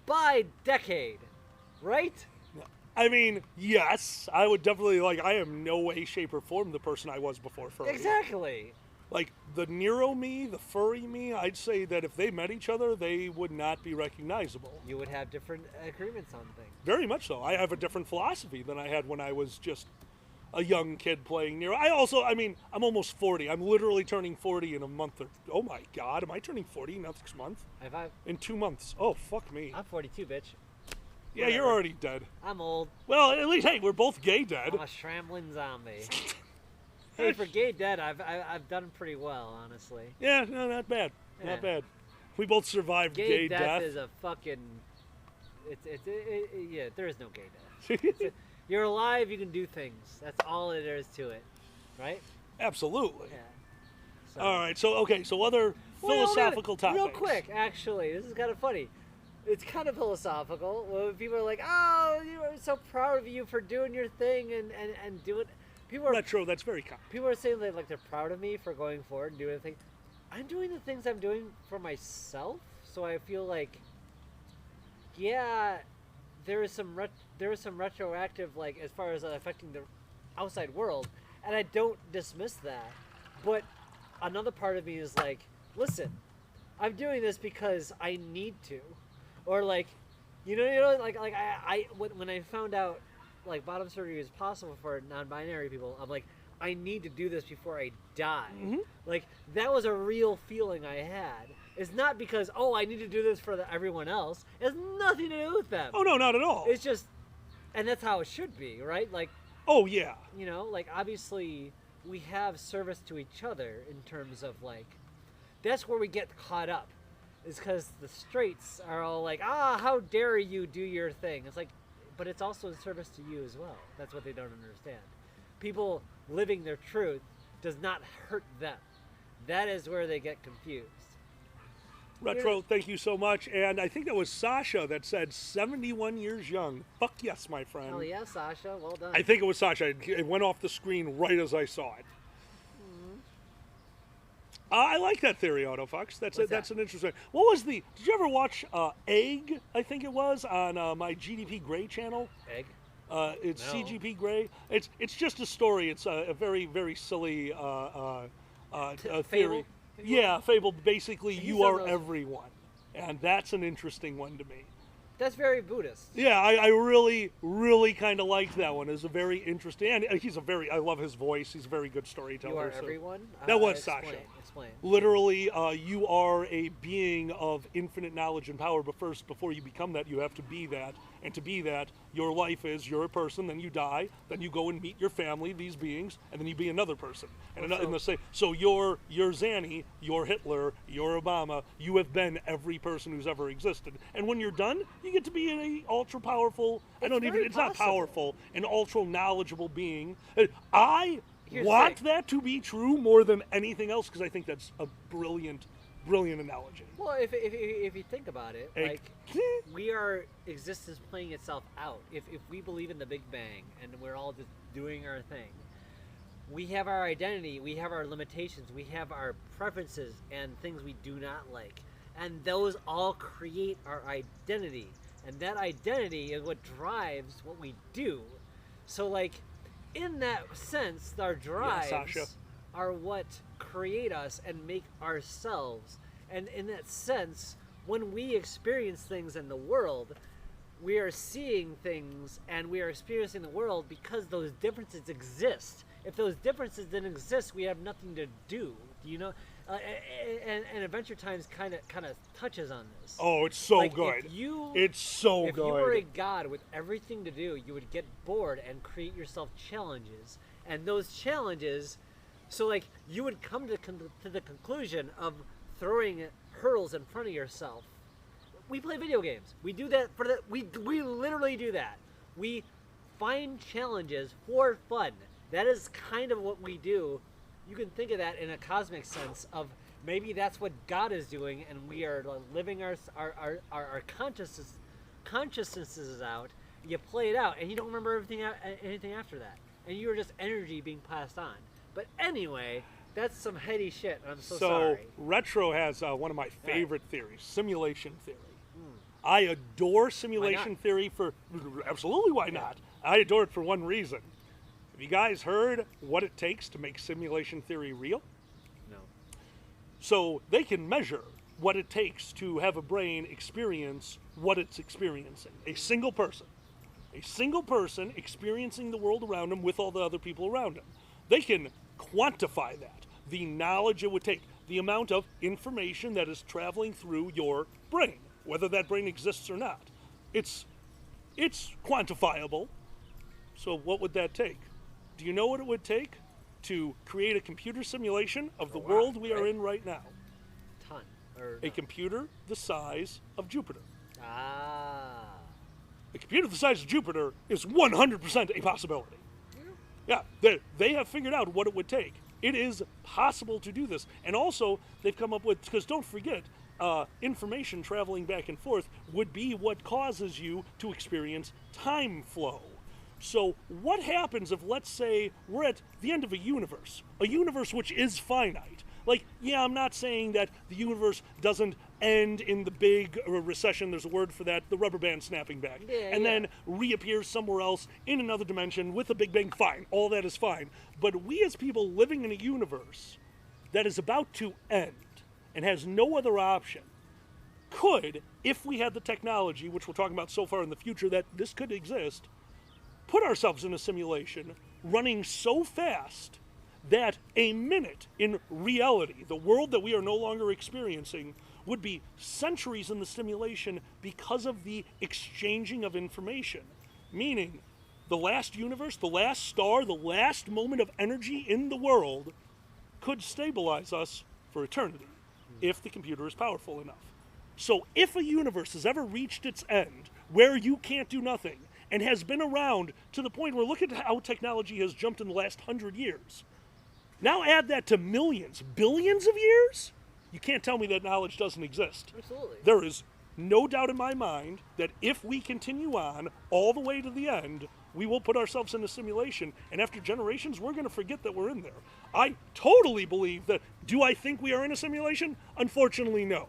Speaker 11: by decade, right?
Speaker 2: I mean, yes, I would definitely, I am no way, shape, or form the person I was before furry.
Speaker 11: Exactly.
Speaker 2: Like, the Nero me, the furry me, I'd say that if they met each other, they would not be recognizable.
Speaker 11: You would have different agreements on things.
Speaker 2: Very much so. I have a different philosophy than I had when I was just a young kid playing Nero. I'm almost 40. I'm literally turning 40 in a month. Oh my god, am I turning 40 next month? In 2 months. Oh, fuck me.
Speaker 11: I'm 42, bitch.
Speaker 2: Yeah, you're already dead.
Speaker 11: I'm old.
Speaker 2: Well, at least, hey, we're both gay dead.
Speaker 11: I'm a shambling zombie. Hey, for gay dead, I've done pretty well, honestly.
Speaker 2: Yeah, no, not bad. Yeah. Not bad. We both survived gay death.
Speaker 11: Is a fucking... Yeah, there is no gayness. You're alive. You can do things. That's all there is to it, right?
Speaker 2: Absolutely.
Speaker 11: Yeah. So.
Speaker 2: All right. So other philosophical topics.
Speaker 11: Real quick, actually, this is kind of funny. It's kind of philosophical. When people are like, "Oh, you are so proud of you for doing your thing and do it." People are
Speaker 2: Retro. That's very common.
Speaker 11: People are saying that, like, they're proud of me for going forward and doing the thing. I'm doing the things I'm doing for myself, so I feel like, yeah, there is some retroactive, like, as far as affecting the outside world, and I don't dismiss that. But another part of me is like, listen, I'm doing this because I need to, or like, like I when I found out like bottom surgery is possible for non-binary people, I'm like, I need to do this before I die.
Speaker 2: Mm-hmm.
Speaker 11: Like, that was a real feeling I had. It's not because, oh, I need to do this for everyone else. It has nothing to do with them.
Speaker 2: Oh no, not at all.
Speaker 11: It's just, and that's how it should be, right? Like,
Speaker 2: oh yeah.
Speaker 11: Like, obviously we have service to each other in terms of, like, that's where we get caught up, is because the straights are all like, how dare you do your thing. It's like, but it's also in service to you as well. That's what they don't understand. People living their truth does not hurt them. That is where they get confused.
Speaker 2: Retro, thank you so much. And I think that was Sasha that said 71 years young. Fuck yes, my friend.
Speaker 11: Hell yeah, Sasha. Well done.
Speaker 2: I think it was Sasha. It went off the screen right as I saw it. I like that theory, Autofox. That's an interesting. What was the? Did you ever watch Egg? I think it was on my GDP Grey channel.
Speaker 11: Egg.
Speaker 2: It's
Speaker 11: No.
Speaker 2: CGP Grey. It's just a story. It's a very very silly theory.
Speaker 11: Fable?
Speaker 2: Yeah, fable. Basically,
Speaker 11: He's
Speaker 2: you
Speaker 11: on
Speaker 2: are
Speaker 11: those-
Speaker 2: everyone, and that's an interesting one to me.
Speaker 11: That's very Buddhist.
Speaker 2: Yeah, I really, really kind of liked that one. It's a very interesting, and I love his voice. He's a very good storyteller.
Speaker 11: You are
Speaker 2: so-
Speaker 11: everyone?
Speaker 2: That was
Speaker 11: Explain,
Speaker 2: Sasha.
Speaker 11: Explain.
Speaker 2: Literally, you are a being of infinite knowledge and power, but first, before you become that, you have to be that. And to be that, your life is you're a person, then you die, then you go and meet your family, these beings, and then you be another person. And so you're Zanny, you're Hitler, you're Obama, you have been every person who's ever existed. And when you're done, you get to be an ultra powerful, it's not powerful, an ultra knowledgeable being. I
Speaker 11: Here's
Speaker 2: want
Speaker 11: the thing.
Speaker 2: that to be true more than anything else because I think that's a brilliant analogy.
Speaker 11: Well, if you think about it,
Speaker 2: Egg.
Speaker 11: like, we are existence playing itself out. If we believe in the Big Bang and we're all just doing our thing, we have our identity, we have our limitations, we have our preferences and things we do not like, and those all create our identity, and that identity is what drives what we do. So, like, in that sense, our drives
Speaker 2: Sasha.
Speaker 11: are what create us and make ourselves. And in that sense, when we experience things in the world, we are seeing things and we are experiencing the world because those differences exist. If those differences didn't exist, we have nothing to do. You know, and Adventure Times kind of touches on this.
Speaker 2: Oh, it's so
Speaker 11: Like,
Speaker 2: good.
Speaker 11: If you
Speaker 2: good.
Speaker 11: were a god with everything to do, you would get bored and create yourself challenges, and those challenges. So, like, you would come to the conclusion of throwing hurdles in front of yourself. We play video games. We do that we literally do that. We find challenges for fun. That is kind of what we do. You can think of that in a cosmic sense of maybe that's what God is doing, and we are living our consciousnesses out. You play it out, and you don't remember anything after that, and you're just energy being passed on. But anyway, that's some heady shit. I'm so sorry.
Speaker 2: Retro has one of my favorite theories, simulation theory. I adore simulation theory for absolutely why not? I adore it for one reason. Have you guys heard what it takes to make simulation theory real?
Speaker 11: No.
Speaker 2: So they can measure what it takes to have a brain experience what it's experiencing. A single person experiencing the world around them with all the other people around them. They can quantify that, the knowledge it would take, the amount of information that is traveling through your brain, whether that brain exists or not. It's quantifiable. So what would that take? Do you know what it would take to create a computer simulation of the world we are in right now?
Speaker 11: Ton. Or
Speaker 2: A computer the size of Jupiter.
Speaker 11: Ah.
Speaker 2: a computer the size of Jupiter is 100% a possibility. Yeah, they have figured out what it would take. It is possible to do this. And also, they've come up with, because don't forget, information traveling back and forth would be what causes you to experience time flow. So what happens if, let's say, we're at the end of a universe which is finite? Like, yeah, I'm not saying that the universe doesn't end in the big recession, there's a word for that, the rubber band snapping back, then reappears somewhere else in another dimension with a big bang. Fine, all that is fine. But we as people living in a universe that is about to end and has no other option could, if we had the technology, which we're talking about so far in the future that this could exist, put ourselves in a simulation running so fast that a minute in reality, the world that we are no longer experiencing, would be centuries in the simulation because of the exchanging of information. Meaning, the last universe, the last star, the last moment of energy in the world could stabilize us for eternity if the computer is powerful enough. So if a universe has ever reached its end where you can't do nothing, and has been around to the point where look at how technology has jumped in the last 100 years. Now add that to millions, billions of years? You can't tell me that knowledge doesn't exist.
Speaker 11: Absolutely.
Speaker 2: There is no doubt in my mind that if we continue on all the way to the end, we will put ourselves in a simulation, and after generations, we're going to forget that we're in there. I totally believe that. Do I think we are in a simulation? Unfortunately, no.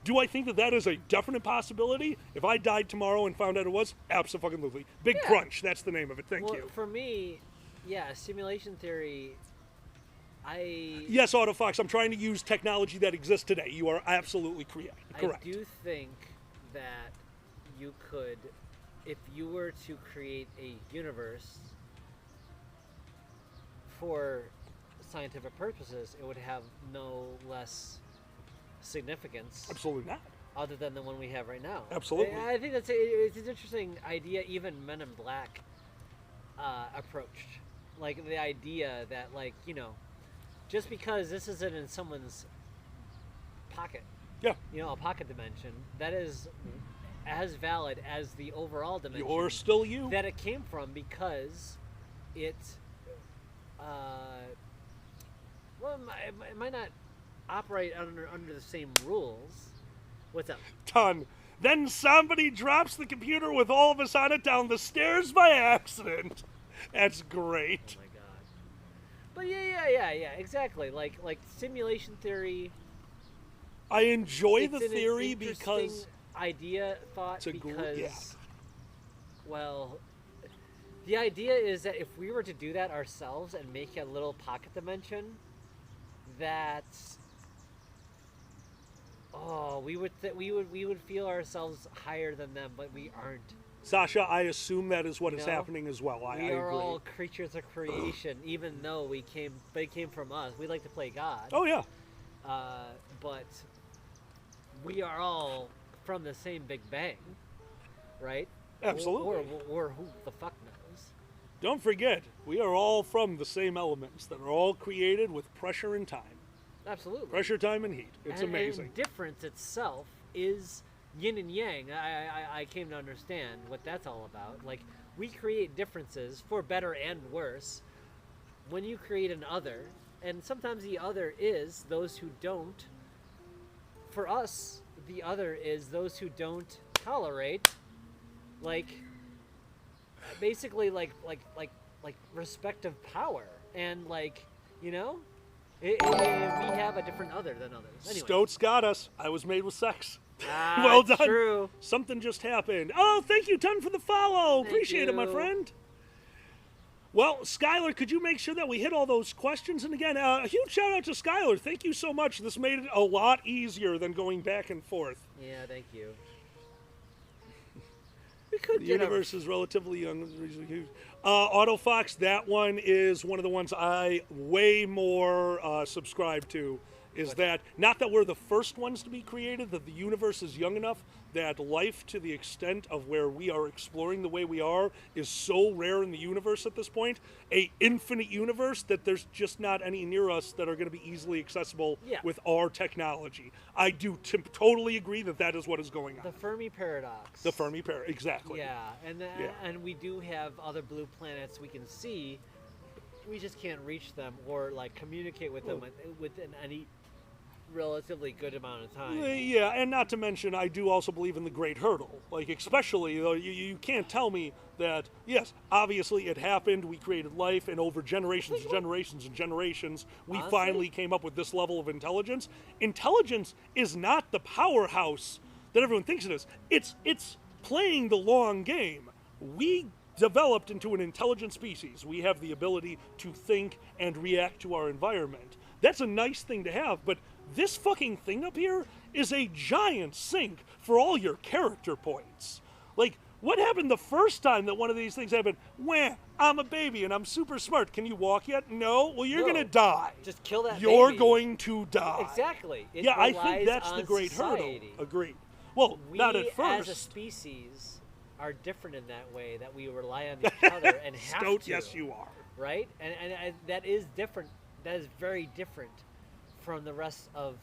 Speaker 2: Do I think that that is a definite possibility? If I died tomorrow and found out it was, absolutely. Big Crunch, that's the name of it. Thank you.
Speaker 11: For me, simulation theory,
Speaker 2: Yes, Autofox, I'm trying to use technology that exists today. You are absolutely correct.
Speaker 11: I do think that you could, if you were to create a universe for scientific purposes, it would have no less significance.
Speaker 2: Absolutely not.
Speaker 11: Other than the one we have right now.
Speaker 2: Absolutely.
Speaker 11: I think it's an interesting idea. Even Men in Black approached, like the idea that, like, you know, just because this isn't in someone's pocket, a pocket dimension, that is as valid as the overall dimension.
Speaker 2: You're still you.
Speaker 11: That it came from, because it, it might not operate under the same rules. What's up?
Speaker 2: Done. Then somebody drops the computer with all of us on it down the stairs by accident. That's great.
Speaker 11: Oh my god. But yeah, exactly. Like simulation theory.
Speaker 2: I enjoy
Speaker 11: It's
Speaker 2: the
Speaker 11: an
Speaker 2: theory
Speaker 11: interesting
Speaker 2: because
Speaker 11: thought because
Speaker 2: yeah.
Speaker 11: Well, the idea is that if we were to do that ourselves and make a little pocket dimension, that we would feel ourselves higher than them, but we aren't.
Speaker 2: Sasha, I assume that is what is happening as well. I
Speaker 11: We are
Speaker 2: agree.
Speaker 11: all creatures of creation, even though they came from us. We like to play God.
Speaker 2: Oh yeah.
Speaker 11: But we are all from the same Big Bang, right?
Speaker 2: Absolutely.
Speaker 11: Or who the fuck knows?
Speaker 2: Don't forget, we are all from the same elements that are all created with pressure and time.
Speaker 11: Absolutely.
Speaker 2: Pressure, time, and heat. It's amazing.
Speaker 11: And difference itself is yin and yang. I came to understand what that's all about. Like, we create differences for better and worse. When you create an other, and sometimes the other is those who don't. For us, the other is those who don't tolerate, like, basically like respect of power, and, like, you know, we have a different other than others. Anyway.
Speaker 2: Stoats got us. I was made with sex. Well done.
Speaker 11: True.
Speaker 2: Something just happened. Oh, thank you, Ton, for the follow.
Speaker 11: Thank
Speaker 2: Appreciate it, my
Speaker 11: you.
Speaker 2: friend. Well, Skylar, could you make sure that we hit all those questions? And again, a huge shout out to Skylar. Thank you so much. This made it a lot easier than going back and forth.
Speaker 11: Yeah, thank you.
Speaker 2: The universe is relatively young. Autofox, that one is one of the ones I way more subscribe to. is that not that we're the first ones to be created, that the universe is young enough that life to the extent of where we are exploring the way we are is so rare in the universe at this point, a infinite universe, that there's just not any near us that are going to be easily accessible with our technology. I do totally agree that that is what is going on.
Speaker 11: The Fermi paradox.
Speaker 2: The Fermi paradox, exactly.
Speaker 11: Yeah, and we do have other blue planets we can see. We just can't reach them or like communicate with them within any relatively good amount of time.
Speaker 2: Yeah, and not to mention, I do also believe in the Great Hurdle. Like, especially, though, you can't tell me that, yes, obviously it happened, we created life, and over generations and generations and generations, we finally came up with this level of intelligence. Intelligence is not the powerhouse that everyone thinks it is. It's playing the long game. We developed into an intelligent species. We have the ability to think and react to our environment. That's a nice thing to have, but this fucking thing up here is a giant sink for all your character points. Like, what happened the first time that one of these things happened? Wah, I'm a baby and I'm super smart. Can you walk yet? No? Well, you're gonna die.
Speaker 11: Just kill that
Speaker 2: You're
Speaker 11: baby.
Speaker 2: going to die.
Speaker 11: Exactly. It
Speaker 2: I think
Speaker 11: relies
Speaker 2: that's
Speaker 11: on
Speaker 2: the Great
Speaker 11: society.
Speaker 2: Hurdle. Agreed. Well, not at first.
Speaker 11: We as a species are different in that way, that we rely on each other and have to.
Speaker 2: Yes, you are.
Speaker 11: Right? And that is different. That is very different from the rest of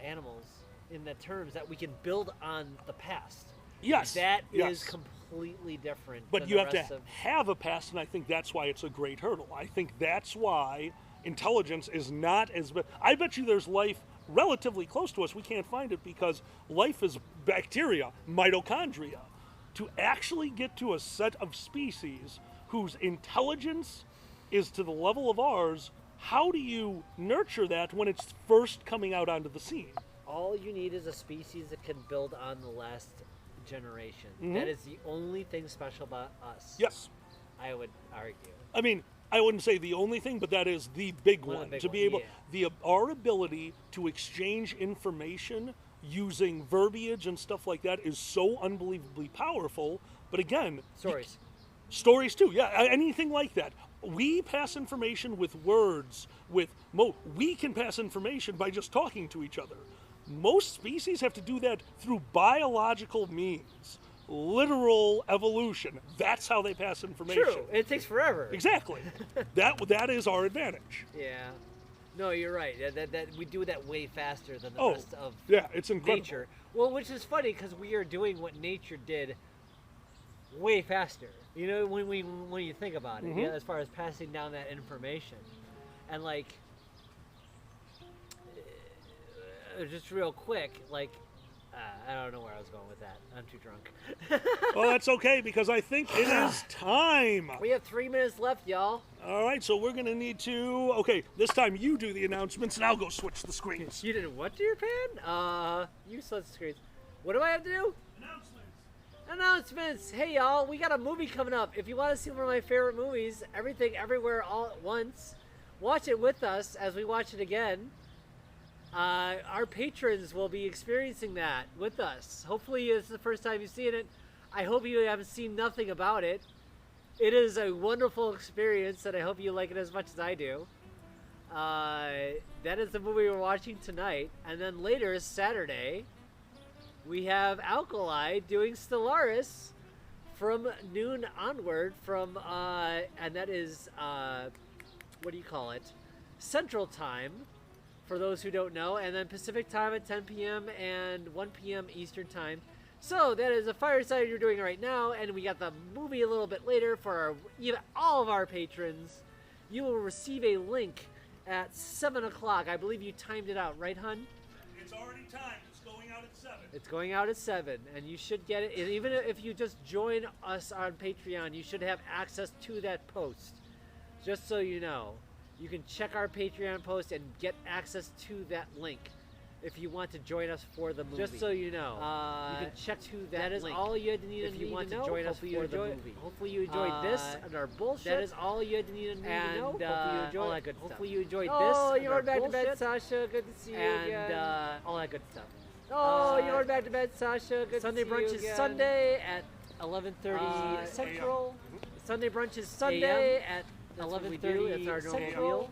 Speaker 11: animals in the terms that we can build on the past.
Speaker 2: Yes.
Speaker 11: That is completely different.
Speaker 2: But
Speaker 11: than
Speaker 2: you
Speaker 11: the
Speaker 2: have to
Speaker 11: rest of...
Speaker 2: have a past, and I think that's why it's a great hurdle. I think that's why intelligence is not as... I bet you there's life relatively close to us. We can't find it because life is bacteria, mitochondria. To actually get to a set of species whose intelligence is to the level of ours, how do you nurture that when it's first coming out onto the scene?
Speaker 11: All you need is a species that can build on the last generation.
Speaker 2: Mm-hmm.
Speaker 11: That is the only thing special about us.
Speaker 2: Yes.
Speaker 11: I would argue.
Speaker 2: I mean, I wouldn't say the only thing, but that is the big one. To be able, our ability to exchange information using verbiage and stuff like that is so unbelievably powerful. But again, stories too. Yeah, anything like that. We pass information with words. We can pass information by just talking to each other. Most species have to do that through biological means, literal evolution. That's how they pass information.
Speaker 11: True. It takes forever.
Speaker 2: Exactly. that is our advantage.
Speaker 11: Yeah. No, you're right. That we do that way faster than the rest of
Speaker 2: it's incredible.
Speaker 11: nature. Well, which is funny because we are doing what nature did way faster. You know, when you think about it, as far as passing down that information, and like, just real quick, like, I don't know where I was going with that. I'm too drunk.
Speaker 2: Well, that's okay because I think it is time.
Speaker 11: We have 3 minutes left, y'all.
Speaker 2: All right, so we're gonna need to. Okay, this time you do the announcements, and I'll go switch the screens.
Speaker 11: You did what to your pan? You switch the screens. What do I have to do? Announcements! Hey y'all, we got a movie coming up. If you want to see one of my favorite movies, Everything Everywhere All at Once, watch it with us as we watch it again. Our patrons will be experiencing that with us. Hopefully it's the first time you've seen it. I hope you haven't seen nothing about it. It is a wonderful experience, and I hope you like it as much as I do. That is the movie we're watching tonight. And then later, Saturday, we have Alkali doing Stellaris from noon onward from, and that is, what do you call it? Central Time, for those who don't know, and then Pacific Time at 10 p.m. and 1 p.m. Eastern Time. So that is a Fireside you're doing right now, and we got the movie a little bit later for all of our patrons. You will receive a link at 7 o'clock. I believe you timed it out, right, hun?
Speaker 2: It's already timed. It's going out at 7.
Speaker 11: It's going out at 7, and you should get it. And even if you just join us on Patreon, you should have access to that post. Just so you know. You can check our Patreon post and get access to that link if you want to join us for the movie. Just so you know. You can check to that link. That is all you need if you want to join us for the movie. Hopefully you enjoyed this and our bullshit. That is all you need to know. Hopefully you enjoyed all that good stuff. Hopefully you enjoyed this. Oh, you're back to bed, Sasha. Good to see you again. And all that good stuff. Oh, you're back to bed, Sasha. Good Sunday to see you again. Sunday brunch is Sunday at 11:30 Central. Sunday brunch is Sunday at 11:30 Central.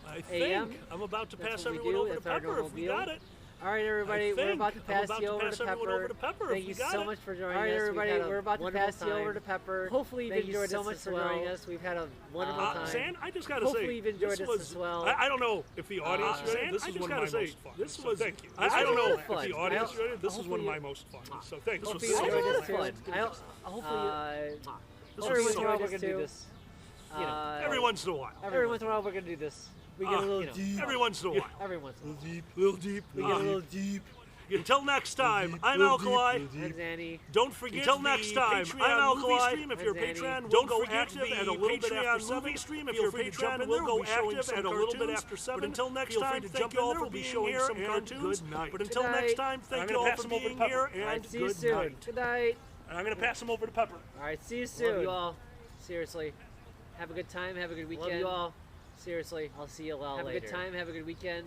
Speaker 2: I
Speaker 8: a.m.
Speaker 2: think I'm about to
Speaker 8: That's
Speaker 2: pass
Speaker 8: what we
Speaker 2: everyone
Speaker 8: do.
Speaker 2: over to
Speaker 8: That's our
Speaker 2: Pepper
Speaker 8: normal
Speaker 2: if we
Speaker 8: deal.
Speaker 2: got it.
Speaker 8: All right, everybody,
Speaker 2: I
Speaker 8: we're about to
Speaker 2: think
Speaker 8: pass
Speaker 2: I'm about
Speaker 8: you
Speaker 2: to
Speaker 8: over
Speaker 2: pass
Speaker 8: to
Speaker 2: everyone
Speaker 8: Pepper.
Speaker 2: over to Pepper
Speaker 8: Thank
Speaker 2: if
Speaker 8: you
Speaker 2: we got
Speaker 8: so
Speaker 2: it.
Speaker 8: much for joining
Speaker 11: All right,
Speaker 8: us.
Speaker 11: everybody,
Speaker 8: We've had a
Speaker 11: we're about to
Speaker 8: wonderful
Speaker 11: pass you
Speaker 8: time.
Speaker 11: over to Pepper.
Speaker 8: Hopefully you've
Speaker 11: Thank you
Speaker 8: enjoyed
Speaker 11: so
Speaker 8: this
Speaker 11: much
Speaker 8: as
Speaker 11: for
Speaker 8: well.
Speaker 11: joining us. We've had a wonderful time.
Speaker 2: Zan, I just gotta
Speaker 11: Hopefully
Speaker 2: say,
Speaker 11: you've enjoyed
Speaker 2: this
Speaker 11: this
Speaker 2: was,
Speaker 11: as well.
Speaker 2: I don't know if the audience enjoyed it. This
Speaker 5: I
Speaker 2: is
Speaker 5: just
Speaker 2: one of
Speaker 5: gotta
Speaker 2: my
Speaker 5: say,
Speaker 2: most fun.
Speaker 5: this
Speaker 2: So
Speaker 5: was-
Speaker 2: thank you.
Speaker 11: This
Speaker 2: I don't
Speaker 11: was
Speaker 2: know
Speaker 11: really
Speaker 2: if
Speaker 11: fun.
Speaker 2: the audience enjoyed it. This is one of
Speaker 11: Hopefully
Speaker 2: my most fun. So thanks. This was
Speaker 11: Hopefully you
Speaker 2: so
Speaker 11: enjoyed
Speaker 2: much
Speaker 11: this
Speaker 2: fun.
Speaker 11: fun. Hopefully
Speaker 2: This
Speaker 11: every
Speaker 2: was
Speaker 11: once in a while
Speaker 2: so
Speaker 11: we're gonna do this. You know,
Speaker 2: Every once in a while.
Speaker 11: every once in a while we're gonna do this. We get a little deep.
Speaker 2: Every once in a while.
Speaker 11: Every once in a while.
Speaker 2: Little deep.
Speaker 11: We get a little deep.
Speaker 2: Until next time, I'm Alkali.
Speaker 11: And Zanny.
Speaker 2: Don't forget. Until next time, I'm Alkali. Stream if you're a
Speaker 11: And Zanny.
Speaker 2: patron,
Speaker 11: Don't
Speaker 2: we'll go
Speaker 11: forget
Speaker 2: active
Speaker 11: the
Speaker 2: at a little bit after
Speaker 11: Patreon
Speaker 2: 7.
Speaker 11: movie
Speaker 2: Stream if
Speaker 11: Feel
Speaker 2: you're a
Speaker 11: free to
Speaker 2: patron,
Speaker 11: jump in
Speaker 2: we'll
Speaker 11: there.
Speaker 2: go
Speaker 11: We'll be showing
Speaker 2: active
Speaker 11: some
Speaker 2: at a little bit
Speaker 11: cartoons.
Speaker 2: after 7.
Speaker 11: But until next
Speaker 2: Feel free
Speaker 11: time,
Speaker 2: to
Speaker 11: thank
Speaker 2: jump
Speaker 11: you all
Speaker 2: in there.
Speaker 11: for
Speaker 2: We'll be
Speaker 11: being
Speaker 2: showing
Speaker 11: here,
Speaker 2: some
Speaker 11: and
Speaker 2: cartoons.
Speaker 11: good night.
Speaker 2: But until
Speaker 11: Good
Speaker 2: next
Speaker 11: night.
Speaker 2: time, thank
Speaker 5: I'm
Speaker 2: you
Speaker 5: gonna
Speaker 2: all
Speaker 5: pass
Speaker 2: for
Speaker 5: them over to
Speaker 2: being
Speaker 5: Pepper.
Speaker 2: here,
Speaker 11: All right,
Speaker 2: and
Speaker 11: see you
Speaker 2: good
Speaker 11: soon.
Speaker 2: night.
Speaker 11: Good night.
Speaker 5: And I'm gonna pass them over to Pepper.
Speaker 11: All right, see you soon.
Speaker 8: Love you all.
Speaker 11: Seriously. Have a good time. Have a good weekend.
Speaker 8: Love you all.
Speaker 11: Seriously.
Speaker 8: I'll see you all
Speaker 11: Have
Speaker 8: later.
Speaker 11: a good time. Have a good weekend.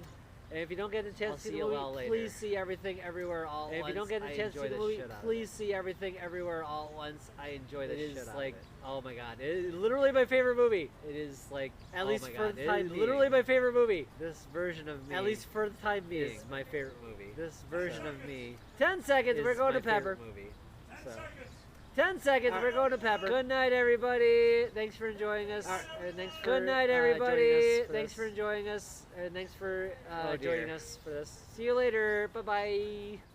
Speaker 11: And if you don't get the chance
Speaker 8: I'll
Speaker 11: to see
Speaker 8: see
Speaker 11: the
Speaker 8: you
Speaker 11: movie,
Speaker 8: all later.
Speaker 11: please see everything everywhere all at
Speaker 8: And
Speaker 11: once.
Speaker 8: if you don't get the
Speaker 11: I
Speaker 8: chance to
Speaker 11: enjoy
Speaker 8: see the
Speaker 11: the
Speaker 8: movie,
Speaker 11: shit out of
Speaker 8: please
Speaker 11: it.
Speaker 8: see everything everywhere all at once. I enjoy the
Speaker 11: It
Speaker 8: shit
Speaker 11: is
Speaker 8: out
Speaker 11: like,
Speaker 8: of it.
Speaker 11: oh my god, it is literally my favorite movie. It is like,
Speaker 8: At
Speaker 11: oh
Speaker 8: least
Speaker 11: my
Speaker 8: for
Speaker 11: god,
Speaker 8: the
Speaker 11: it
Speaker 8: time
Speaker 11: is
Speaker 8: being.
Speaker 11: literally my favorite movie. This version of me,
Speaker 8: At least for the time being.
Speaker 11: is my favorite movie.
Speaker 8: This version
Speaker 11: So,
Speaker 8: of me
Speaker 11: 10 seconds,
Speaker 8: is
Speaker 11: we're going
Speaker 8: my
Speaker 11: to Pepper.
Speaker 8: favorite movie.
Speaker 11: So, 10 seconds, we're going to Pepper. Good night, everybody. Thanks for enjoying us. And thanks for
Speaker 8: Good night,
Speaker 11: joining
Speaker 8: everybody.
Speaker 11: us for
Speaker 8: Thanks
Speaker 11: this.
Speaker 8: for enjoying us.
Speaker 11: And thanks for
Speaker 8: Oh, dear.
Speaker 11: joining us for this. See you later. Bye bye.